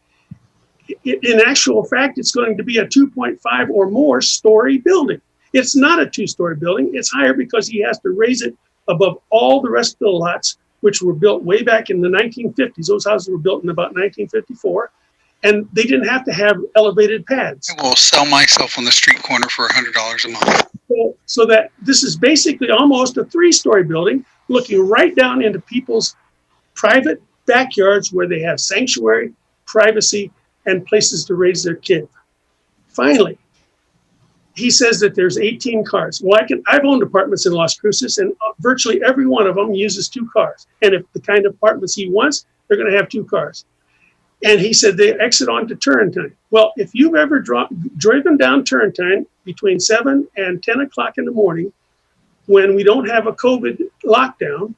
in actual fact, it's going to be a 2.5 or more story building. It's not a 2-story building. It's higher because he has to raise it above all the rest of the lots, which were built way back in the 1950s. Those houses were built in about 1954. And they didn't have to have elevated pads. I will sell myself on the street corner for $100 a month. So that this is basically almost a 3-story building looking right down into people's private backyards where they have sanctuary, privacy, and places to raise their kid. Finally, he says that there's 18 cars. Well, I've owned apartments in Las Cruces, and virtually every one of them uses 2 cars. And if the kind of apartments he wants, they're going to have 2 cars. And he said they exit onto Turrentine. Well, if you've ever driven down Turrentine between 7 and 10 o'clock in the morning, when we don't have a COVID lockdown,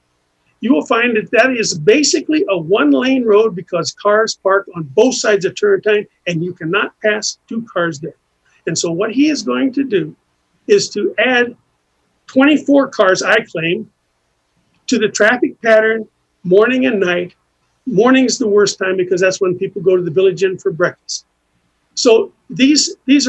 you will find that is basically a 1-lane road because cars park on both sides of Turrentine and you cannot pass 2 cars there. And so what he is going to do is to add 24 cars, I claim, to the traffic pattern morning and night. Morning is the worst time because that's when people go to the Village Inn for breakfast. So these things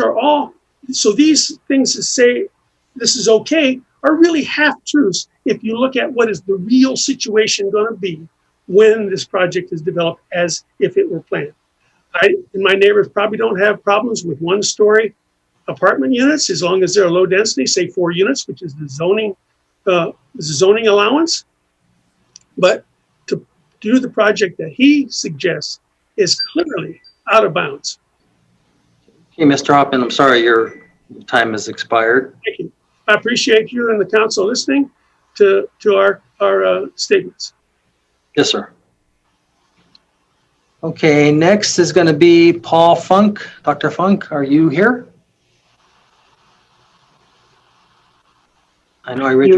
that say this is okay are really half-truths if you look at what is the real situation going to be when this project is developed as if it were planned. And my neighbors probably don't have problems with 1-story apartment units as long as they're low density, say 4 units, which is the zoning allowance. But to do the project that he suggests is clearly out of bounds. Okay, Mr. Hoffman, I'm sorry, your time has expired. Thank you. I appreciate you and the council listening to our statements. Yes, sir. Okay, next is going to be Paul Funk. Dr. Funk, are you here? I know I read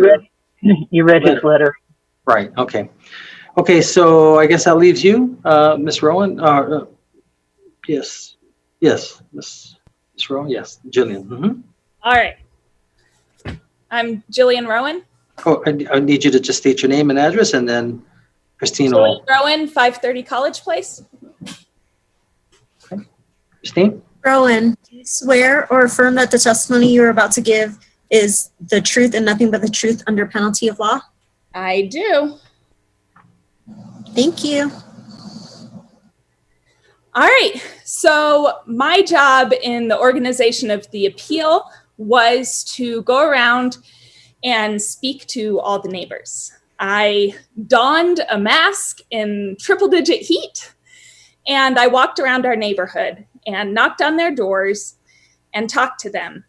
You read his letter. Right, okay. Okay, so I guess that leaves you, Ms. Rowan. Yes, Ms. Rowan, yes, Jillian. Mm-hmm. All right. I'm Jillian Rowan. Oh, I need you to just state your name and address, and then Christine will. Jillian Rowan, 530 College Place. Okay. Christine? Rowan, do you swear or affirm that the testimony you are about to give is the truth and nothing but the truth under penalty of law? I do. Thank you. All right, so my job in the organization of the appeal was to go around and speak to all the neighbors. I donned a mask in triple-digit heat, and I walked around our neighborhood and knocked on their doors and talked to them.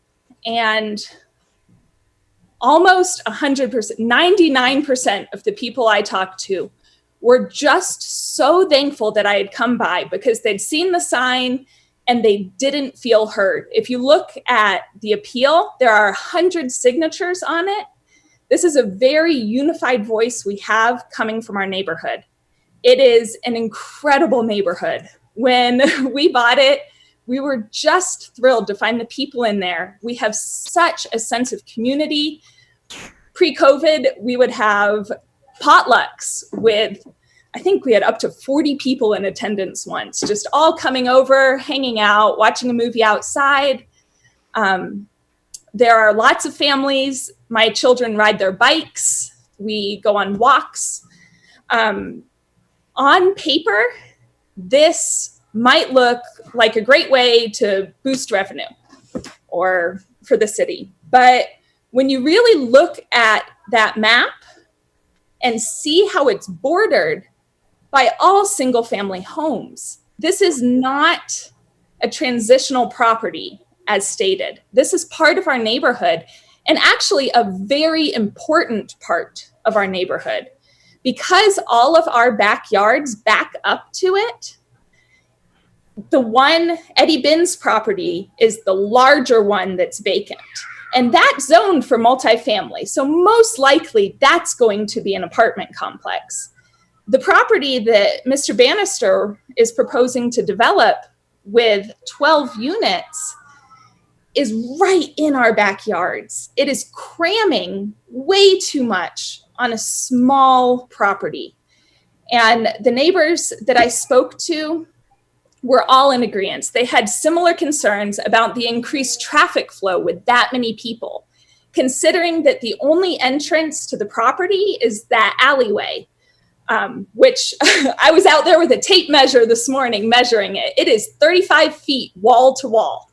And almost 100%, 99% of the people I talked to were just so thankful that I had come by because they'd seen the sign and they didn't feel heard. If you look at the appeal, there are 100 signatures on it. This is a very unified voice we have coming from our neighborhood. It is an incredible neighborhood. When we bought it, we were just thrilled to find the people in there. We have such a sense of community. Pre-COVID, we would have potlucks with, I think we had up to 40 people in attendance once, just all coming over, hanging out, watching a movie outside. There are lots of families. My children ride their bikes. We go on walks. On paper, this might look like a great way to boost revenue or for the city. But when you really look at that map and see how it's bordered by all single family homes, this is not a transitional property as stated. This is part of our neighborhood and actually a very important part of our neighborhood because all of our backyards back up to it. The one Eddie Binn's property is the larger one that's vacant. And that's zoned for multifamily. So most likely that's going to be an apartment complex. The property that Mr. Bannister is proposing to develop with 12 units is right in our backyards. It is cramming way too much on a small property. And the neighbors that I spoke to were all in agreement. They had similar concerns about the increased traffic flow with that many people, considering that the only entrance to the property is that alleyway, which I was out there with a tape measure this morning measuring it. It is 35 feet wall to wall.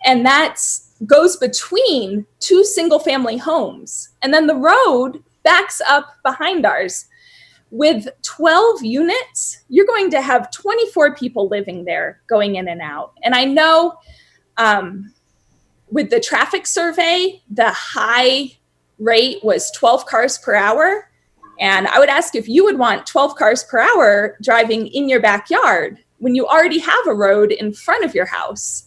And that goes between two single family homes. And then the road backs up behind ours. With 12 units, you're going to have 24 people living there going in and out. And I know with the traffic survey, the high rate was 12 cars per hour. And I would ask if you would want 12 cars per hour driving in your backyard when you already have a road in front of your house.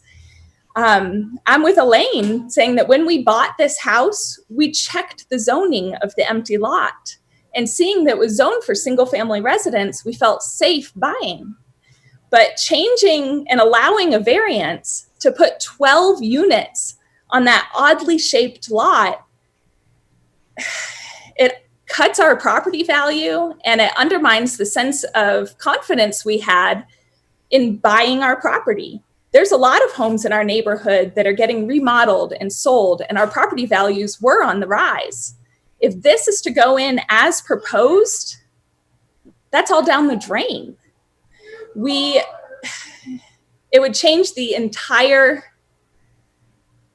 I'm with Elaine saying that when we bought this house, we checked the zoning of the empty lot. And seeing that it was zoned for single family residents, we felt safe buying. But changing and allowing a variance to put 12 units on that oddly shaped lot, it cuts our property value and it undermines the sense of confidence we had in buying our property. There's a lot of homes in our neighborhood that are getting remodeled and sold, and our property values were on the rise. If this is to go in as proposed, that's all down the drain. It would change the entire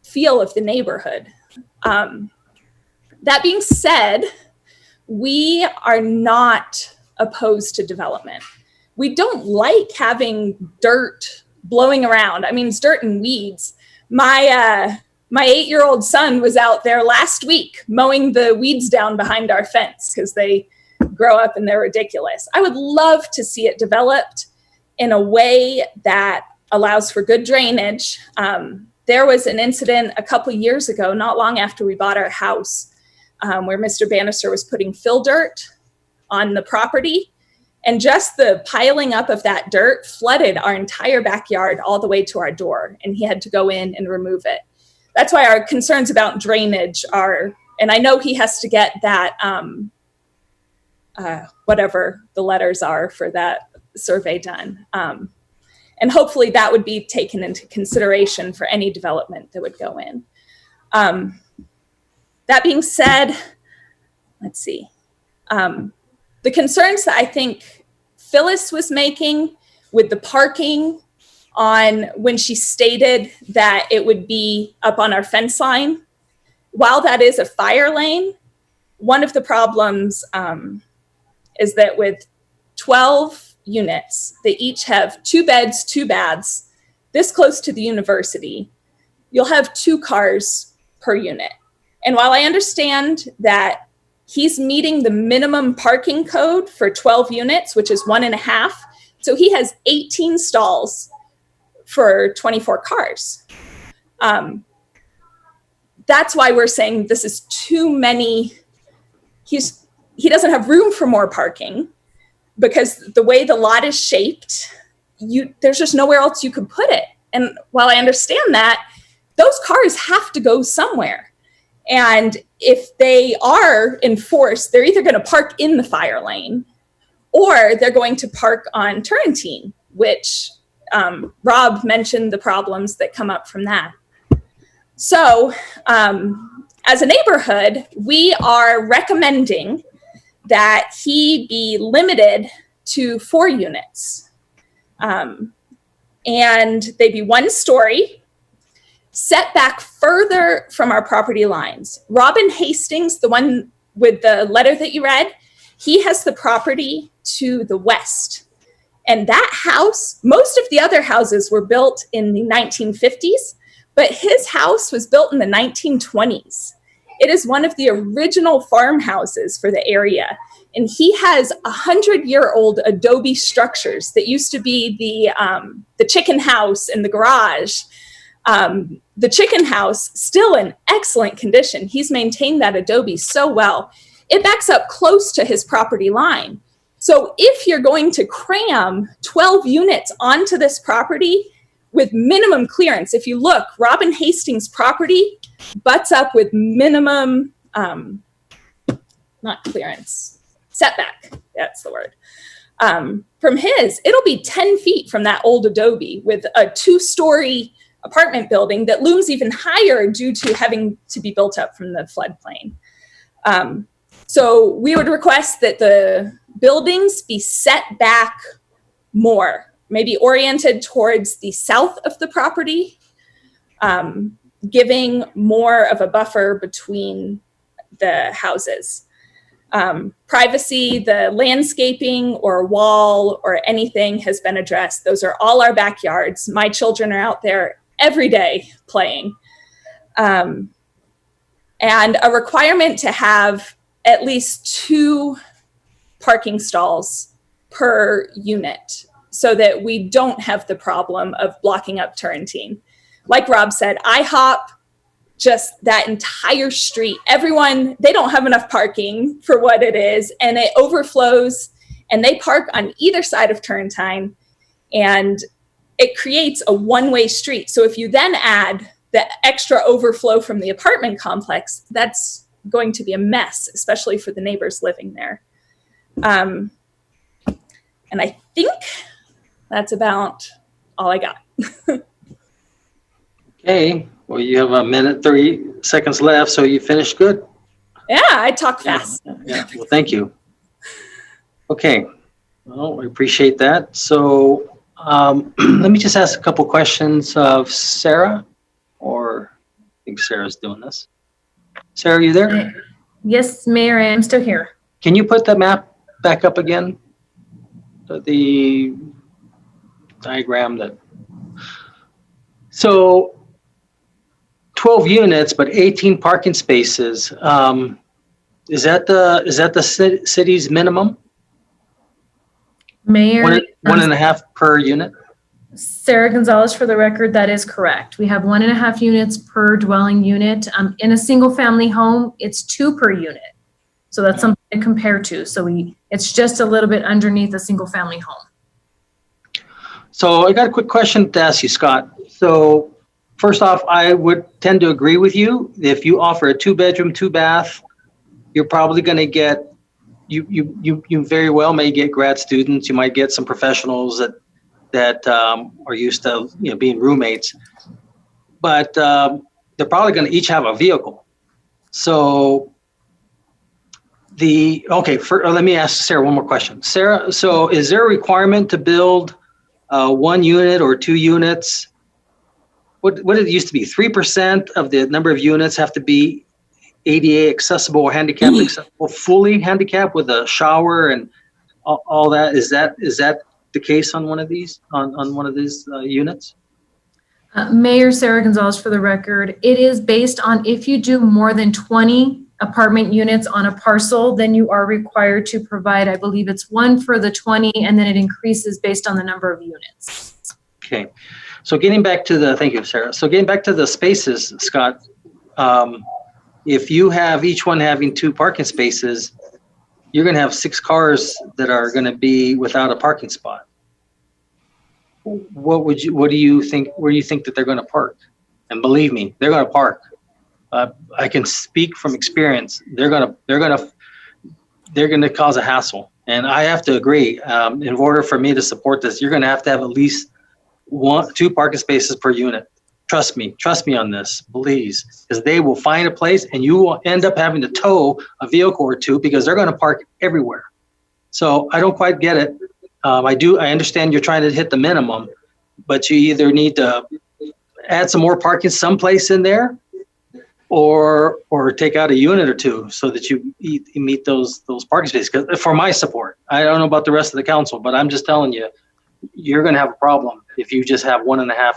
feel of the neighborhood. That being said, we are not opposed to development. We don't like having dirt blowing around. I mean, it's dirt and weeds. My 8-year-old son was out there last week mowing the weeds down behind our fence because they grow up and they're ridiculous. I would love to see it developed in a way that allows for good drainage. There was an incident a couple years ago, not long after we bought our house, where Mr. Bannister was putting fill dirt on the property. And just the piling up of that dirt flooded our entire backyard all the way to our door. And he had to go in and remove it. That's why our concerns about drainage are, and I know he has to get that, whatever the letters are for that survey done. And hopefully that would be taken into consideration for any development that would go in. That being said, let's see. The concerns that I think Phyllis was making with the parking on when she stated that it would be up on our fence line. While that is a fire lane, one of the problems is that with 12 units, they each have 2 beds, 2 baths, this close to the university, you'll have 2 cars per unit. And while I understand that he's meeting the minimum parking code for 12 units, which is 1.5, so he has 18 stalls for 24 cars. That's why we're saying this is too many. He doesn't have room for more parking because the way the lot is shaped, there's just nowhere else you could put it. And while I understand that, those cars have to go somewhere. And if they are enforced, they're either going to park in the fire lane or they're going to park on Turrentine, which Rob mentioned the problems that come up from that. So as a neighborhood, we are recommending that he be limited to 4 units. And they be 1 story, set back further from our property lines. Robin Hastings, the one with the letter that you read, he has the property to the west. And that house, most of the other houses were built in the 1950s, but his house was built in the 1920s. It is one of the original farmhouses for the area. And he has 100-year-old adobe structures that used to be the chicken house and the garage. The chicken house, still in excellent condition. He's maintained that adobe so well. It backs up close to his property line. So if you're going to cram 12 units onto this property with minimum clearance, if you look, Robin Hastings' property butts up with minimum, not clearance, setback, that's the word. From his, it'll be 10 feet from that old adobe with a 2-story apartment building that looms even higher due to having to be built up from the floodplain. So we would request that the buildings be set back more, maybe oriented towards the south of the property, giving more of a buffer between the houses. Privacy, the landscaping or wall or anything has been addressed. Those are all our backyards. My children are out there every day playing. And a requirement to have at least 2 parking stalls per unit so that we don't have the problem of blocking up Turrentine. Like Rob said, IHOP, just that entire street, everyone, they don't have enough parking for what it is, and it overflows, and they park on either side of Turrentine, and it creates a one-way street. So if you then add the extra overflow from the apartment complex, that's going to be a mess, especially for the neighbors living there. And I think that's about all I got. Okay, well, you have 1 minute, 30 seconds left, so you finished good. Yeah, I talk fast. Yeah, well, thank you. Okay, well, I appreciate that. So let me just ask a couple questions of Sarah, or I think Sarah's doing this. Sarah, are you there? Yes, Mayor, I am still here. Can you put the map back up again? The diagram that, so 12 units, but 18 parking spaces. Is that the city's minimum? Mayor. 1.5 per unit? Sarah Gonzalez, for the record, that is correct. We have 1.5 units per dwelling unit. In a single family home, it's 2 per unit. So that's something to compare to. So it's just a little bit underneath a single family home. So I got a quick question to ask you, Scott. So first off, I would tend to agree with you. If you offer a 2-bedroom, 2-bath, you're probably going to get, you very well may get grad students. You might get some professionals that are used to being roommates, but they're probably going to each have a vehicle. So let me ask Sarah one more question. Sarah, so is there a requirement to build 1 unit or 2 units, what it used to be, 3% of the number of units have to be ADA accessible or handicap accessible, fully handicapped with a shower and all that. Is that the case on one of these, on one of these units? Mayor Sarah Gonzalez, for the record, it is based on if you do more than 20 apartment units on a parcel, then you are required to provide, I believe it's 1 for the 20, and then it increases based on the number of units. Okay. So getting back to the, thank you, Sarah. So getting back to the spaces, Scott, if you have each one having 2 parking spaces, you're going to have 6 cars that are going to be without a parking spot. What do you think, where do you think that they're going to park? And believe me, they're going to park. I can speak from experience. They're going to cause a hassle. And I have to agree, in order for me to support this, you're going to have at least 2 parking spaces per unit. Trust me on this, please, because they will find a place and you will end up having to tow a vehicle or 2 because they're going to park everywhere. So I don't quite get it. I understand you're trying to hit the minimum, but you either need to add some more parking someplace in there or take out a unit or 2 so that you meet those parking spaces. 'Cause for my support, I don't know about the rest of the council, but I'm just telling you, you're going to have a problem if you just have 1.5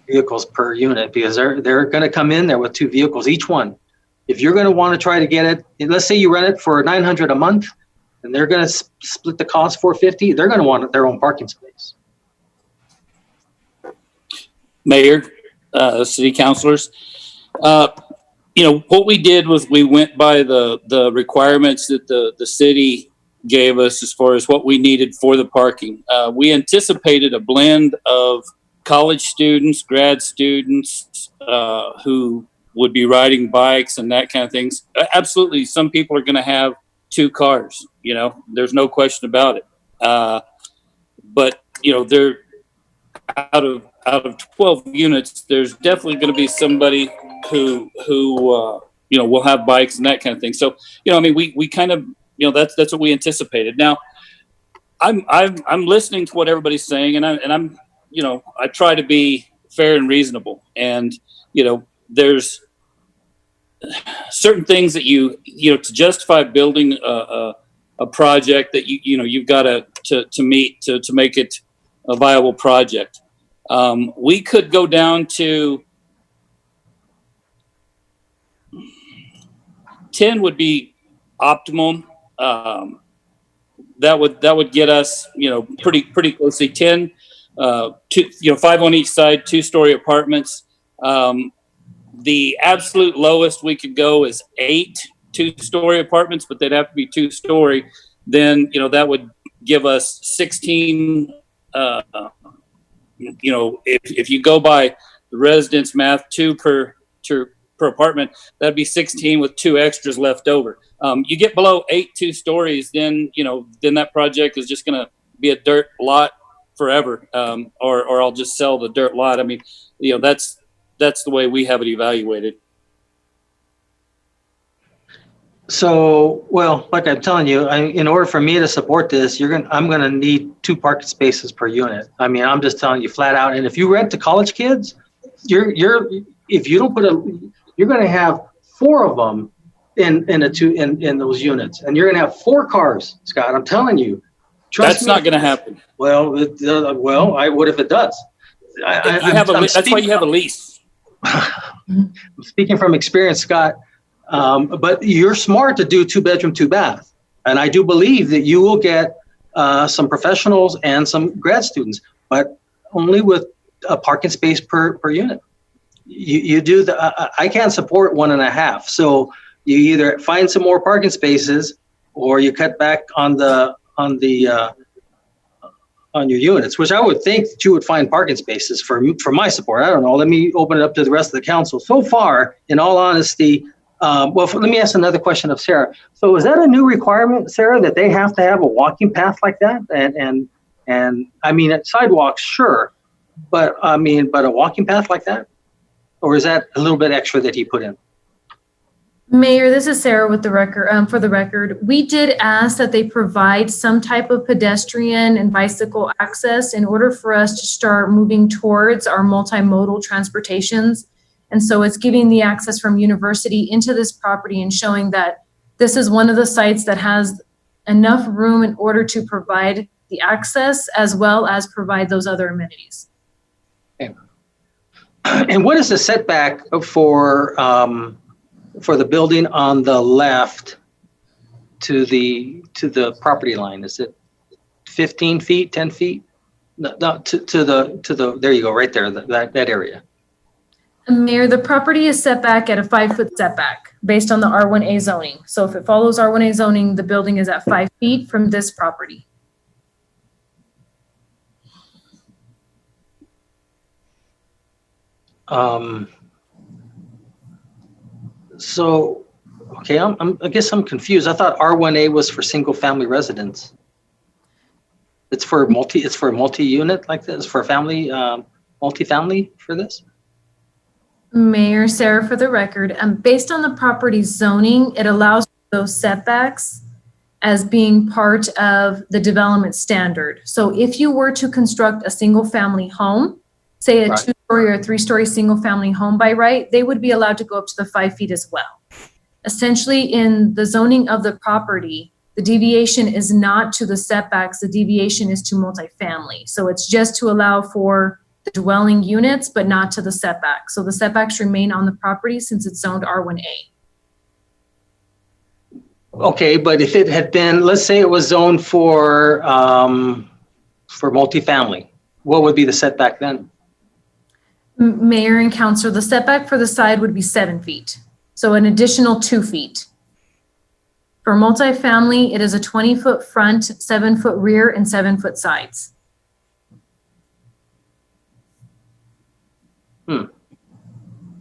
vehicles per unit, because they're going to come in there with 2 vehicles each one. If you're going to want to try to get it, let's say you rent it for $900 a month, and they're going to split the cost $450, they're going to want their own parking space. Mayor, city councilors, what we did was we went by the requirements that the city gave us as far as what we needed for the parking. We anticipated a blend of college students, grad students, who would be riding bikes and that kind of things. Absolutely, some people are going to have 2 cars. There's no question about it. But they're out of 12 units. There's definitely going to be somebody who will have bikes and that kind of thing. So we kind of that's what we anticipated. Now, I'm listening to what everybody's saying, and I'm I try to be fair and reasonable. And there's certain things that you to justify building a project that you've got to meet to make it a viable project. We could go down to 10 would be optimum. That would get us pretty closely 10. 5 on each side, 2-story apartments. The absolute lowest we could go is 8 2-story apartments, but they'd have to be 2-story. Then that would give us 16. If you go by the residence math, 2 per apartment, that'd be 16 with 2 extras left over. You get below 8 2-stories, then that project is just going to be a dirt lot forever, or I'll just sell the dirt lot. I mean, that's the way we have it evaluated. So, well, like I'm telling you, in order for me to support this, I'm going to need 2 parking spaces per unit. I mean, I'm just telling you flat out. And if you rent to college kids, if you don't you're going to have 4 of them in those units, and you're going to have 4 cars, Scott. I'm telling you. That's not going to happen. Well, what if it does? That's why you have a lease. I'm speaking from experience, Scott. But you're smart to do 2-bedroom, 2-bath. And I do believe that you will get some professionals and some grad students, but only with a parking space per unit. You do I can't support 1.5. So you either find some more parking spaces or you cut back on your units, which I would think that you would find parking spaces for my support. I don't know. Let me open it up to the rest of the council. So far, in all honesty, let me ask another question of Sarah. So is that a new requirement, Sarah, that they have to have a walking path like that? And I mean, at sidewalks, sure, but a walking path like that? Or is that a little bit extra that he put in? Mayor, this is Sarah with the record, for the record. We did ask that they provide some type of pedestrian and bicycle access in order for us to start moving towards our multimodal transportations. And so it's giving the access from University into this property and showing that this is one of the sites that has enough room in order to provide the access as well as provide those other amenities. Okay. And what is the setback for the building on the left to the property line? Is it 15 feet, 10 feet? No, to the, there you go, right there, that area. Mayor, the property is set back at a 5-foot setback based on the R1A zoning. So if it follows R1A zoning, the building is at 5 feet from this property. So, okay, I guess I'm confused. I thought R1A was for single family residence. It's for multi-unit like this, for family, multifamily for this? Mayor, Sarah, for the record, based on the property zoning, it allows those setbacks as being part of the development standard. So if you were to construct a single family home, say a 2-story or 3-story single family home by right, they would be allowed to go up to the 5 feet as well. Essentially, in the zoning of the property, the deviation is not to the setbacks, the deviation is to multifamily. So it's just to allow for the dwelling units, but not to the setback. So the setbacks remain on the property since it's zoned R1A. Okay, but if it had been, let's say it was zoned for multifamily, what would be the setback then? Mayor and councilor, the setback for the side would be 7 feet. So an additional 2 feet. For multifamily, it is a 20-foot front, 7-foot rear, and 7-foot sides.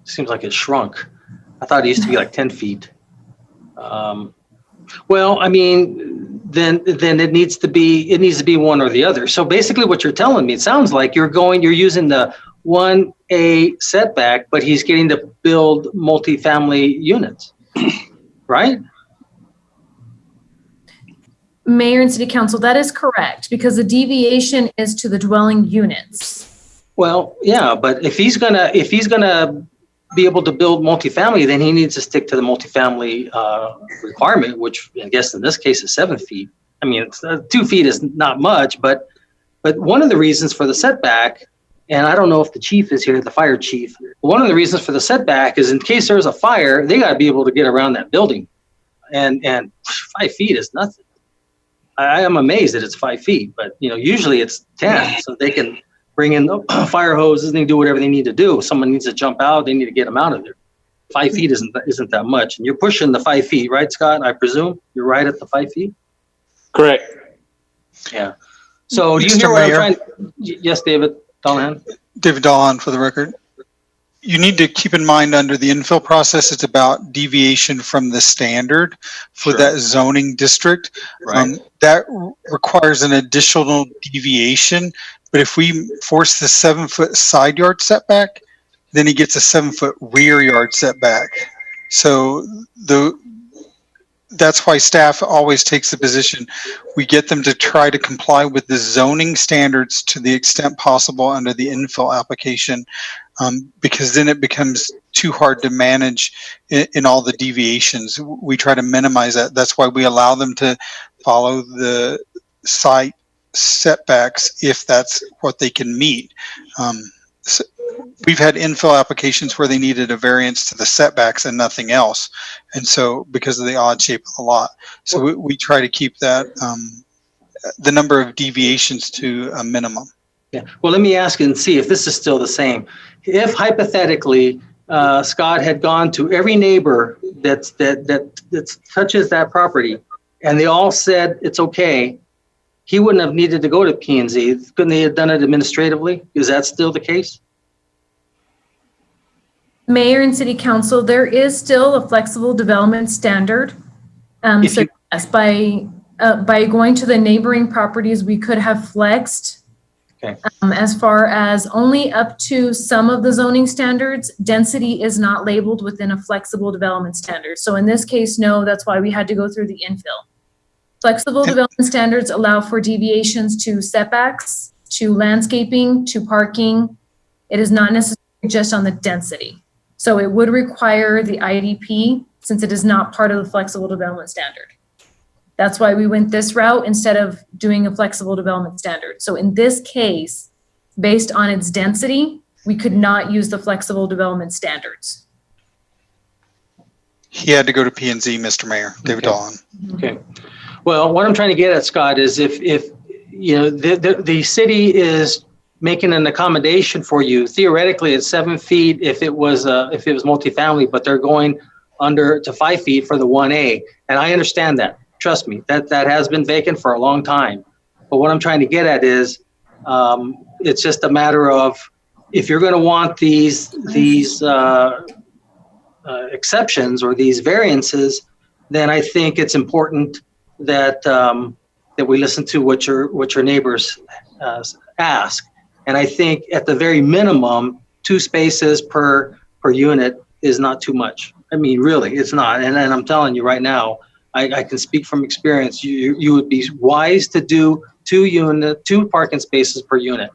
Seems like it shrunk. I thought it used to be like 10 feet. Well, I mean, then it needs to be one or the other. So basically what you're telling me, it sounds like you're using the 1A setback, but he's getting to build multifamily units, right? Mayor and City Council, that is correct, because the deviation is to the dwelling units. Well, yeah, but if he's gonna be able to build multifamily, then he needs to stick to the multifamily requirement, which I guess in this case is 7 feet. I mean, 2 feet is not much, but one of the reasons for the setback, and I don't know if the chief is here, the fire chief, one of the reasons for the setback is in case there's a fire, they got to be able to get around that building, and 5 feet is nothing. I am amazed that it's 5 feet, but usually it's 10, so they can bring in the fire hoses and they do whatever they need to do. If someone needs to jump out, they need to get them out of there. 5 feet isn't that much, and you're pushing the 5 feet, right, Scott? I presume you're right at the 5 feet. Correct. Yeah. So do you hear what I'm trying? Yes, David Dollahan. David Dollahan for the record. You need to keep in mind under the infill process, it's about deviation from the standard for that zoning district. Right. That requires an additional deviation. But if we force the 7-foot side yard setback, then he gets a 7-foot rear yard setback. So that's why staff always takes the position. We get them to try to comply with the zoning standards to the extent possible under the infill application, because then it becomes too hard to manage in all the deviations. We try to minimize that. That's why we allow them to follow the site setbacks if that's what they can meet. So we've had infill applications where they needed a variance to the setbacks and nothing else, and so because of the odd shape of the lot, so we try to keep that the number of deviations to a minimum. Yeah. Well, let me ask and see if this is still the same. If hypothetically Scott had gone to every neighbor that touches that property, and they all said it's okay, he wouldn't have needed to go to P&Z. Couldn't they have done it administratively? Is that still the case? Mayor and City Council, there is still a flexible development standard. So yes, by going to the neighboring properties, we could have flexed Okay. As far as only up to some of the zoning standards, density is not labeled within a flexible development standard. So in this case, no, that's why we had to go through the infill. Flexible development standards allow for deviations to setbacks, to landscaping, to parking. It is not necessarily just on the density. So it would require the IDP since it is not part of the flexible development standard. That's why we went this route instead of doing a flexible development standard. So in this case, based on its density, we could not use the flexible development standards. He had to go to P&Z, Mr. Mayor, David Dahlon. Okay. Well, what I'm trying to get at, Scott, is if you know the city is making an accommodation for you, theoretically it's 7 feet if it was multifamily, but they're going under to 5 feet for the 1A, and I understand that. Trust me, that has been vacant for a long time. But what I'm trying to get at is, it's just a matter of if you're going to want these exceptions or these variances, then I think it's important that that we listen to what your neighbors ask. And I think at the very minimum, 2 spaces per unit is not too much. I mean, really, it's not. And I'm telling you right now, I can speak from experience. You would be wise to do 2 parking spaces per unit,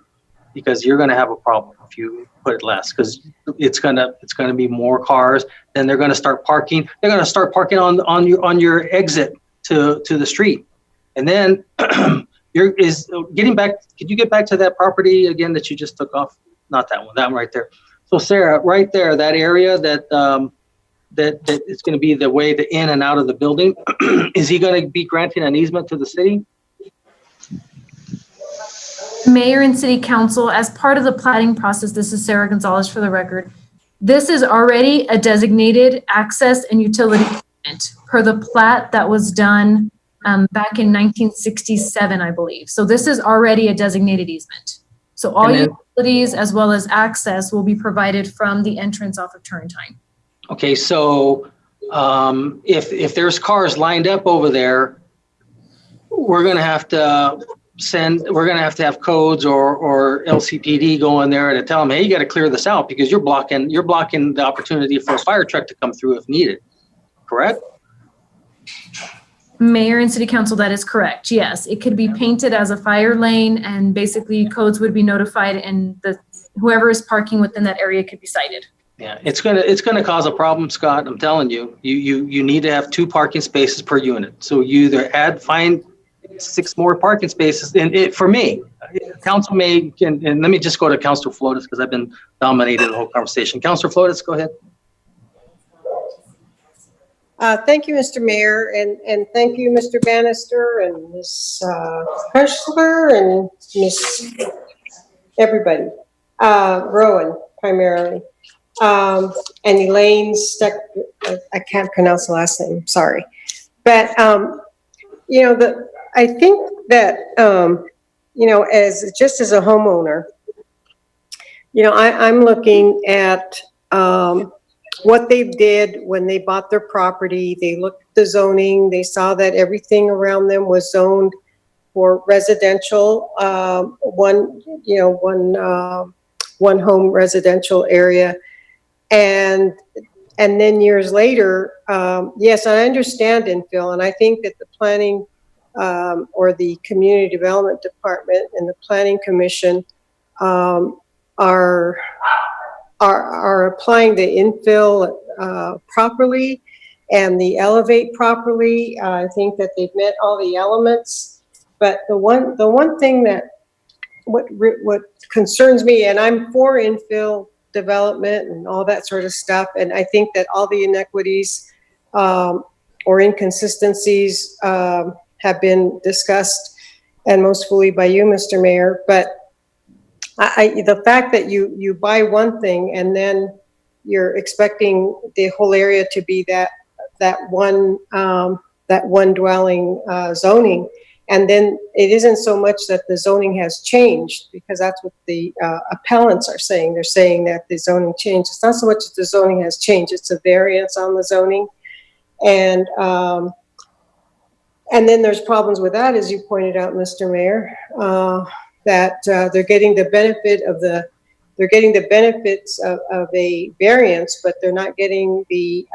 because you're going to have a problem if you put it less, because it's gonna be more cars. Then they're going to start parking. They're going to start parking on your exit to the street, and then getting back. Could you get back to that property again that you just took off? Not that one. That one right there. So Sarah, right there, that area that it's going to be the way to in and out of the building. Is he going to be granting an easement to the city? Mayor and City Council, as part of the plating process, this is Sarah Gonzalez for the record. This is already a designated access and utility easement per the plat that was done back in 1967, I believe. So this is already a designated easement. So all utilities as well as access will be provided from the entrance off of Turrentine. Okay, so if there's cars lined up over there, we're going to have to have codes or LCPD go in there to tell them, hey, you got to clear this out because you're blocking the opportunity for a fire truck to come through if needed. Correct? Mayor and City Council, that is correct. Yes, it could be painted as a fire lane, and basically codes would be notified, and whoever is parking within that area could be cited. Yeah, it's gonna cause a problem, Scott. I'm telling you. You need to have 2 parking spaces per unit. So you either find 6 more parking spaces. And for me, council and let me just go to Councilor Flores because I've been dominating the whole conversation. Councilor Flores, go ahead. Thank you, Mr. Mayor, and thank you, Mr. Bannister and Ms. Koessler and Ms. everybody, Rowan primarily, and Elaine I can't pronounce the last name, sorry. But, you know, I think that, you know, as a homeowner, you know, I'm looking at what they did when they bought their property. They looked at the zoning. They saw that everything around them was zoned for residential, one home residential area. And then years later, yes, I understand infill, and I think that the planning or the community development department and the planning commission are applying the infill properly and the elevate properly. I think that they've met all the elements. But the one thing that what concerns me, and I'm for infill development and all that sort of stuff, and I think that all the inequities or inconsistencies have been discussed and most fully by you, Mr. Mayor. But the fact that you buy one thing and then you're expecting the whole area to be that one dwelling zoning, and then it isn't so much that the zoning has changed, because that's what the appellants are saying. They're saying that the zoning changed. It's not so much that the zoning has changed; it's a variance on the zoning, and then there's problems with that, as you pointed out, Mr. Mayor. that they're getting the benefit of they're getting the benefits of a variance, but they're not getting the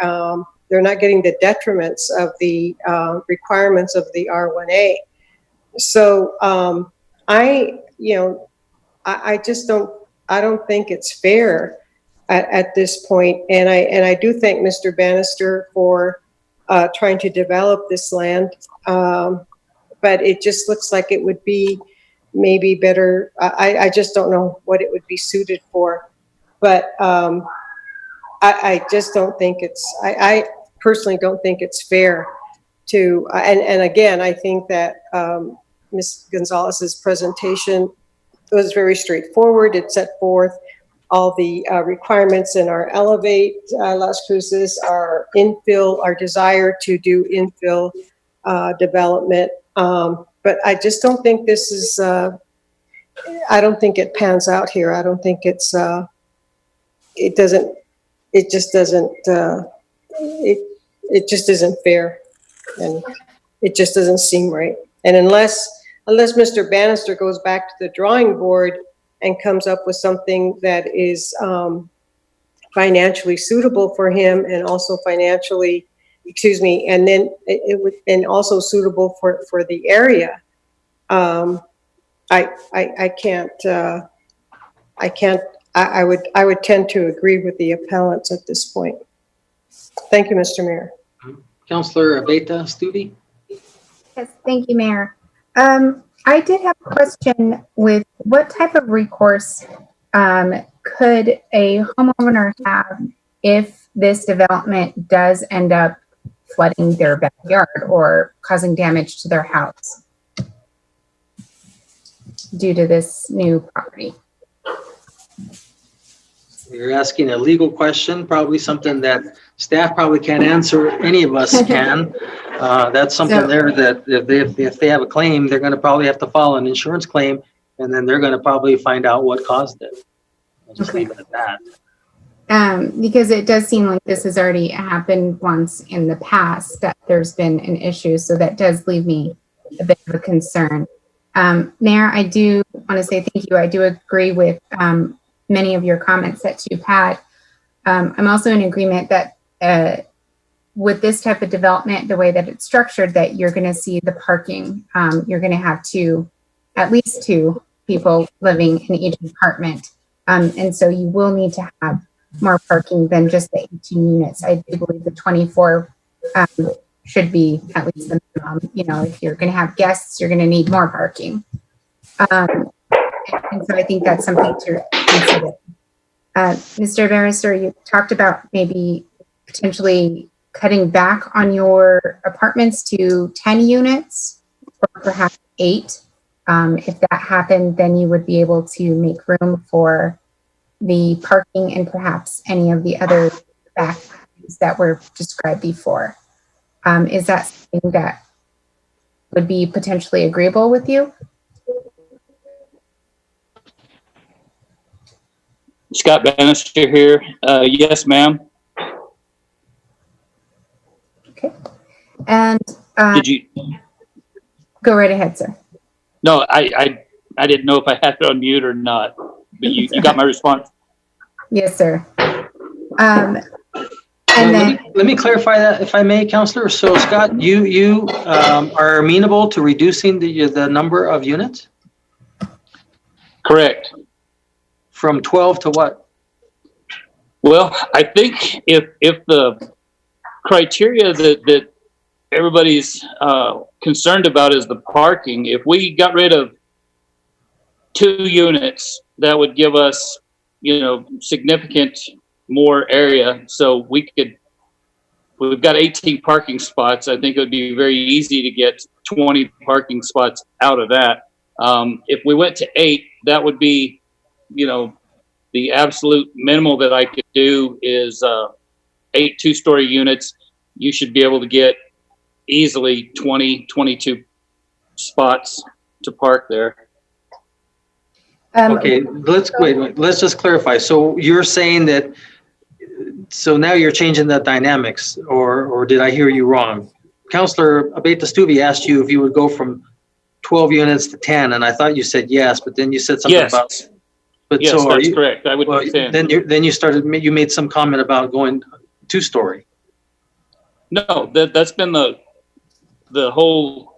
detriments of the requirements of the R1A. So I just don't think it's fair at this point. And I do thank Mr. Bannister for trying to develop this land. But it just looks like it would be maybe better. I just don't know what it would be suited for. But I just don't think I personally don't think it's fair to, and again, I think that Ms. Gonzalez's presentation was very straightforward. It set forth all the requirements in our Elevate Las Cruces, our infill, our desire to do infill development. But I just don't think this is, I don't think it pans out here. I don't think it's, it just isn't fair, and it just doesn't seem right. And unless Mr. Bannister goes back to the drawing board and comes up with something that is financially suitable for him, and also financially, and then it would, and also suitable for the area. I would tend to agree with the appellants at this point. Thank you, Mr. Mayor. Councilor Abeta Stubbe. Yes, thank you, Mayor. I did have a question with what type of recourse could a homeowner have if this development does end up flooding their backyard or causing damage to their house due to this new property? You're asking a legal question, probably something that staff probably can't answer. Any of us can. That's something there that if they have a claim, they're going to probably have to file an insurance claim, and then they're going to probably find out what caused it. I'll just leave it at that. Because it does seem like this has already happened once in the past, that there's been an issue. So that does leave me a bit of a concern. Mayor, I do want to say thank you. I do agree with many of your comments that you've had. I'm also in agreement that with this type of development, the way that it's structured, that you're going to see the parking. You're going to have at least two people living in each apartment. And so you will need to have more parking than just the 18 units. I do believe the 24 should be at least the minimum. You know, if you're going to have guests, you're going to need more parking. And so I think that's something to consider. Mr. Bannister, you talked about maybe potentially cutting back on your apartments to 10 units or perhaps 8. If that happened, then you would be able to make room for the parking and perhaps any of the other factors that were described before. Is that something that would be potentially agreeable with you? Scott Bannister here. Yes, ma'am. Okay. And did you go right ahead, sir? No, I didn't know if I had it on mute or not, but you got my response. Yes, sir. Let me clarify that, if I may, Councilor. So, Scott, you are amenable to reducing the number of units? Correct. From 12 to what? Well, I think if the criteria that everybody's concerned about is the parking, if we got rid of 2 units, that would give us, significant more area. So we've got 18 parking spots. I think it would be very easy to get 20 parking spots out of that. If we went to 8, that would be, the absolute minimal that I could do is 8 2-story units. You should be able to get easily 20, 22 spots to park there. Okay, let's just clarify. So you're saying that, so now you're changing the dynamics, or did I hear you wrong? Councilor Abeta Stubbe asked you if you would go from 12 units to 10, and I thought you said yes, but then you said something Yes. about. But Yes, so are that's you? correct. I would Well, be 10. then you made some comment about going 2-story. No, that's been the whole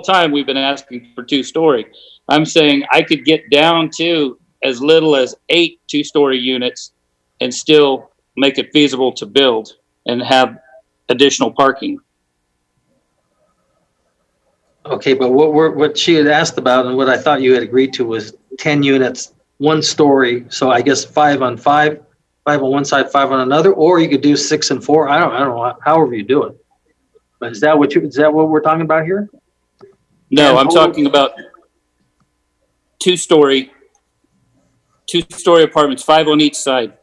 time we've been asking for 2-story. I'm saying I could get down to as little as 8 2-story units and still make it feasible to build and have additional parking. Okay, but what she had asked about and what I thought you had agreed to was 10 units, 1-story. So I guess 5 on 5, 5 on one side, 5 on another, or you could do 6 and 4. I don't know, however you do it. But is that what we're talking about here? No, And I'm talking about 2-story apartments, 5 on each side,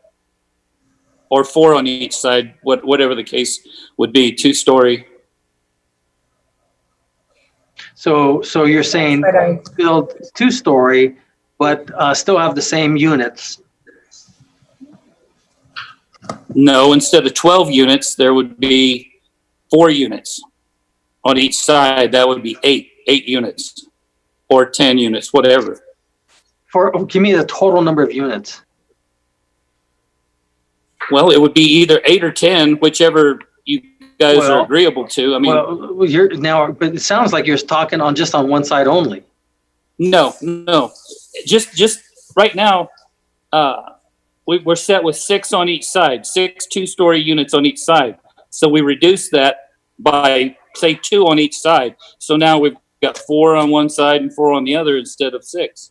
or 4 on each side, whatever the case would be, 2-story. So you're saying build 2-story, but still have the same units. No, instead of 12 units, there would be 4 units on each side. That would be 8 units or 10 units, whatever. Give me the total number of units. Well, it would be either 8 or 10, whichever you guys are agreeable to. I mean, well, but it sounds like you're talking on just on one side only. No, just right now, we're set with 6 on each side, 6 2-story units on each side. So we reduced that by say 2 on each side. So now we've got 4 on one side and 4 on the other instead of 6.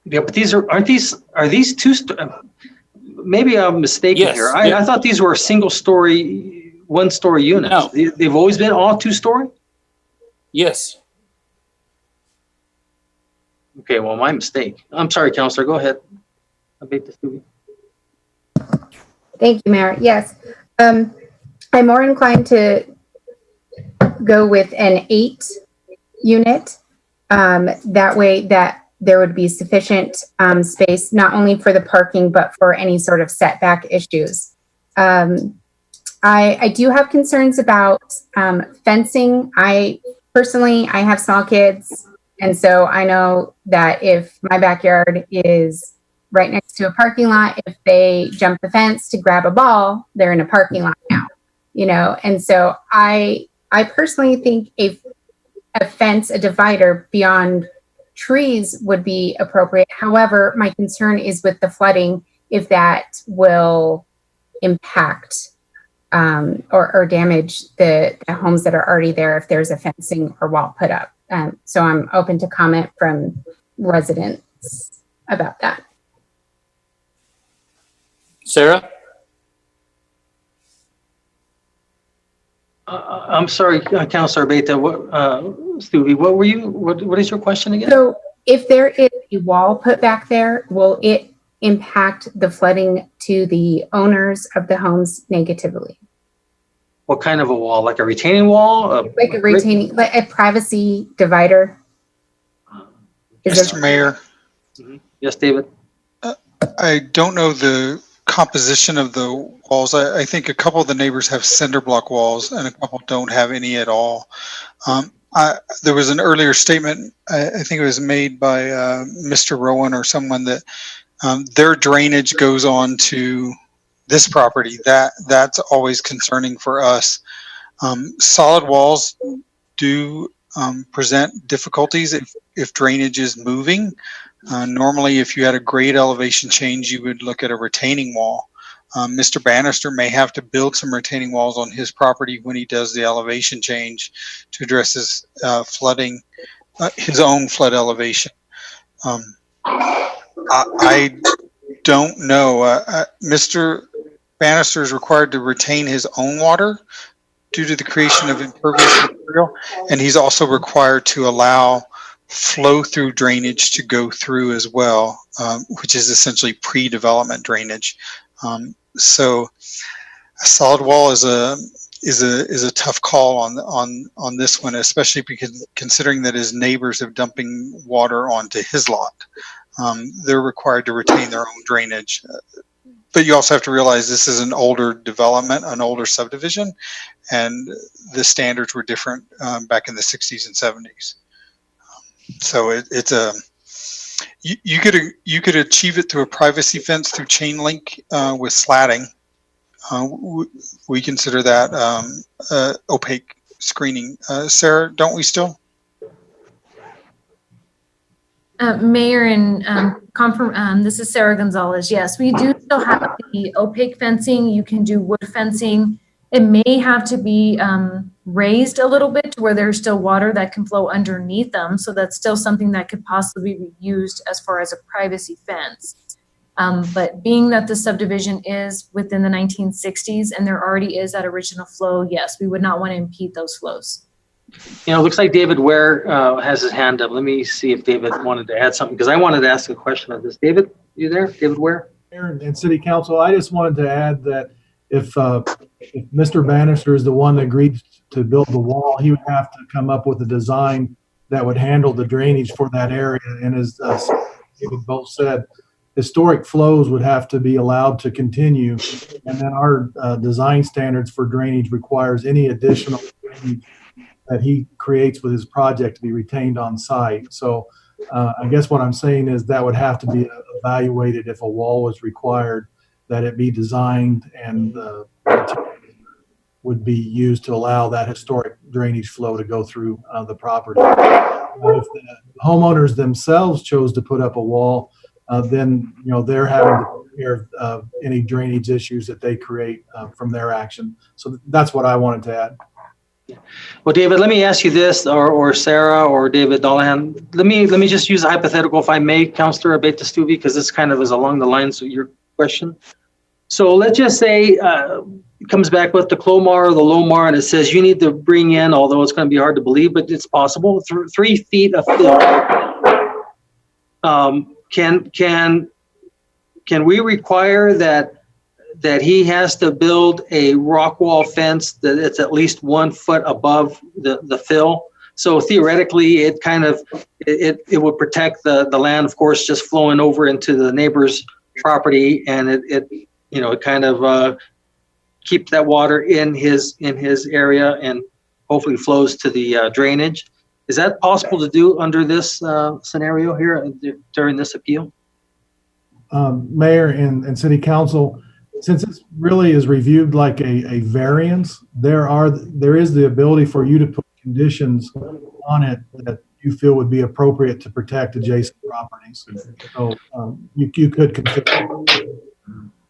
Yeah, but are these 2? Maybe I'm mistaken here. I thought these were single-story, 1-story units. No. They've always been all 2-story? Yes. Okay, well, my mistake. I'm sorry, Counselor. Go ahead. Thank you, Mayor. Yes. I'm more inclined to go with an 8 unit. That way that there would be sufficient space, not only for the parking, but for any sort of setback issues. I do have concerns about fencing. I have small kids, and so I know that if my backyard is right next to a parking lot, if they jump the fence to grab a ball, they're in a parking lot now, and so I personally think a fence, a divider beyond trees would be appropriate. However, my concern is with the flooding, if that will impact or damage the homes that are already there if there's a fencing or wall put up. So I'm open to comment from residents about that. Sarah? I'm sorry, Councilor Beta. Stevie, what is your question again? So if there is a wall put back there, will it impact the flooding to the owners of the homes negatively? What kind of a wall? Like a retaining wall? Like a privacy divider? Mr. Mayor. Yes, David. I don't know the composition of the walls. I think a couple of the neighbors have cinder block walls and a couple don't have any at all. There was an earlier statement, I think it was made by Mr. Rowan or someone, that their drainage goes on to this property. That's always concerning for us. Solid walls do present difficulties if drainage is moving. Normally, if you had a grade elevation change, you would look at a retaining wall. Mr. Bannister may have to build some retaining walls on his property when he does the elevation change to address his flooding, his own flood elevation. I don't know. Mr. Bannister is required to retain his own water due to the creation of impervious material, and he's also required to allow flow-through drainage to go through as well, which is essentially pre-development drainage. So a solid wall is a tough call on this one, especially because considering that his neighbors are dumping water onto his lot. They're required to retain their own drainage. but you also have to realize this is an older development, an older subdivision, and the standards were different back in the 60s and 70s. So it's a you could achieve it through a privacy fence through chain link with slatting. We consider that opaque screening. Sarah, don't we still? Mayor and this is Sarah Gonzalez. Yes, we do still have the opaque fencing. You can do wood fencing. It may have to be raised a little bit to where there's still water that can flow underneath them. So that's still something that could possibly be used as far as a privacy fence. But being that the subdivision is within the 1960s and there already is that original flow, yes, we would not want to impede those flows. You know, it looks like David Ware has his hand up. Let me see if David wanted to add something, because I wanted to ask a question of this. David, you there? David Ware? Mayor and City Council, I just wanted to add that if Mr. Bannister is the one that agreed to build the wall, he would have to come up with a design that would handle the drainage for that area. And as David both said, historic flows would have to be allowed to continue. And then our design standards for drainage requires any additional drainage that he creates with his project to be retained on site. So I guess what I'm saying is that would have to be evaluated if a wall was required, that it be designed and would be used to allow that historic drainage flow to go through the property. If the homeowners themselves chose to put up a wall, then they're having to take care of any drainage issues that they create from their action. So that's what I wanted to add. Well, David, let me ask you this, or Sarah, or David Dollahan. Let me just use a hypothetical, if I may, Councillor Abate-Stuvi, because this kind of is along the lines of your question. So let's just say it comes back with the Clomar or the Lomar, and it says you need to bring in, although it's going to be hard to believe, but it's possible, 3 feet of fill. Can we require that he has to build a rock wall fence that it's at least 1 foot above the fill? So theoretically, it kind of, it would protect the land, of course, just flowing over into the neighbor's property, and it kind of keep that water in his area and hopefully flows to the drainage. Is that possible to do under this scenario here during this appeal? Mayor and City Council, since this really is reviewed like a variance, there is the ability for you to put conditions on it that you feel would be appropriate to protect adjacent properties. So you could consider.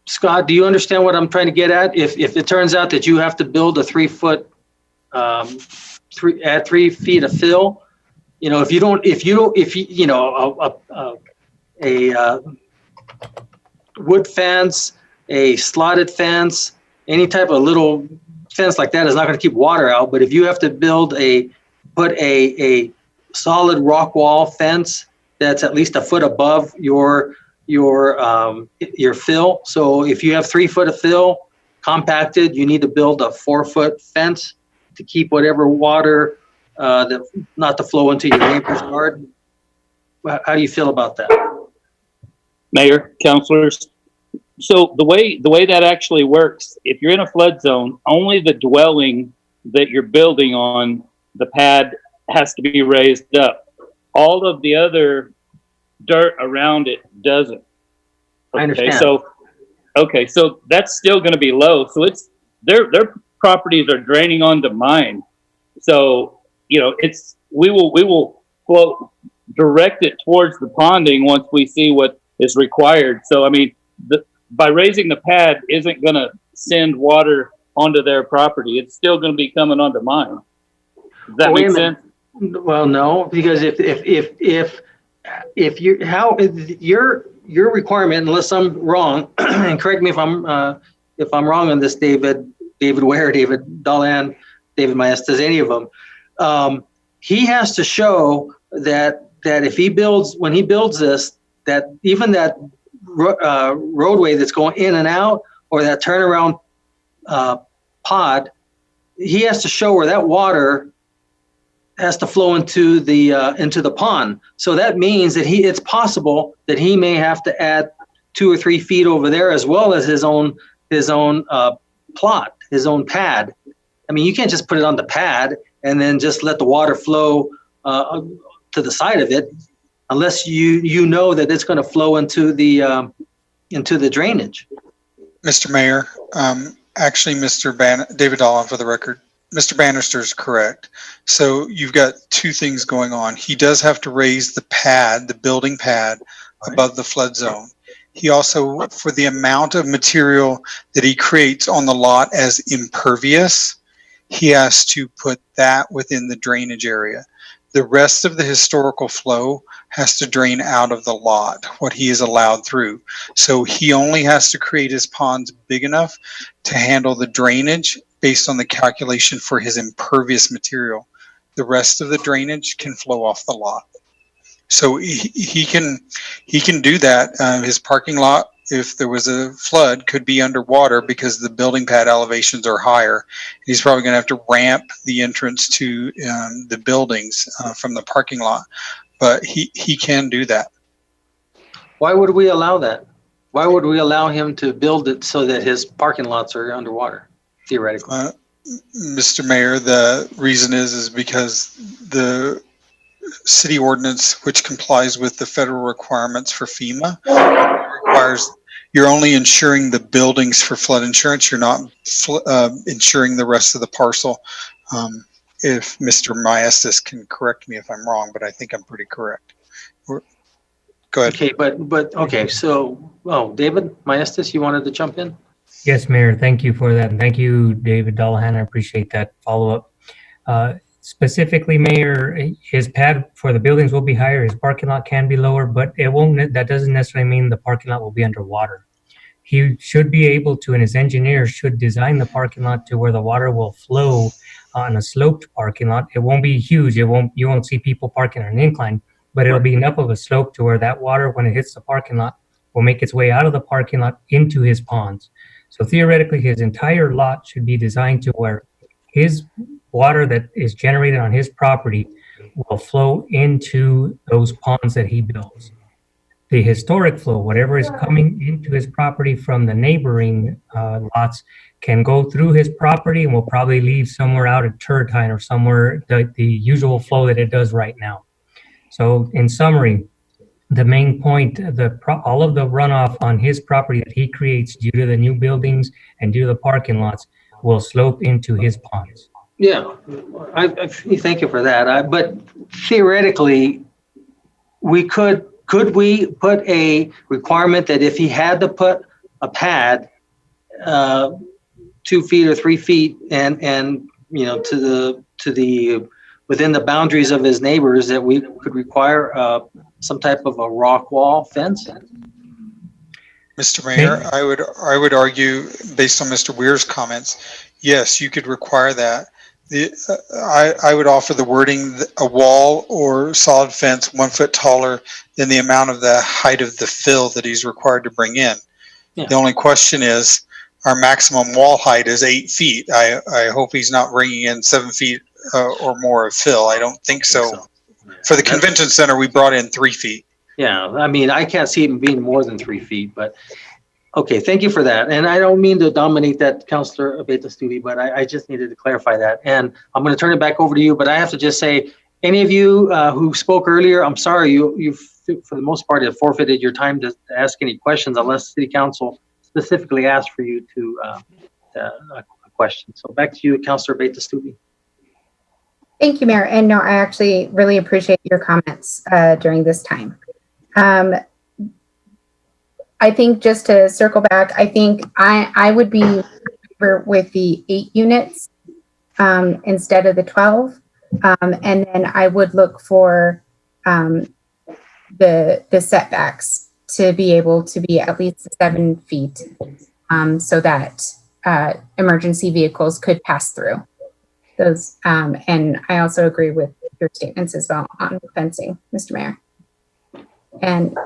Scott, do you understand what I'm trying to get at? If it turns out that you have to build a 3 foot, at 3 feet of fill, a wood fence, a slotted fence, any type of little fence like that is not going to keep water out. But if you have to put a solid rock wall fence that's at least a foot above your fill. So if you have 3 foot of fill compacted, you need to build a 4 foot fence to keep whatever water not to flow into your neighbor's garden. How do you feel about that? Mayor, councilors. So the way that actually works, if you're in a flood zone, only the dwelling that you're building on, the pad, has to be raised up. All of the other dirt around it doesn't. I understand. So that's still going to be low. So it's their properties are draining onto mine. So we will flow, direct it towards the ponding once we see what is required. So I mean, by raising the pad isn't going to send water onto their property. It's still going to be coming onto mine. Does that make sense? Well, no, because if your requirement, unless I'm wrong, and correct me if I'm wrong on this, David Ware, David Dollahan, David Maestas, any of them, he has to show that if he builds, when he builds this, that even that roadway that's going in and out, or that turnaround pod, he has to show where that water has to flow into the pond. So that means that it's possible that he may have to add 2 or 3 feet over there, as well as his own plot, his own pad. I mean, you can't just put it on the pad and then just let the water flow to the side of it, unless you know that it's going to flow into the drainage. Mr. Mayor, actually, David Dolan, for the record, Mr. Bannister is correct. So you've got two things going on. He does have to raise the pad, the building pad, above the flood zone. He also, for the amount of material that he creates on the lot as impervious, he has to put that within the drainage area. The rest of the historical flow has to drain out of the lot, what he is allowed through. So he only has to create his ponds big enough to handle the drainage based on the calculation for his impervious material. The rest of the drainage can flow off the lot. So he can do that. His parking lot, if there was a flood, could be underwater because the building pad elevations are higher. He's probably going to have to ramp the entrance to the buildings from the parking lot, but he can do that. Why would we allow that? Why would we allow him to build it so that his parking lots are underwater, theoretically? Mr. Mayor, the reason is because the city ordinance, which complies with the federal requirements for FEMA, requires you're only insuring the buildings for flood insurance. You're not insuring the rest of the parcel. If Mr. Maestas can correct me if I'm wrong, but I think I'm pretty correct. Go ahead. Okay, but okay, so, David Maestas, you wanted to jump in? Yes, Mayor, thank you for that. And thank you, David Dullahan. I appreciate that follow-up. Specifically, Mayor, his pad for the buildings will be higher. His parking lot can be lower, but it won't. That doesn't necessarily mean the parking lot will be underwater. He should be able to, and his engineer should design the parking lot to where the water will flow on a sloped parking lot. It won't be huge. You won't see people parking on an incline, but it'll be enough of a slope to where that water, when it hits the parking lot, will make its way out of the parking lot into his ponds. So theoretically, his entire lot should be designed to where his water that is generated on his property will flow into those ponds that he builds. The historic flow, whatever is coming into his property from the neighboring lots, can go through his property and will probably leave somewhere out at Turretine or somewhere the usual flow that it does right now. So in summary, the main point, all of the runoff on his property that he creates due to the new buildings and due to the parking lots will slope into his ponds. Yeah, I thank you for that. But theoretically, could we put a requirement that if he had to put a pad 2 feet or 3 feet and to the within the boundaries of his neighbors, that we could require some type of a rock wall fence? Mr. Mayor, I would argue, based on Mr. Weir's comments, yes, you could require that. I would offer the wording, a wall or solid fence 1 foot taller than the amount of the height of the fill that he's required to bring in. Yeah. The only question is, our maximum wall height is 8 feet. I hope he's not bringing in 7 feet or more of fill. I don't think so. For the convention center, we brought in 3 feet. Yeah, I mean, I can't see it being more than 3 feet, but okay, thank you for that. And I don't mean to dominate that, Councilor Abeta-Stubbe, but I just needed to clarify that. And I'm going to turn it back over to you, but I have to just say, any of you who spoke earlier, I'm sorry, you've for the most part have forfeited your time to ask any questions unless City Council specifically asked for you to a question. So back to you, Councilor Abeta-Stubbe. Thank you, Mayor. And no, I actually really appreciate your comments during this time. I think just to circle back, I think I would be with the 8 units instead of the 12. And then I would look for the setbacks to be able to be at least 7 feet so that emergency vehicles could pass through those. And I also agree with your statements as well on fencing, Mr. Mayor. And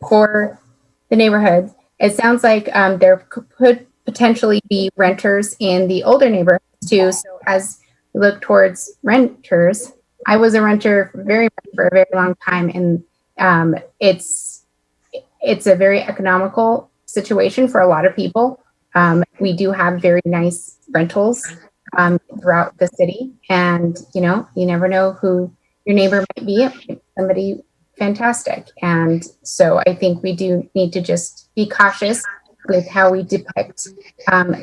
for the neighborhoods, it sounds like there could potentially be renters in the older neighborhoods too. So as we look towards renters, I was a renter for a very long time, and It's a very economical situation for a lot of people. We do have very nice rentals throughout the city, and you never know who your neighbor might be. Somebody fantastic, and so I think we do need to just be cautious with how we depict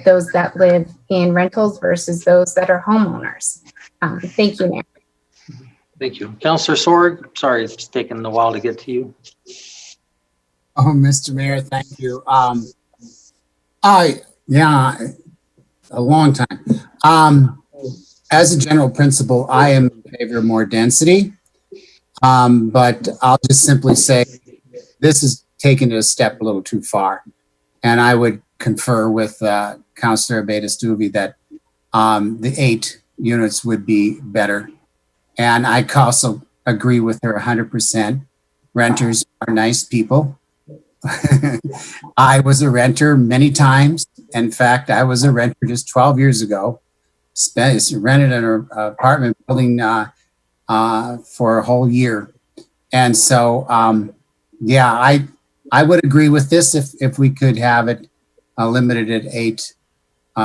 those that live in rentals versus those that are homeowners. Thank you, Mayor. Thank you. Councillor Sorg, sorry, it's taken a while to get to you. Oh, Mr. Mayor, thank you. Yeah, a long time. As a general principle, I am in favor of more density. But I'll just simply say this is taking it a step a little too far. And I would confer with Councillor Abeyta-Stube that the 8 units would be better. And I also agree with her 100%. Renters are nice people. I was a renter many times. In fact, I was a renter just 12 years ago. Rented an apartment building for a whole year. And so, yeah, I would agree with this if we could have it limited at 8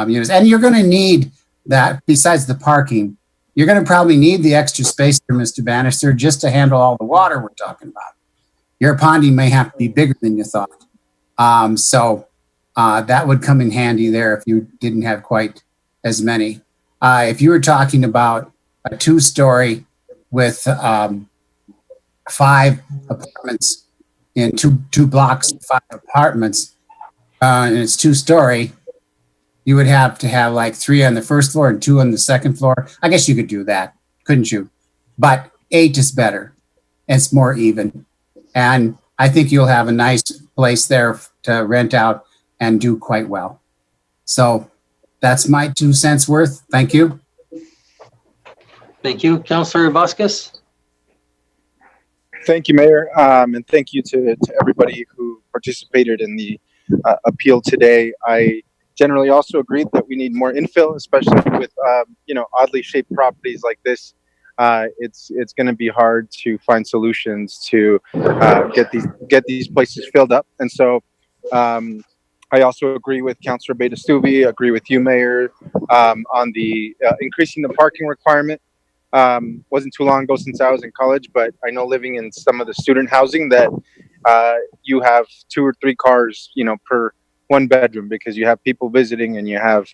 units. And you're going to need that besides the parking. You're going to probably need the extra space there, Mr. Bannister, just to handle all the water we're talking about. Your ponding may have to be bigger than you thought. So that would come in handy there if you didn't have quite as many. If you were talking about a 2-story with 5 apartments in two blocks, 5 apartments, and it's 2-story, you would have to have like 3 on the first floor and 2 on the second floor. I guess you could do that, couldn't you? But 8 is better. It's more even. And I think you'll have a nice place there to rent out and do quite well. So that's my 2 cents worth. Thank you. Thank you. Councillor Vasquez. Thank you, Mayor, and thank you to everybody who participated in the appeal today. I generally also agree that we need more infill, especially with oddly shaped properties like this. It's going to be hard to find solutions to get these places filled up, and so I also agree with Councillor Abeyta-Stube, agree with you, Mayor, on the increasing the parking requirement. Wasn't too long ago since I was in college, but I know living in some of the student housing that you have 2 or 3 cars, per 1 bedroom, because you have people visiting, and you have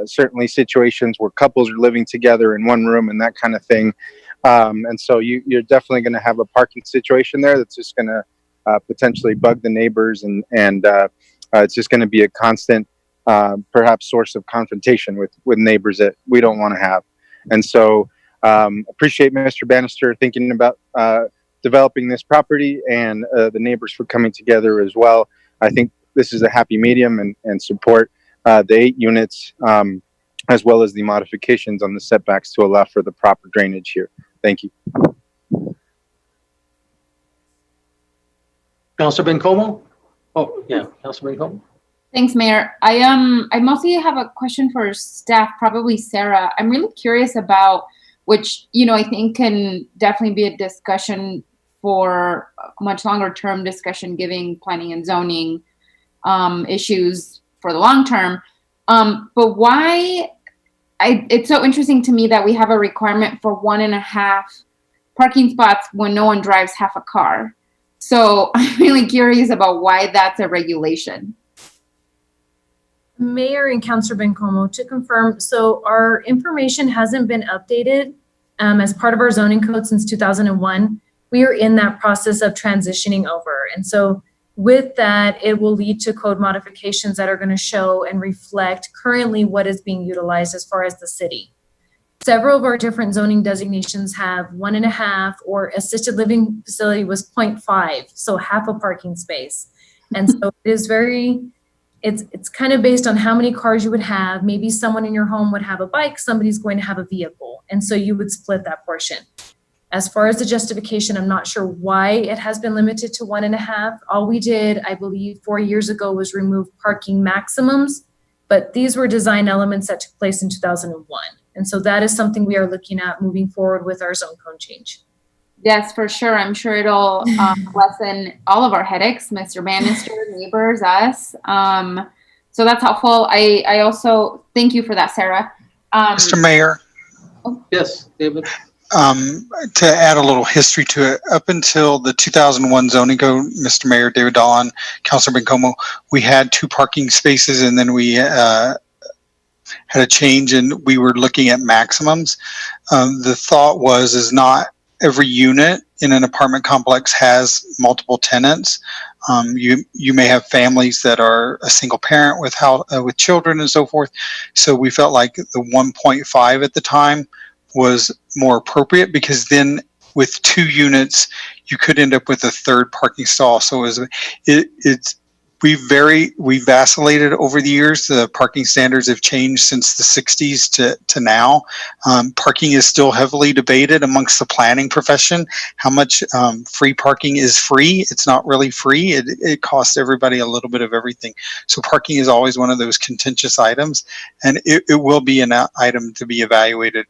certainly situations where couples are living together in 1 room and that kind of thing. And so you're definitely going to have a parking situation there that's just going to potentially bug the neighbors, and it's just going to be a constant, perhaps, source of confrontation with neighbors that we don't want to have. And so appreciate Mr. Bannister thinking about developing this property, and the neighbors for coming together as well. I think this is a happy medium, and support the 8 units as well as the modifications on the setbacks to allow for the proper drainage here. Thank you. Councillor Bencomo? Oh, yeah, Councillor Bencomo. Thanks, Mayor. I mostly have a question for staff, probably Sarah. I'm really curious about, which, I think can definitely be a discussion for a much longer term discussion, giving planning and zoning issues for the long term. But why, it's so interesting to me that we have a requirement for 1.5 parking spots when no one drives half a car. So I'm really curious about why that's a regulation. Mayor and Councillor Bencomo, to confirm, so our information hasn't been updated as part of our zoning code since 2001. We are in that process of transitioning over. And so with that, it will lead to code modifications that are going to show and reflect currently what is being utilized as far as the city. Several of our different zoning designations have 1.5, or assisted living facility was 0.5, so half a parking space. And so it is it's kind of based on how many cars you would have. Maybe someone in your home would have a bike, somebody's going to have a vehicle. And so you would split that portion. As far as the justification, I'm not sure why it has been limited to 1.5. All we did, I believe, 4 years ago was remove parking maximums, but these were design elements that took place in 2001. And so that is something we are looking at moving forward with our zone code change. Yes, for sure. I'm sure it'll lessen all of our headaches, Mr. Bannister, neighbors, us. So that's helpful. I also thank you for that, Sarah. Mr. Mayor, Yes, David. to add a little history to it, up until the 2001 zoning code, Mr. Mayor, David Dahlon, Councilor Bencomo, we had 2 parking spaces, and then we had a change, and we were looking at maximums. The thought is not every unit in an apartment complex has multiple tenants. You may have families that are a single parent with children and so forth. So we felt like the 1.5 at the time was more appropriate, because then with 2 units, you could end up with a third parking stall. So we vacillated over the years. The parking standards have changed since the 60s to now. Parking is still heavily debated amongst the planning profession. How much free parking is free? It's not really free. It costs everybody a little bit of everything. So parking is always one of those contentious items, and it will be an item to be evaluated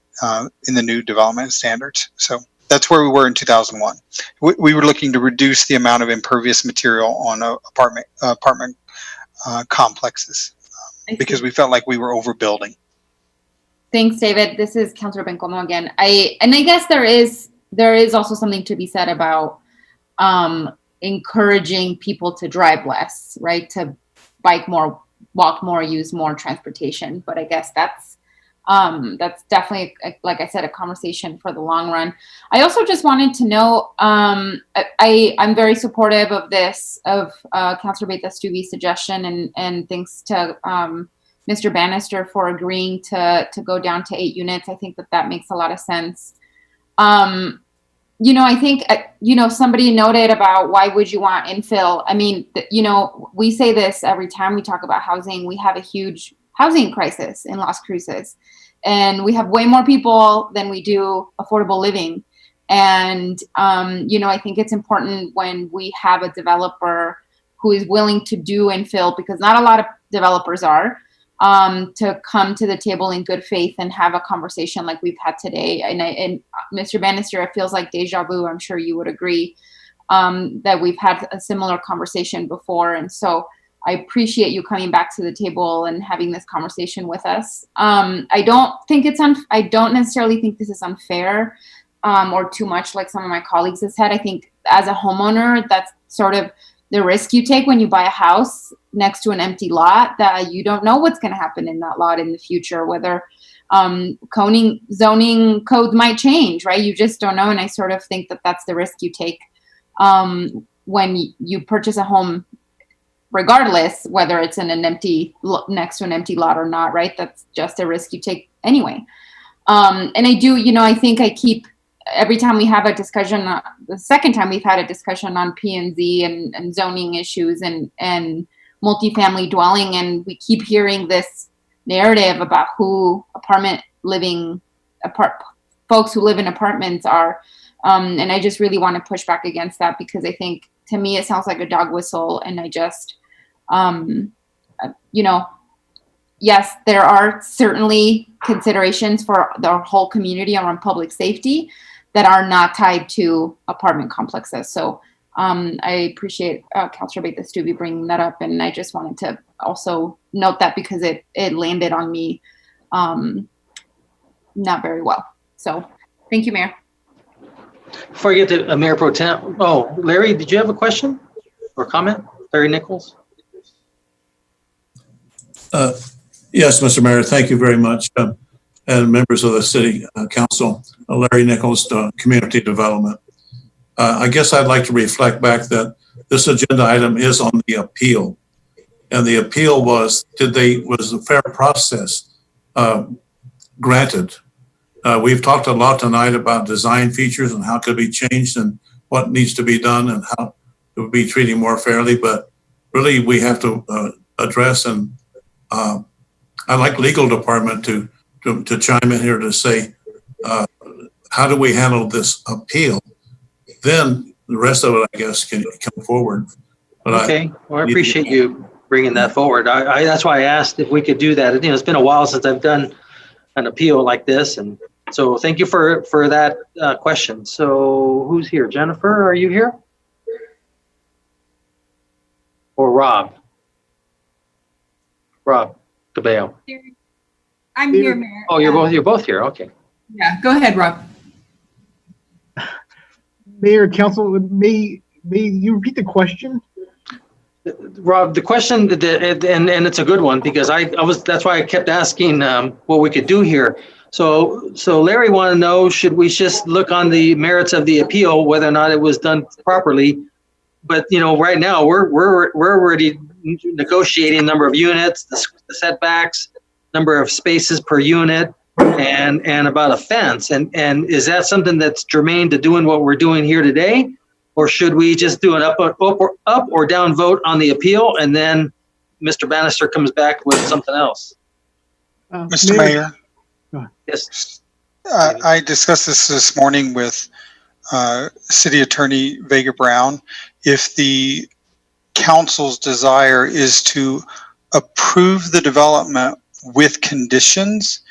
in the new development standards. So that's where we were in 2001. We were looking to reduce the amount of impervious material on apartment complexes because we felt like we were overbuilding. Thanks, David. This is Councilor Bencomo again. I guess there is also something to be said about encouraging people to drive less, right? To bike more, walk more, use more transportation. But I guess that's definitely, like I said, a conversation for the long run. I also just wanted to know, I'm very supportive of this, of Councilor Beta-Stubbe's suggestion, and thanks to Mr. Bannister for agreeing to go down to 8 units. I think that makes a lot of sense. I think, somebody noted about why would you want infill? I mean, we say this every time we talk about housing. We have a huge housing crisis in Las Cruces, and we have way more people than we do affordable living. And, I think it's important when we have a developer who is willing to do infill, because not a lot of developers are, to come to the table in good faith and have a conversation like we've had today. And Mr. Bannister, it feels like deja vu. I'm sure you would agree that we've had a similar conversation before. And so I appreciate you coming back to the table and having this conversation with us. I don't necessarily think this is unfair or too much like some of my colleagues have said. I think as a homeowner, that's sort of the risk you take when you buy a house next to an empty lot, that you don't know what's going to happen in that lot in the future, whether zoning codes might change, right? You just don't know. And I sort of think that that's the risk you take when you purchase a home, regardless whether it's in next to an empty lot or not, right? That's just a risk you take anyway. And I do, I think every time we have a discussion, the second time we've had a discussion on P&Z and zoning issues and multifamily dwelling, and we keep hearing this narrative about who folks who live in apartments are. And I just really want to push back against that, because I think, to me, it sounds like a dog whistle. And I just, yes, there are certainly considerations for the whole community around public safety that are not tied to apartment complexes. So I appreciate Councilor Beta-Stubbe bringing that up. And I just wanted to also note that, because it landed on me not very well. So thank you, Mayor. Before I get to Mayor Pro Tem, Larry, did you have a question or comment? Larry Nichols? Yes, Mr. Mayor, thank you very much. And members of the City Council, Larry Nichols, Community Development. I guess I'd like to reflect back that this agenda item is on the appeal. And the appeal was the fair process granted? We've talked a lot tonight about design features and how it could be changed and what needs to be done and how to be treating more fairly. But really, we have to address, and I'd like legal department to chime in here to say, how do we handle this appeal? Then the rest of it, I guess, can come forward. But okay, I appreciate you bringing that forward. That's why I asked if we could do that. It's been a while since I've done an appeal like this, and So thank you for that question. So who's here? Jennifer, are you here? Or Rob? Rob Cabello. I'm here, Mayor. Oh, you're both here. Okay. Yeah, go ahead, Rob. Mayor, Council, may you repeat the question? Rob, the question, and it's a good one because that's why I kept asking what we could do here. So Larry wanted to know, should we just look on the merits of the appeal, whether or not it was done properly? But right now we're already negotiating number of units, the setbacks, number of spaces per unit, and about a fence. And is that something that's germane to doing what we're doing here today? Or should we just do an up or down vote on the appeal, and then Mr. Bannister comes back with something else? Mr. Mayor. Yes. I discussed this morning with City Attorney Vega Brown. If the council's desire is to approve the development with conditions,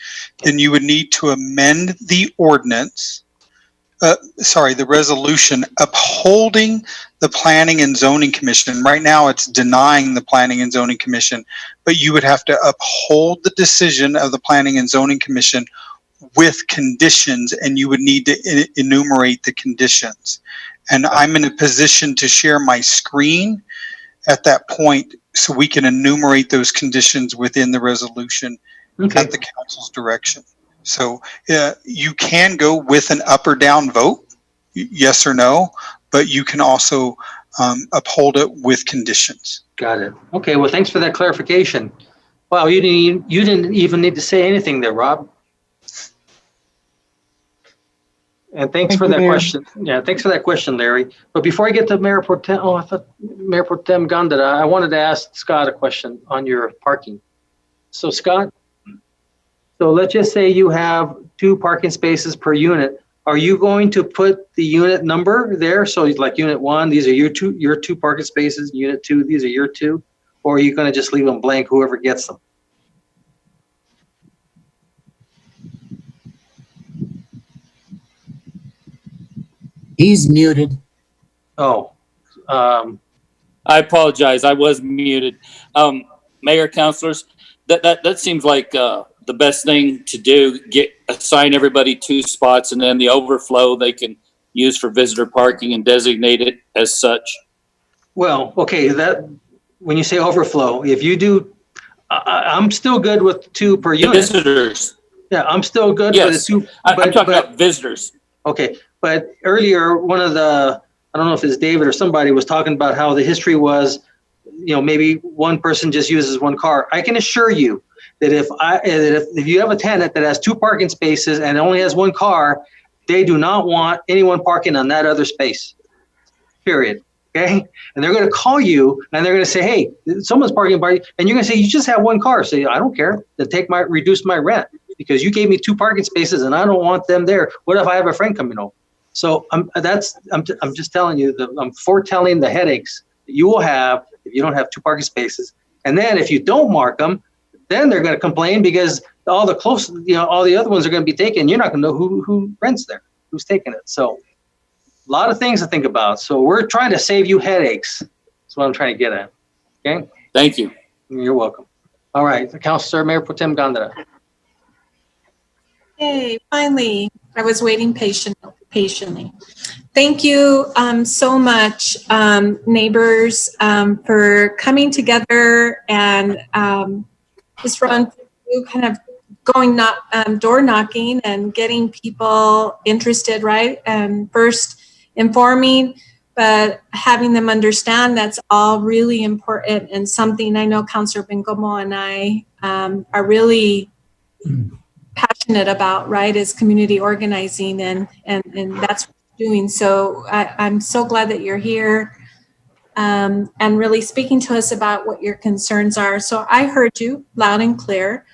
then you would need to amend the ordinance. The resolution upholding the Planning and Zoning Commission. Right now it's denying the Planning and Zoning Commission, but you would have to uphold the decision of the Planning and Zoning Commission with conditions, and you would need to enumerate the conditions. And I'm in a position to share my screen at that point so we can enumerate those conditions within the resolution at the council's direction. So you can go with an up or down vote, yes or no, but you can also uphold it with conditions. Got it. Okay, well, thanks for that clarification. Wow, you didn't even need to say anything there, Rob. And thanks for that question. Yeah, thanks for that question, Larry. But before I get to Mayor Pro Tem, I thought Mayor Pro Tem Gondara, I wanted to ask Scott a question on your parking. So Scott, so let's just say you have 2 parking spaces per unit. Are you going to put the unit number there? So like unit 1, these are your two parking spaces. Unit 2, these are your 2. Or are you going to just leave them blank, whoever gets them? He's muted. Oh, I apologize. I was muted. Mayor, councilors, that seems like the best thing to do. Assign everybody 2 spots, and then the overflow they can use for visitor parking and designate it as such. Well, okay, that when you say overflow, if you do, I'm still good with 2 per unit. Visitors. Yeah, I'm still good Yes. with the 2. I'm talking about visitors. Okay, but earlier, one of the, I don't know if it's David or somebody was talking about how the history was, maybe one person just uses 1 car. I can assure you that if you have a tenant that has 2 parking spaces and only has 1 car, they do not want anyone parking on that other space, period. Okay, and they're going to call you and they're going to say, hey, someone's parking by you, and you're going to say, you just have 1 car. Say, I don't care. Then reduce my rent because you gave me 2 parking spaces and I don't want them there. What if I have a friend coming over? So I'm just telling you that I'm foretelling the headaches that you will have if you don't have 2 parking spaces. And then if you don't mark them, then they're going to complain because all the other ones are going to be taken. You're not going to know who rents there, who's taking it. So a lot of things to think about. So we're trying to save you headaches. That's what I'm trying to get at. Okay. Thank you. You're welcome. All right, Councilor Mayor Pro Tem Gondara. Hey, finally, I was waiting patiently. Thank you so much, neighbors, for coming together and just run through kind of going door knocking and getting people interested, right? And first informing, but having them understand that's all really important and something I know Councilor Bengomo and I are really passionate about, right, is community organizing and that's what we're doing. So I'm so glad that you're here and really speaking to us about what your concerns are. So I heard you loud and clear.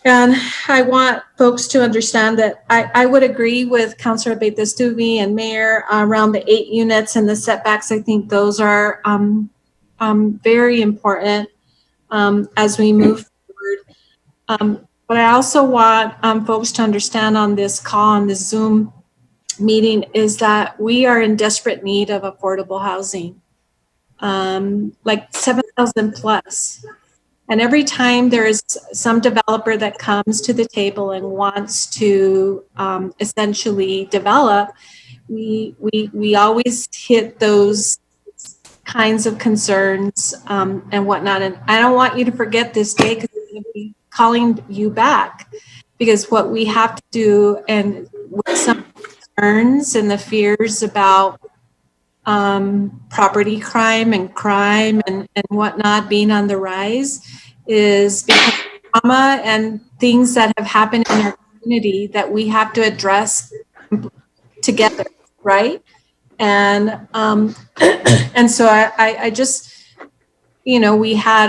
And I want folks to understand that I would agree with Councilor Abeytestubi and Mayor around the 8 units and the setbacks. I think those are very important as we move forward. what I also want folks to understand on this call, on this Zoom meeting, is that we are in desperate need of affordable housing, like 7,000 plus. And every time there is some developer that comes to the table and wants to essentially develop, we always hit those kinds of concerns and whatnot. And I don't want you to forget this day, because I'm going to be calling you back, because what we have to do, and with some concerns and the fears about property crime and whatnot being on the rise, is because of trauma and things that have happened in our community that we have to address together, right? And and so I just, you know, we had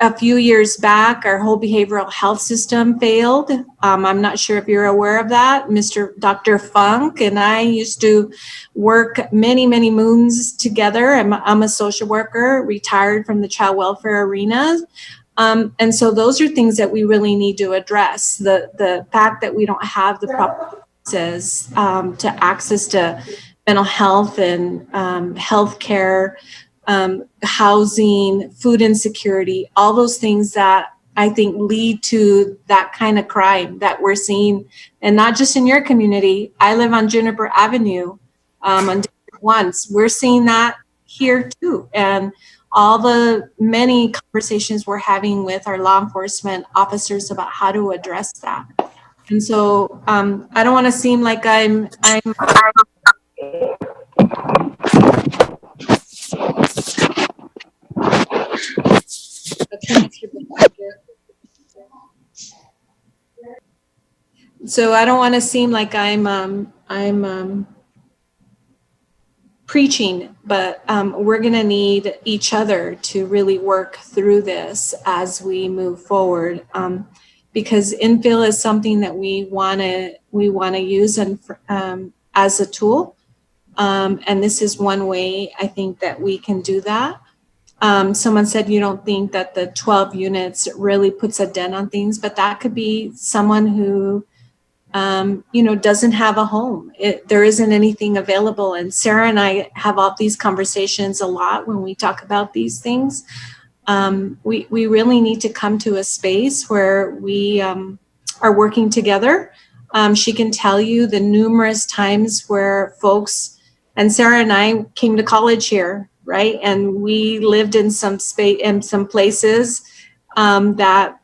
a few years back, our whole behavioral health system failed. I'm not sure if you're aware of that. Dr. Funk and I used to work many, many moons together. I'm a social worker, retired from the child welfare arena. And so those are things that we really need to address. The fact that we don't have the proper access to access to mental health and health care, housing, food insecurity, all those things that I think lead to that kind of crime that we're seeing. And not just in your community. I live on Juniper Avenue on District 1. We're seeing that here too. And all the many conversations we're having with our law enforcement officers about how to address that. And so I don't want to seem like I'm so I don't want to seem like I'm preaching, but we're going to need each other to really work through this as we move forward, because infill is something that we want to use and as a tool, and this is one way I think that we can do that. Someone said you don't think that the 12 units really puts a dent on things, but that could be someone who you know, doesn't have a home. There isn't anything available. And Sarah and I have all these conversations a lot when we talk about these things. We really need to come to a space where we are working together. She can tell you the numerous times where folks, and Sarah and I came to college here, right? And we lived in some space, in some places that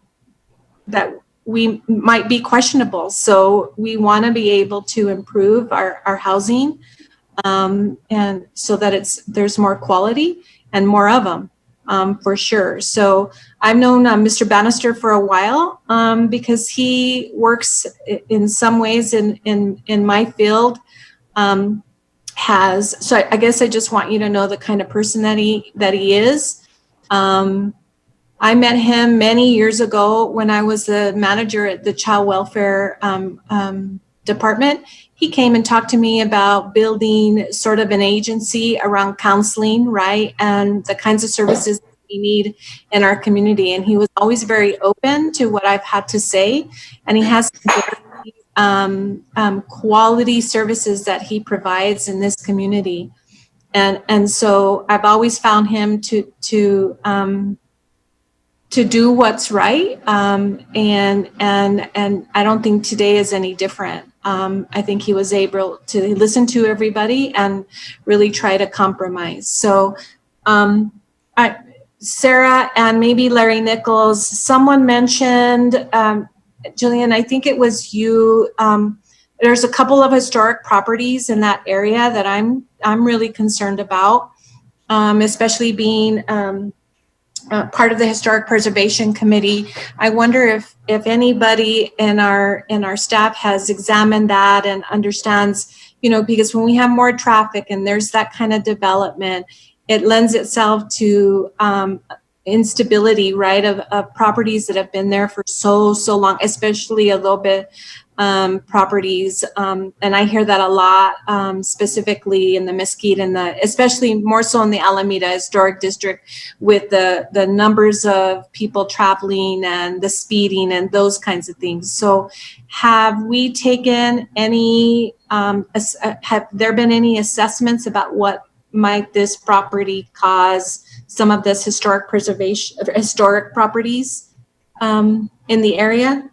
we might be questionable. So we want to be able to improve our housing, and so that there's more quality and more of them, for sure. So I've known Mr. Bannister for a while, because he works in some ways in my field. So I guess I just want you to know the kind of person that he is. I met him many years ago when I was the manager at the child welfare department. He came and talked to me about building sort of an agency around counseling, right? And the kinds of services we need in our community. And he was always very open to what I've had to say. And he has very, quality services that he provides in this community. And so I've always found him to do what's right, and I don't think today is any different. I think he was able to listen to everybody and really try to compromise. So, Sarah and maybe Larry Nichols, someone mentioned, Jillian, I think it was you. There's a couple of historic properties in that area that I'm really concerned about, especially being part of the Historic Preservation Committee. I wonder if anybody in our staff has examined that and understands, you know, because when we have more traffic and there's that kind of development, it lends itself to instability, right, of properties that have been there for so long, especially a little bit properties. And I hear that a lot, specifically in the Mesquite and especially more so in the Alameda Historic District, with the numbers of people traveling and the speeding and those kinds of things. So have we taken any, have there been any assessments about what might this property cause some of this historic properties in the area?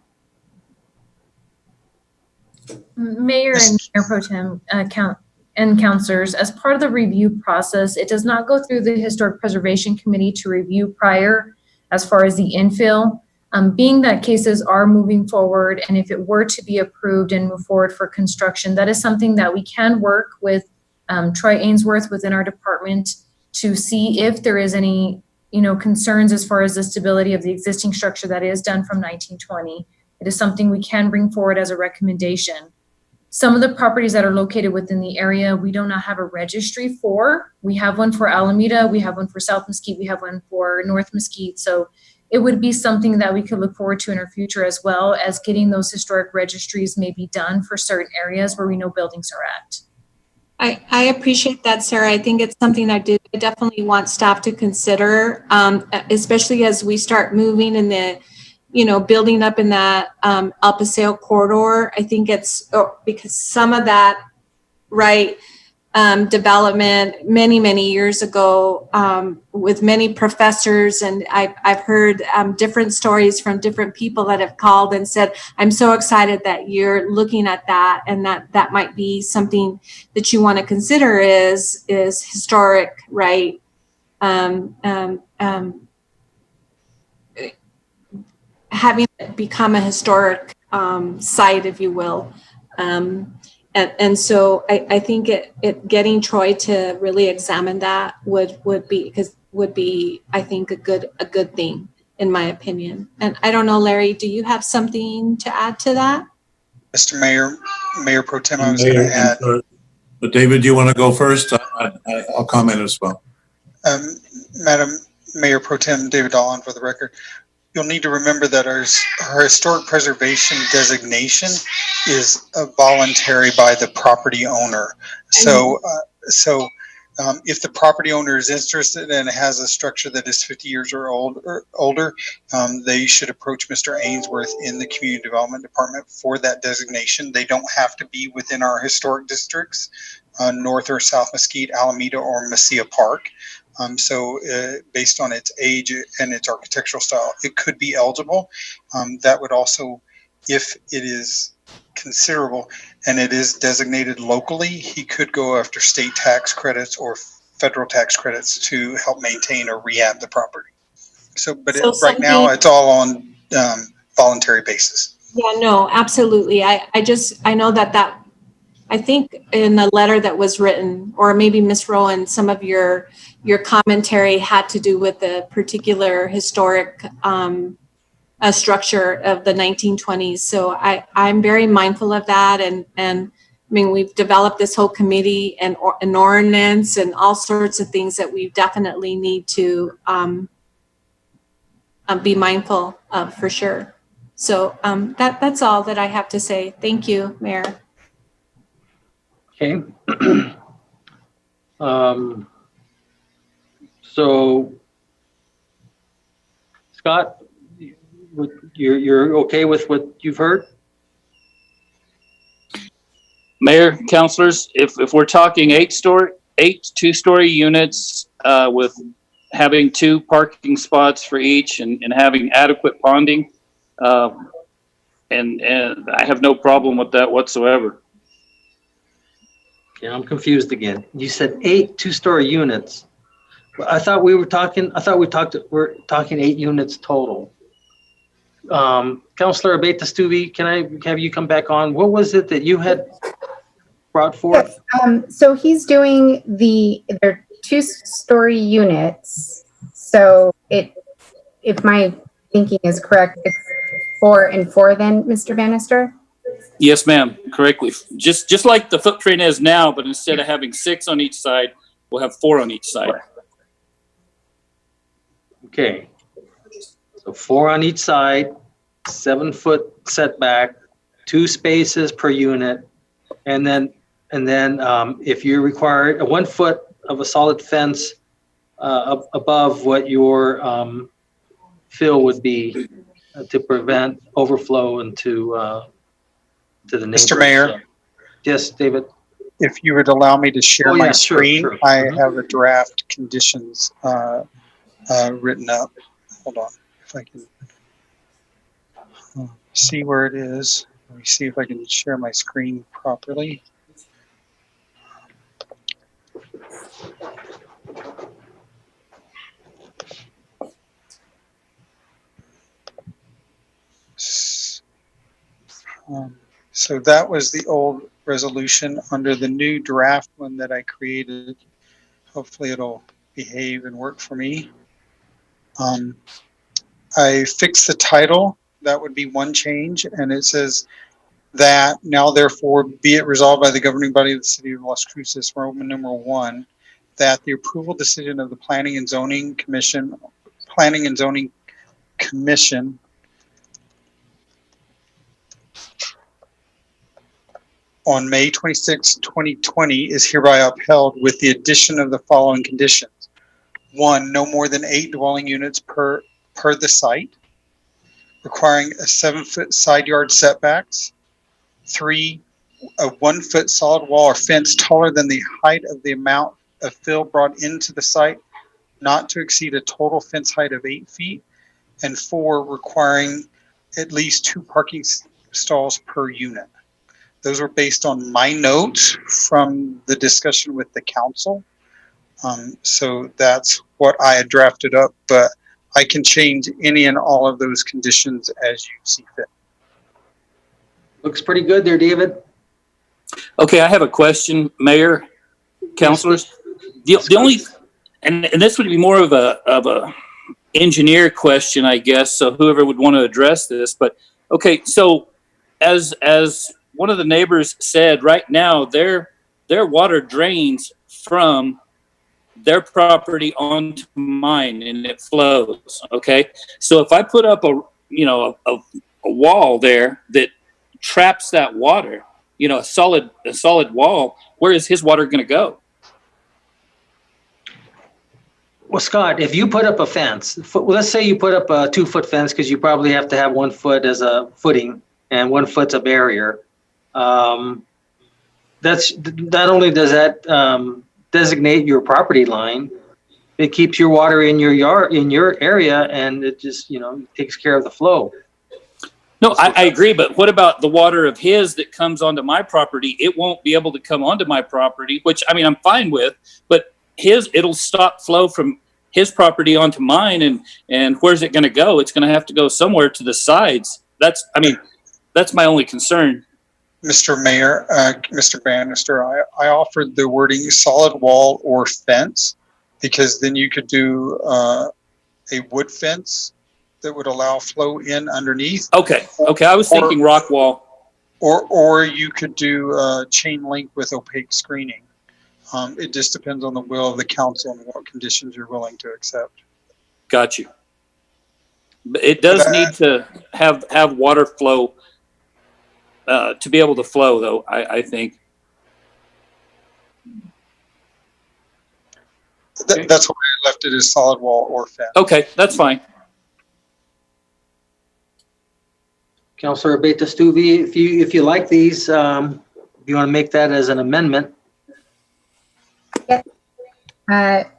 Mayor and Mayor Pro Tem and councilors, as part of the review process, it does not go through the Historic Preservation Committee to review prior as far as the infill. Being that cases are moving forward, and if it were to be approved and move forward for construction, that is something that we can work with Troy Ainsworth within our department to see if there is any, concerns as far as the stability of the existing structure that is done from 1920. It is something we can bring forward as a recommendation. Some of the properties that are located within the area, we do not have a registry for. We have one for Alameda, we have one for South Mesquite, we have one for North Mesquite. So it would be something that we could look forward to in our future, as well as getting those historic registries maybe done for certain areas where we know buildings are at. I appreciate that, Sarah. I think it's something I definitely want staff to consider, especially as we start moving in the, building up in that El Paseo corridor. I think it's because some of that, development many years ago with many professors, and I've heard different stories from different people that have called and said, I'm so excited that you're looking at that, and that might be something that you want to consider is historic, having it become a historic site, if you will. And so I think it getting Troy to really examine that would be I think a good thing, in my opinion. And I don't know, Larry, do you have something to add to that? Mr. Mayor Pro Tem, I was going to add. But David, do you want to go first? I'll comment as well. Madam Mayor Pro Tem David Dolan, for the record. You'll need to remember that our historic preservation designation is voluntary by the property owner. So, if the property owner is interested and has a structure that is 50 years or older, they should approach Mr. Ainsworth in the Community Development Department for that designation. They don't have to be within our historic districts, North or South Mesquite, Alameda, or Mesilla Park. Based on its age and its architectural style, it could be eligible. That would also, if it is considerable and it is designated locally, he could go after state tax credits or federal tax credits to help maintain or rehab the property. Right now, it's all on voluntary basis. Yeah, no, absolutely. I know that I think in the letter that was written, or maybe Ms. Rowan, some of your commentary had to do with the particular historic structure of the 1920s. So I'm very mindful of that. And I mean, we've developed this whole committee and an ordinance and all sorts of things that we definitely need to be mindful of, for sure. So that's all that I have to say. Thank you, Mayor. Okay. So, Scott, you're okay with what you've heard? Mayor, councilors, if we're talking eight two-story units with having 2 parking spots for each and having adequate ponding, and I have no problem with that whatsoever. Yeah, I'm confused again. You said 8 two-story units. I thought we're talking 8 units total. Councilor Abeyta-Stube, can I have you come back on? What was it that you had brought forth? Yes, so he's doing they're 2-story units. So if my thinking is correct, it's 4 and 4 then, Mr. Bannister? Yes, ma'am, correctly. Just like the footprint is now, but instead of having 6 on each side, we'll have 4 on each side. Okay. So 4 on each side, 7-foot setback, 2 spaces per unit. And then if you require 1 foot of a solid fence above what your fill would be to prevent overflow into to the neighbors. Mr. Mayor, Yes, David. if you would allow me to share Oh, my yeah, sure, screen, sure. I Mhm. have a draft conditions written up. Hold on, if I can see where it is. Let me see if I can share my screen properly. So that was the old resolution. Under the new draft one that I created, hopefully it'll behave and work for me. I fixed the title. That would be one change, and it says that now therefore be it resolved by the governing body of the city of Las Cruces, Roman numeral 1, that the approval decision of the Planning and Zoning Commission on May 26, 2020 is hereby upheld with the addition of the following conditions. 1, no more than 8 dwelling units per the site, requiring a 7-foot side yard setbacks. 3, a 1-foot solid wall or fence taller than the height of the amount of fill brought into the site, not to exceed a total fence height of 8 feet. And 4, requiring at least 2 parking stalls per unit. Those were based on my notes from the discussion with the council. So that's what I had drafted up, but I can change any and all of those conditions as you see fit. Looks pretty good there, David. Okay, I have a question, Mayor, councilors. The only, and this would be more of a engineer question, I guess. So whoever would want to address this, but okay. So as one of the neighbors said, right now their water drains from their property onto mine and it flows. Okay, so if I put up a wall there that traps that water, a solid wall, where is his water going to go? Well, Scott, if you put up a fence, let's say you put up a 2-foot fence, because you probably have to have 1 foot as a footing and 1 foot's a barrier. That's not only does that designate your property line, it keeps your water in your yard, in your area, and it just takes care of the flow. No, I agree, but what about the water of his that comes onto my property? It won't be able to come onto my property, which I mean I'm fine with, but it'll stop flow from his property onto mine, and where's it going to go? It's going to have to go somewhere to the sides. That's my only concern. Mr. Mayor, Mr. Bannister, I offered the wording solid wall or fence, because then you could do a wood fence that would allow flow in underneath. Okay, I was thinking rock wall. Or you could do chain link with opaque screening. It just depends on the will of the council and what conditions you're willing to accept. Got you. But it does need to have water flow to be able to flow, though, I think. That's why I left it as solid wall or fence. Okay, that's fine. Councilor Abeyta-Stuvey, if you like these, if you want to make that as an amendment. Yes.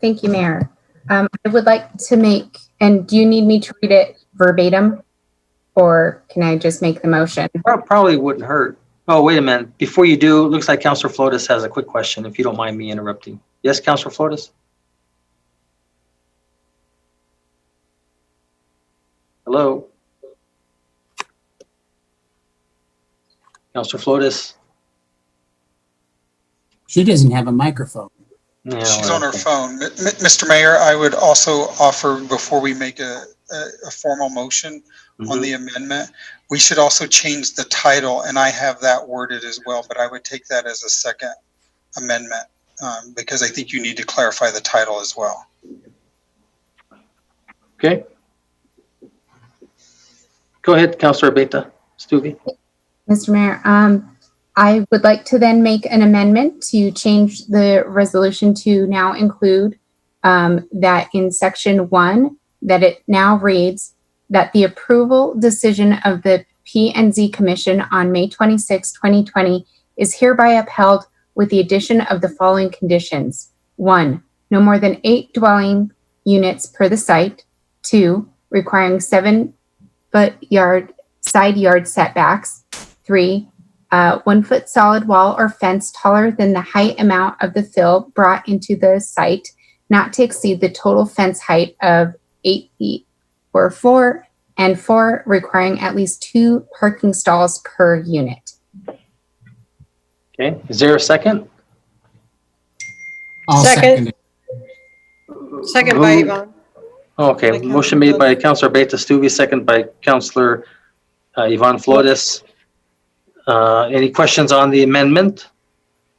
Thank you, Mayor. I would like to make, and do you need me to read it verbatim, or can I just make the motion? Probably wouldn't hurt. Oh, wait a minute. Before you do, it looks like Councilor Flores has a quick question, if you don't mind me interrupting. Yes, Councilor Flores? Hello? Councilor Flores? She doesn't have a microphone. Yeah, She's on her phone. Mr. Mayor, I would also offer, before we make a formal motion on the amendment, we should also change the title, and I have that worded as well, but I would take that as a second amendment, because I think you need to clarify the title as well. Okay. Go ahead, Councilor Abeyta-Stuvey. Mr. Mayor, I would like to then make an amendment to change the resolution to now include that in section 1, that it now reads that the approval decision of the P&Z Commission on May 26, 2020 is hereby upheld with the addition of the following conditions. 1, no more than 8 dwelling units per the site. 2, requiring 7-foot side yard setbacks. 3, 1 foot solid wall or fence taller than the height amount of the fill brought into the site, not to exceed the total fence height of 8 feet. Or 4, requiring at least 2 parking stalls per unit. Okay, is there a second? I'll second it. Second by Yvonne. Okay, By motion made by Councilor Beta-Stuvey, second by Councilor Yvonne Flores. Any questions on the amendment?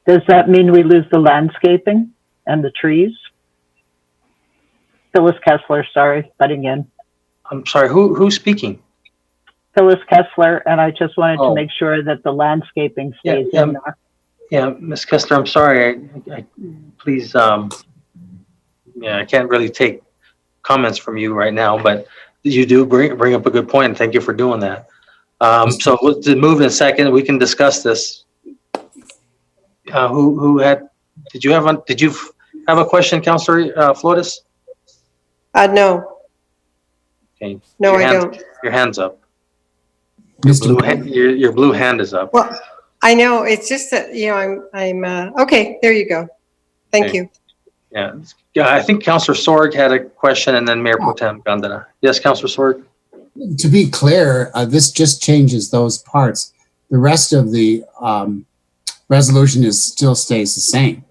Does that mean we lose the landscaping and the trees? Phyllis Koessler, sorry, butting in. I'm sorry, who's speaking? Phyllis Koessler, and I just wanted Oh. to make sure that the landscaping stays in there. Yeah, Ms. Kessler, I'm sorry. I please, I can't really take comments from you right now, but you do bring up a good point. Thank you for doing that. So let's move in a second. We can discuss this. Did you have a question, Councilor Flores? No. Okay. No, I don't. Your hand's up. Mr. Your blue hand is up. Well, I know, it's just that, I'm, okay, there you go. Thank you. Yeah, I think Councilor Sorg had a question and then Mayor Pro Tem Gondana. Yes, Councilor Sorg? To be clear, this just changes those parts. The rest of the resolution still stays the same.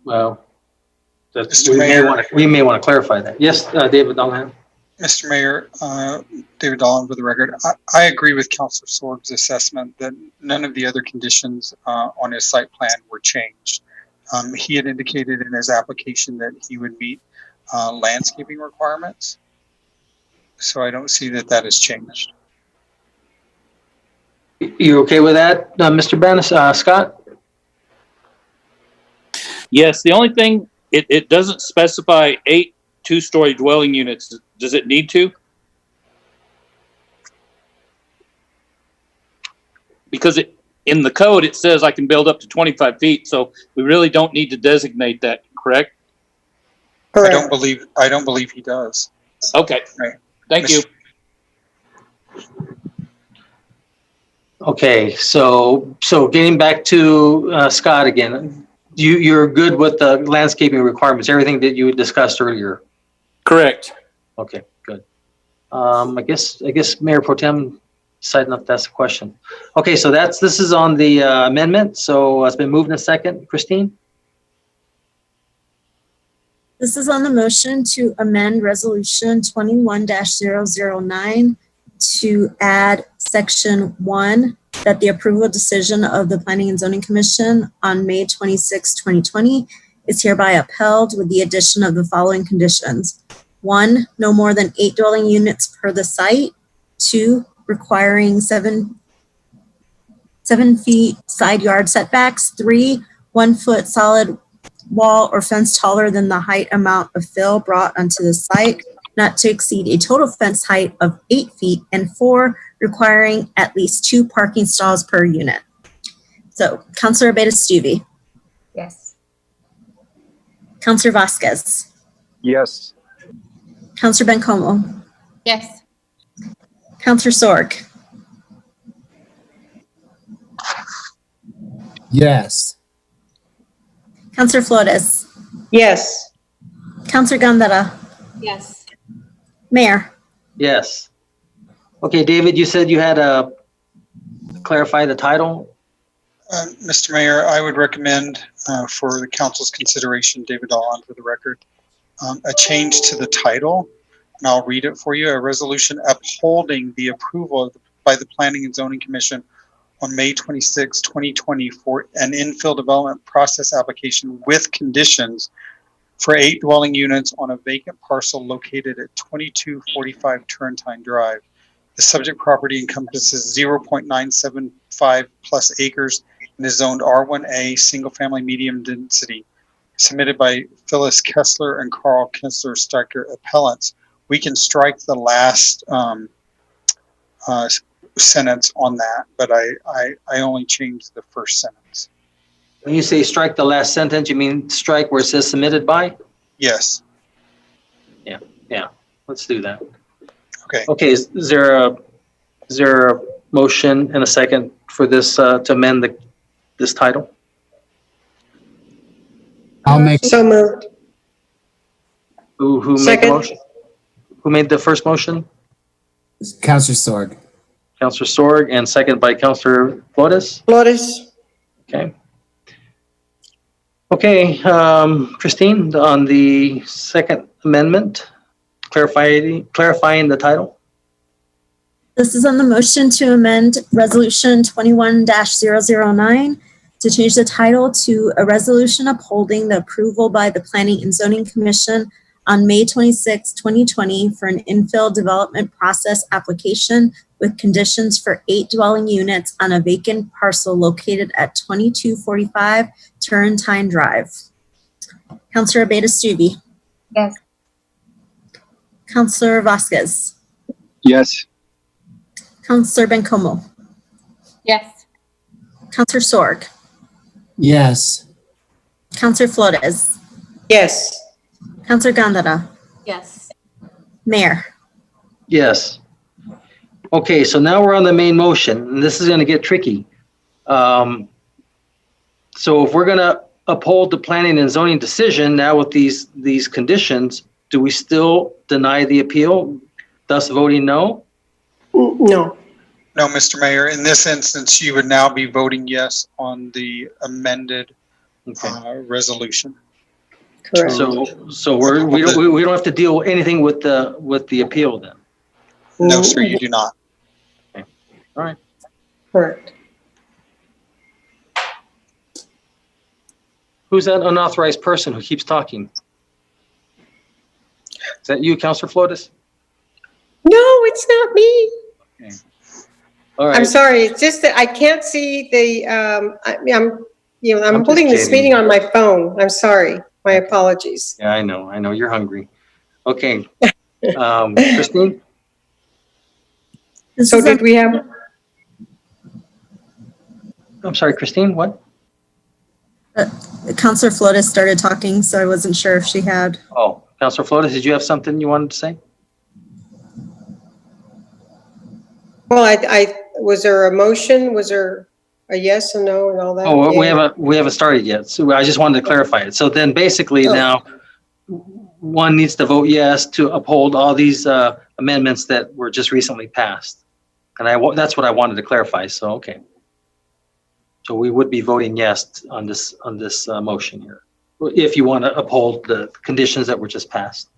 Well, Mr. Mayor. we may want to clarify that. Yes, David Dahlhan. Mr. Mayor, David Dolan for the record. I agree with Councilor Sorg's assessment that none of the other conditions on his site plan were changed. He had indicated in his application that he would meet landscaping requirements. So I don't see that that has changed. You okay with that, Mr. Bannister, Scott? Yes, the only thing, it doesn't specify 8 two-story dwelling units. Does it need to? Because in the code, it says I can build up to 25 feet, so we really don't need to designate that, correct? I don't believe he does. Okay, right. Thank you. Okay, so getting back to Scott again, you're good with the landscaping requirements, everything that you discussed earlier? Correct. Okay, good. I guess Mayor Pro Tem decided not to ask a question. Okay, so this is on the amendment. So it's been moved in a second. Christine? This is on the motion to amend resolution 21-009 to add section 1, that the approval decision of the Planning and Zoning Commission on May 26, 2020 is hereby upheld with the addition of the following conditions. 1, no more than 8 dwelling units per the site. 2, requiring 7 feet side yard setbacks. 3, 1 foot solid wall or fence taller than the height amount of fill brought onto the site, not to exceed a total fence height of 8 feet. And 4, requiring at least 2 parking stalls per unit. So, Councilor Beta-Stuvey. Yes. Councilor Vasquez. Yes. Councilor Bencomo. Yes. Councilor Sorg. Yes. Councilor Flores. Yes. Councilor Gandara. Yes. Mayor. Yes. Okay, David, you said you had to clarify the title. Mr. Mayor, I would recommend for the council's consideration, David Dolan for the record, a change to the title, and I'll read it for you. A resolution upholding the approval by the Planning and Zoning Commission on May 26, 2020 for an infill development process application with conditions for 8 dwelling units on a vacant parcel located at 2245 Turrentine Drive. The subject property encompasses 0.975 plus acres and is zoned R1A, single family medium density. Submitted by Phyllis Kessler and Carl Kessler Stryker appellants. We can strike the last sentence on that, but I only changed the first sentence. When you say strike the last sentence, you mean strike where it says submitted by? Yes. Yeah, let's do that. Okay. Okay, is there a motion and a second for this, to amend this title? I'll make, So moved. Who made the Second. motion? Who made the first motion? Counselor Sorg. Counselor Sorg, and second by Counselor Flores? Flores. Okay. Okay, Christine, on the second amendment, clarifying the title? This is on the motion to amend Resolution 21-009 to change the title to a resolution upholding the approval by the Planning and Zoning Commission on May 26, 2020 for an infill development process application with conditions for 8 dwelling units on a vacant parcel located at 2245 Turrentine Drive. Councilor Abeyta-Stube. Yes. Councilor Vasquez. Yes. Councilor Bencomo. Yes. Councilor Sorg. Yes. Councilor Flores. Yes. Councilor Gandara. Yes. Mayor. Yes. Okay, so now we're on the main motion, and this is gonna get tricky. So if we're gonna uphold the planning and zoning decision now with these conditions, do we still deny the appeal, thus voting no? No. No, Mr. Mayor, in this instance, you would now be voting yes on the amended resolution. Correct. So we don't have to deal anything with the appeal then? No, sir, you do not. Okay. All right. Correct. Who's that unauthorized person who keeps talking? Is that you, Councilor Flores? No, it's not me. Okay. All right. I'm sorry. It's just that I can't see the, I'm just holding this kidding. meeting on my phone. I'm sorry. My apologies. Yeah, I know. You're hungry. Okay. Christine? So did we have, I'm sorry, Christine, what? Councilor Flores started talking, so I wasn't sure if she had. Oh, Councilor Flores, did you have something you wanted to say? well, was there a motion? Was there a yes and no and all that? Oh, Yeah. we haven't started yet. So I just wanted to clarify it. So then basically now one needs to vote yes to uphold all these amendments that were just recently passed. And that's what I wanted to clarify. So, okay. So we would be voting yes on this motion here, if you want to uphold the conditions that were just passed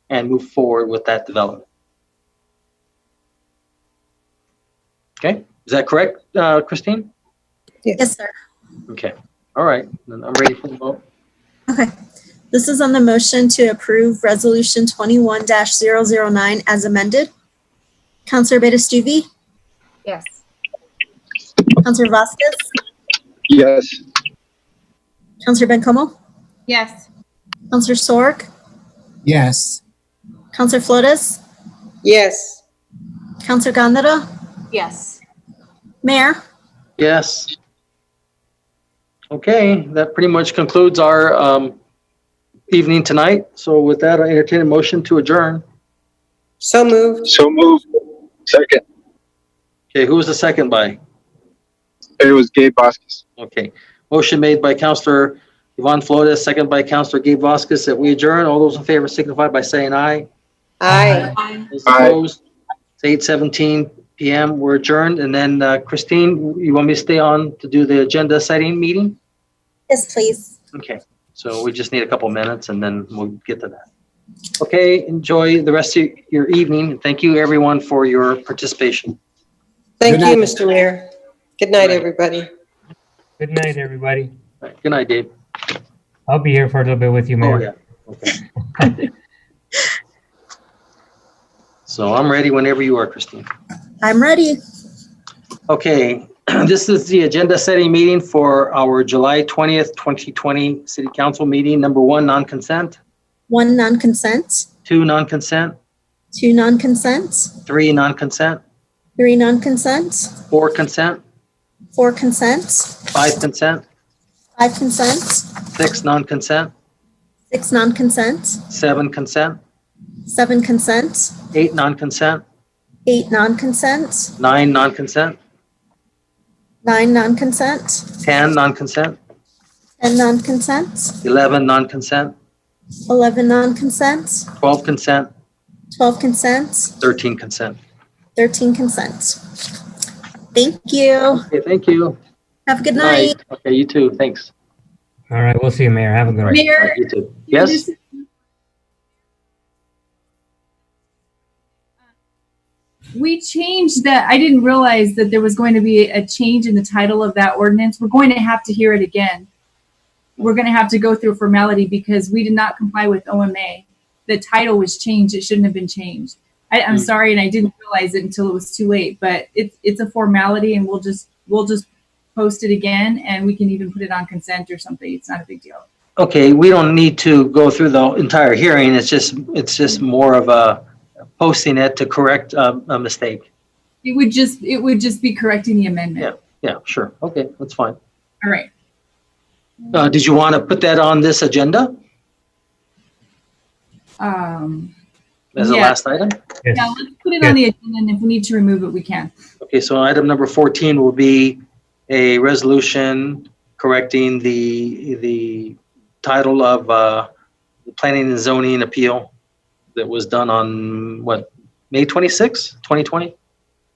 and move forward with that development. Okay, is that correct, Christine? Yes, sir. Okay, all right, then I'm ready for the vote. Okay. This is on the motion to approve Resolution 21-009 as amended. Councilor Abeyta-Stube. Yes. Councilor Vasquez. Yes. Councilor Bencomo. Yes. Councilor Sorg. Yes. Councilor Flores. Yes. Councilor Gandara. Yes. Mayor. Yes. Okay, that pretty much concludes our evening tonight. So with that, I entertain a motion to adjourn. So moved. So moved. Second. Okay, who was the second by? It was Gabe Vasquez. Okay, motion made by Councilor Yvonne Flores, second by Councilor Gabe Vasquez, that we adjourn. All those in favor signify by saying aye. Aye. Those opposed? It's 8:17 p.m. We're adjourned. And then Christine, you want me to stay on to do the agenda setting meeting? Yes, please. Okay, so we just need a couple minutes and then we'll get to that. Okay, enjoy the rest of your evening. Thank you everyone for your participation. Thank Good you, night. Mr. Mayor. Good night, everybody. Good night, everybody. All right, good night, Dave. I'll be here for a little bit with you, Oh, Mayor. yeah. Okay. So I'm ready whenever you are, Christine. I'm ready. Okay, this is the agenda setting meeting for our July 20th, 2020 City Council meeting. Number 1, non-consent. 1 non-consent, 2, non-consent. 2 non-consent, 3, non-consent. 3 non-consent, 4, consent. 4 consent, 5, consent. 5 consent, 6, non-consent. 6 non-consent, 7, consent. 7 consent, 8, non-consent. 8 non-consent, 9, non-consent. 9 non-consent, 10, non-consent. 10 non-consent, 11, non-consent. 11 non-consent, 12, consent. 12 consent, 13, consent. 13 consent. Thank you. Okay, thank you. Have a good night. Okay, you too. Thanks. All right, we'll see you, Mayor. Have a good one. Mayor, You too. Yes? we changed that. I didn't realize that there was going to be a change in the title of that ordinance. We're going to have to hear it again. We're going to have to go through a formality because we did not comply with OMA. The title was changed. It shouldn't have been changed. I'm sorry, and I didn't realize it until it was too late, but it's a formality, and we'll just post it again, and we can even put it on consent or something. It's not a big deal. Okay, we don't need to go through the entire hearing. It's just more of a posting it to correct a mistake. It would just be correcting the amendment. Yeah, sure. Okay, that's fine. All right. Did you want to put that on this agenda as a Yeah. last item? Yes. Yeah, let's put it on the agenda, and if we need to remove it, we can. Okay, so item number 14 will be a resolution correcting the title of the planning and zoning appeal that was done on what, May 26, 2020?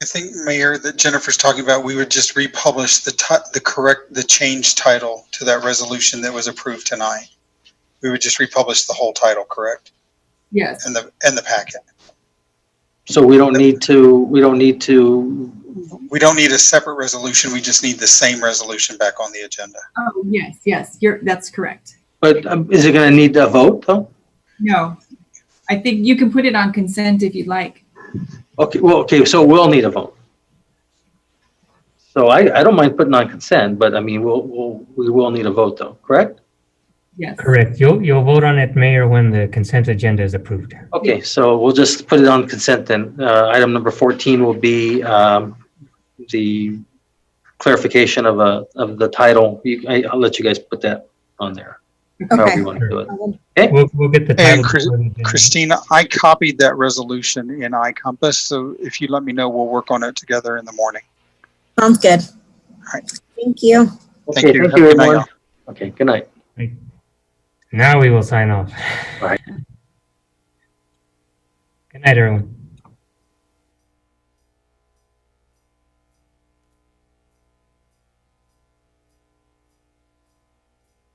I think, Mayor, that Jennifer's talking about, we would just republish the change title to that resolution that was approved tonight. We would just republish the whole title, correct? Yes. And the packet. So we don't need to. We don't need a separate resolution. We just need the same resolution back on the agenda. Oh, yes, that's correct. But is it going to need a vote though? No, I think you can put it on consent if you'd like. Okay, well, okay, so we'll need a vote. So I don't mind putting on consent, but I mean, we will need a vote though, correct? Yes. Correct. You'll vote on it, Mayor, when the consent agenda is approved. Okay, so we'll just put it on consent then. Item number 14 will be the clarification of the title. I'll let you guys put that on there. However you want to do it. Okay. We'll get the And title. Christina, I copied that resolution in iCompass, so if you let me know, we'll work on it together in the morning. Sounds good. All right. Thank you. Okay, Thank you. thank Have you, a good night, everyone. y'all. Okay, good night. Now we will sign off. All right. Good night, everyone.